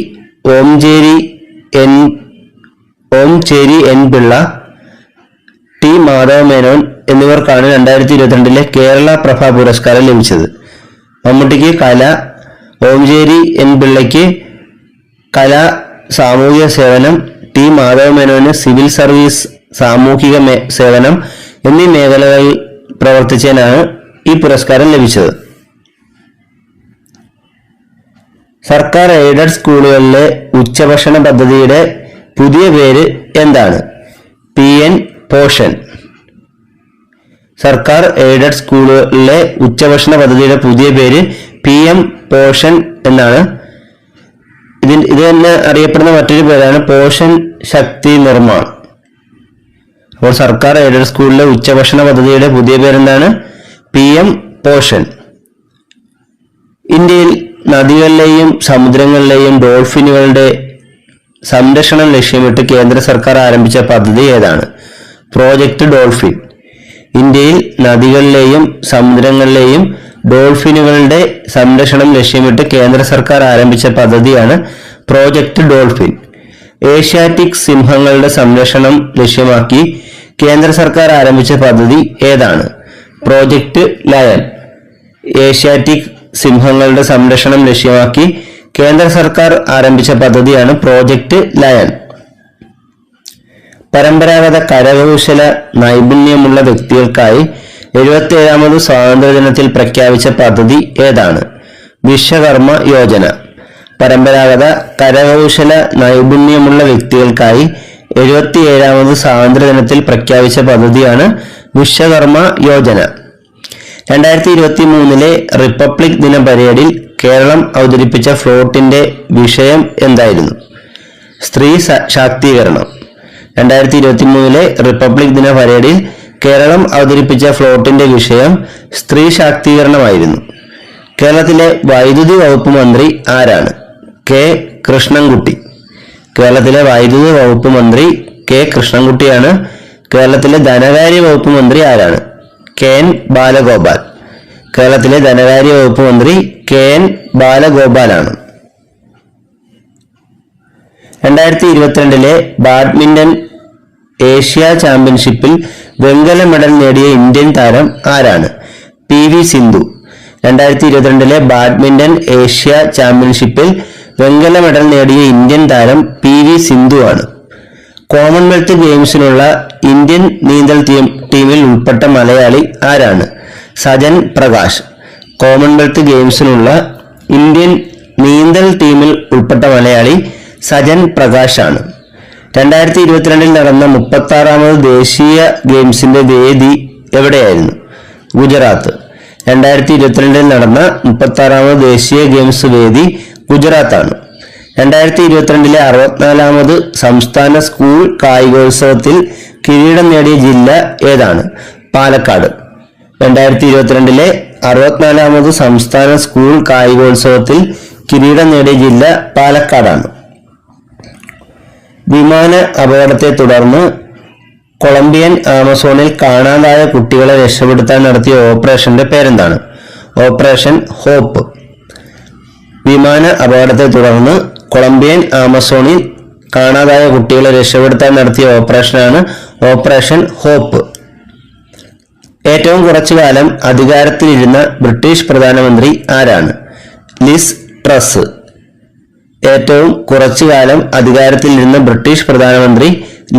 ഓംചേരി എൻ പിള്ള, ടി മാധവ മേനോൻ എന്നിവർക്കാണ് 2022 കേരള പ്രഭ പുരസ്കാരം ലഭിച്ചത്. മമ്മൂട്ടിക്ക് കല, ഓംചേരി എൻ പിള്ളയ്ക്ക് കല സാമൂഹിക സേവനം, ടി മാധവ മേനോന് സിവിൽ സർവീസ് സാമൂഹിക സേവനം എന്നീ മേഖലകളിൽ പ്രവർത്തിച്ചതിനാണ് ഈ പുരസ്കാരം ലഭിച്ചത്. സർക്കാർ എയ്ഡഡ് സ്കൂളുകളിലെ ഉച്ചഭക്ഷണ പദ്ധതിയുടെ പുതിയ പേര് എന്താണ്? PN portion. സർക്കാർ എയ്ഡഡ് സ്കൂളുകളിലെ ഉച്ചഭക്ഷണ പദ്ധതിയുടെ പുതിയ പേര് PM പോഷൻ എന്നാണ്. ഇത് തന്നെ അറിയപ്പെടുന്ന മറ്റൊരു പേരാണ് പോഷൻ ശക്തി നിർമ്മാൺ. അപ്പോൾ സർക്കാർ എയ്ഡഡ് സ്കൂളിലെ ഉച്ചഭക്ഷണ പദ്ധതിയുടെ പുതിയ പേരെന്താണ്? PM പോഷൻ. ഇന്ത്യയിൽ നദികളിലെയും സമുദ്രങ്ങളിലെയും ഡോൾഫിനുകളുടെ സംരക്ഷണം ലക്ഷ്യമിട്ട് കേന്ദ്ര സർക്കാർ ആരംഭിച്ച പദ്ധതി ഏതാണ്? Project dolphin. ഇന്ത്യയിൽ നദികളിലെയും സമുദ്രങ്ങളിലെയും ഡോൾഫിനുകളുടെ സംരക്ഷണം ലക്ഷ്യമിട്ട് കേന്ദ്ര സർക്കാർ ആരംഭിച്ച പദ്ധതിയാണ് പ്രോജക്റ്റ് ഡോൾഫിൻ. ഏഷ്യാറ്റിക് സിംഹങ്ങളുടെ സംരക്ഷണം ലക്ഷ്യമാക്കി കേന്ദ്ര സർക്കാർ ആരംഭിച്ച പദ്ധതി ഏതാണ്? Project lion. ഏഷ്യാറ്റിക് സിംഹങ്ങളുടെ സംരക്ഷണം ലക്ഷ്യമാക്കി കേന്ദ്ര സർക്കാർ ആരംഭിച്ച പദ്ധതിയാണ് പ്രോജക്റ്റ് ലയൺ. പരമ്പരാഗത കരകൗശല നൈപുണ്യമുള്ള വ്യക്തികൾക്കായി 77ാമത് സ്വാതന്ത്ര്യദിനത്തിൽ പ്രഖ്യാപിച്ച പദ്ധതി ഏതാണ്? വിശ്വകർമ്മ യോജന. പരമ്പരാഗത കരകൗശല നൈപുണ്യമുള്ള വ്യക്തികൾക്കായി 77ാമത് സ്വാതന്ത്ര്യദിനത്തിൽ പ്രഖ്യാപിച്ച പദ്ധതിയാണ് വിശ്വകർമ്മ യോജന. 2023 റിപ്പബ്ലിക് ദിന പരേഡിൽ കേരളം അവതരിപ്പിച്ച ഫ്ലോട്ടിന്റെ വിഷയം എന്തായിരുന്നു? സ്ത്രീ ശാക്തീകരണം. 2023 റിപ്പബ്ലിക് ദിന പരേഡിൽ കേരളം അവതരിപ്പിച്ച ഫ്ലോട്ടിന്റെ വിഷയം സ്ത്രീ ശാക്തീകരണമായിരുന്നു. കേരളത്തിലെ വൈദ്യുതി വകുപ്പ് മന്ത്രി ആരാണ്? കെ കൃഷ്ണൻകുട്ടി. കേരളത്തിലെ വൈദ്യുതി വകുപ്പ് മന്ത്രി കെ കൃഷ്ണൻകുട്ടിയാണ്. കേരളത്തിലെ ധനകാര്യ വകുപ്പ് മന്ത്രി ആരാണ്? KN ബാലഗോപാൽ. കേരളത്തിലെ ധനകാര്യ വകുപ്പ് മന്ത്രി KN ബാലഗോപാലാണ്. 2022 ബാഡ്മിന്റൺ ഏഷ്യ ചാമ്പ്യൻഷിപ്പിൽ വെങ്കല മെഡൽ നേടിയ ഇന്ത്യൻ താരം ആരാണ്? PV സിന്ധു. 2022 ബാഡ്മിന്റൺ ഏഷ്യ ചാമ്പ്യൻഷിപ്പിൽ വെങ്കല മെഡൽ നേടിയ ഇന്ത്യൻ താരം PV സിന്ധു ആണ്. കോമൺവെൽത്ത് ഗെയിംസിനുള്ള ഇന്ത്യൻ നീന്തൽ ടീമിൽ ഉൾപ്പെട്ട മലയാളി ആരാണ്? സജൻ പ്രകാശ്. കോമൺവെൽത്ത് ഗെയിംസിനുള്ള ഇന്ത്യൻ നീന്തൽ ടീമിൽ ഉൾപ്പെട്ട മലയാളി സജൻ പ്രകാശ് ആണ്. 2022 നടന്ന 36ാമത് ദേശീയ ഗെയിംസിന്റെ വേദി എവിടെയായിരുന്നു? ഗുജറാത്ത്. 2022 നടന്ന 36ാമത് ദേശീയ ഗെയിംസ് വേദി ഗുജറാത്താണ്. 2022 64ാമത് സംസ്ഥാന സ്കൂൾ കായികോത്സവത്തിൽ കിരീടം നേടിയ ജില്ല ഏതാണ്? പാലക്കാട്. 2022 64ാമത് സംസ്ഥാന സ്കൂൾ കായികോത്സവത്തിൽ കിരീടം നേടിയ ജില്ല പാലക്കാടാണ്. വിമാന അപകടത്തെ തുടർന്ന് കൊളംബിയൻ ആമസോണിൽ കാണാതായ കുട്ടികളെ രക്ഷപ്പെടുത്താൻ നടത്തിയ ഓപ്പറേഷന്റെ പേരെന്താണ്? Operation hope. വിമാന അപകടത്തെ തുടർന്ന് കൊളംബിയൻ ആമസോണിൽ കാണാതായ കുട്ടികളെ രക്ഷപ്പെടുത്താൻ നടത്തിയ ഓപ്പറേഷനാണ് ഓപ്പറേഷൻ ഹോപ്പ്. ഏറ്റവും കുറച്ചു കാലം അധികാരത്തിലിരുന്ന ബ്രിട്ടീഷ് പ്രധാനമന്ത്രി ആരാണ്? Liz Truss. ഏറ്റവും കുറച്ചു കാലം അധികാരത്തിലിരുന്ന ബ്രിട്ടീഷ് പ്രധാനമന്ത്രി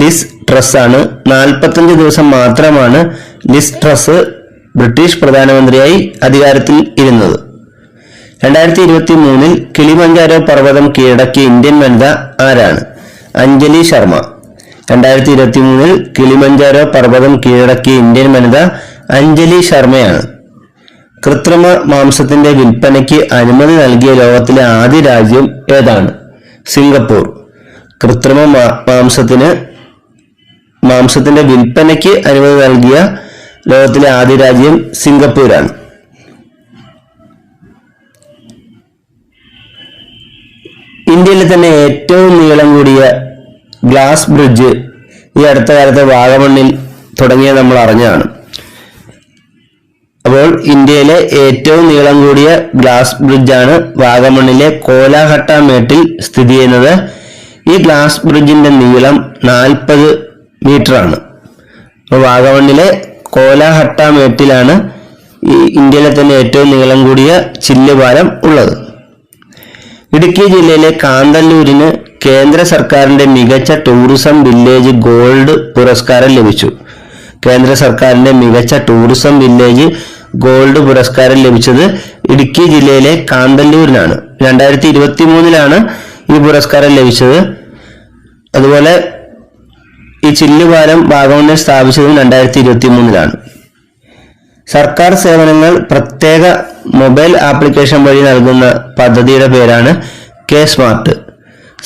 ലിസ് ട്രസ് ആണ്. 45 ദിവസം മാത്രമാണ് ലിസ് ട്രസ് ബ്രിട്ടീഷ് പ്രധാനമന്ത്രിയായി അധികാരത്തിൽ ഇരുന്നത്. 2023 കിളിമഞ്ചാരോ പർവ്വതം കീഴടക്കിയ ഇന്ത്യൻ വനിത ആരാണ്? അഞ്ജലി ശർമ്മ. 2023 കിളിമഞ്ചാരോ പർവ്വതം കീഴടക്കിയ ഇന്ത്യൻ വനിത അഞ്ജലി ശർമ്മയാണ്. കൃത്രിമ മാംസത്തിന്റെ വിൽപ്പനയ്ക്ക് അനുമതി നൽകിയ ലോകത്തിലെ ആദ്യ രാജ്യം ഏതാണ്? സിംഗപ്പൂർ. കൃത്രിമ മാംസത്തിന്റെ വിൽപ്പനയ്ക്ക് അനുമതി നൽകിയ ലോകത്തിലെ ആദ്യ രാജ്യം സിംഗപ്പൂരാണ്. ഇന്ത്യയിലെ തന്നെ ഏറ്റവും നീളം കൂടിയ ഗ്ലാസ് ബ്രിഡ്ജ് ഈ അടുത്ത കാലത്ത് വാഗമണ്ണിൽ തുടങ്ങിയ നമ്മൾ അറിഞ്ഞതാണ്. അപ്പോൾ ഇന്ത്യയിലെ ഏറ്റവും നീളം കൂടിയ ഗ്ലാസ് ബ്രിഡ്ജാണ് വാഗമണ്ണിലെ കോലാഹട്ട മേട്ടിൽ സ്ഥിതി ചെയ്യുന്നത്. ഈ ഗ്ലാസ് ബ്രിഡ്ജിന്റെ നീളം 40 മീറ്ററാണ്. അപ്പോൾ വാഗമണ്ണിലെ കോലാഹട്ട മേട്ടിലാണ് ഈ ഇന്ത്യയിലെ തന്നെ ഏറ്റവും നീളം കൂടിയ ചില്ലുപാലം ഉള്ളത്. ഇടുക്കി ജില്ലയിലെ കാന്തല്ലൂരിന് കേന്ദ്ര സർക്കാരിന്റെ മികച്ച ടൂറിസം വില്ലേജ് ഗോൾഡ് പുരസ്കാരം ലഭിച്ചു. കേന്ദ്ര സർക്കാരിന്റെ മികച്ച ടൂറിസം വില്ലേജ് ഗോൾഡ് പുരസ്കാരം ലഭിച്ചത് ഇടുക്കി ജില്ലയിലെ കാന്തല്ലൂരിനാണ്. 2023 ഈ പുരസ്കാരം ലഭിച്ചത്. അതുപോലെ ഈ ചില്ലുപാലം വാഗമണ്ണിൽ സ്ഥാപിച്ചതും 2023. സർക്കാർ സേവനങ്ങൾ പ്രത്യേക മൊബൈൽ ആപ്ലിക്കേഷൻ വഴി നൽകുന്ന പദ്ധതിയുടെ പേരാണ് കെ സ്മാർട്ട്.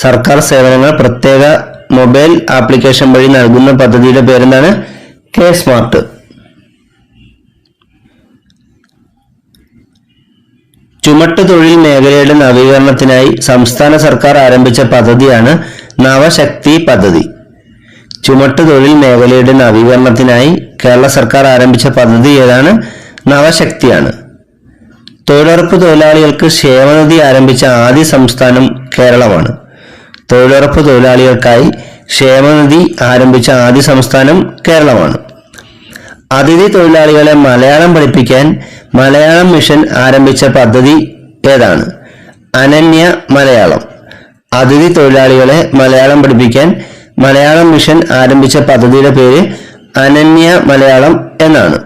സർക്കാർ സേവനങ്ങൾ പ്രത്യേക മൊബൈൽ ആപ്ലിക്കേഷൻ വഴി നൽകുന്ന പദ്ധതിയുടെ പേരെന്താണ്? K smart. ചുമട്ട് തൊഴിൽ മേഖലയുടെ നവീകരണത്തിനായി സംസ്ഥാന സർക്കാർ ആരംഭിച്ച പദ്ധതിയാണ് നവശക്തി പദ്ധതി. ചുമട്ട് തൊഴിൽ മേഖലയുടെ നവീകരണത്തിനായി കേരള സർക്കാർ ആരംഭിച്ച പദ്ധതി ഏതാണ്? നവശക്തിയാണ്. തൊഴിലുറപ്പ് തൊഴിലാളികൾക്ക് ക്ഷേമനിധി ആരംഭിച്ച ആദ്യ സംസ്ഥാനം കേരളമാണ്. തൊഴിലുറപ്പ് തൊഴിലാളികൾക്കായി ക്ഷേമനിധി ആരംഭിച്ച ആദ്യ സംസ്ഥാനം കേരളമാണ്. അതിഥി തൊഴിലാളികളെ മലയാളം പഠിപ്പിക്കാൻ മലയാളം മിഷൻ ആരംഭിച്ച പദ്ധതി ഏതാണ്? അനന്യ മലയാളം. അതിഥി തൊഴിലാളികളെ മലയാളം പഠിപ്പിക്കാൻ മലയാളം മിഷൻ ആരംഭിച്ച പദ്ധതിയുടെ പേര് അനന്യ മലയാളം എന്നാണ്.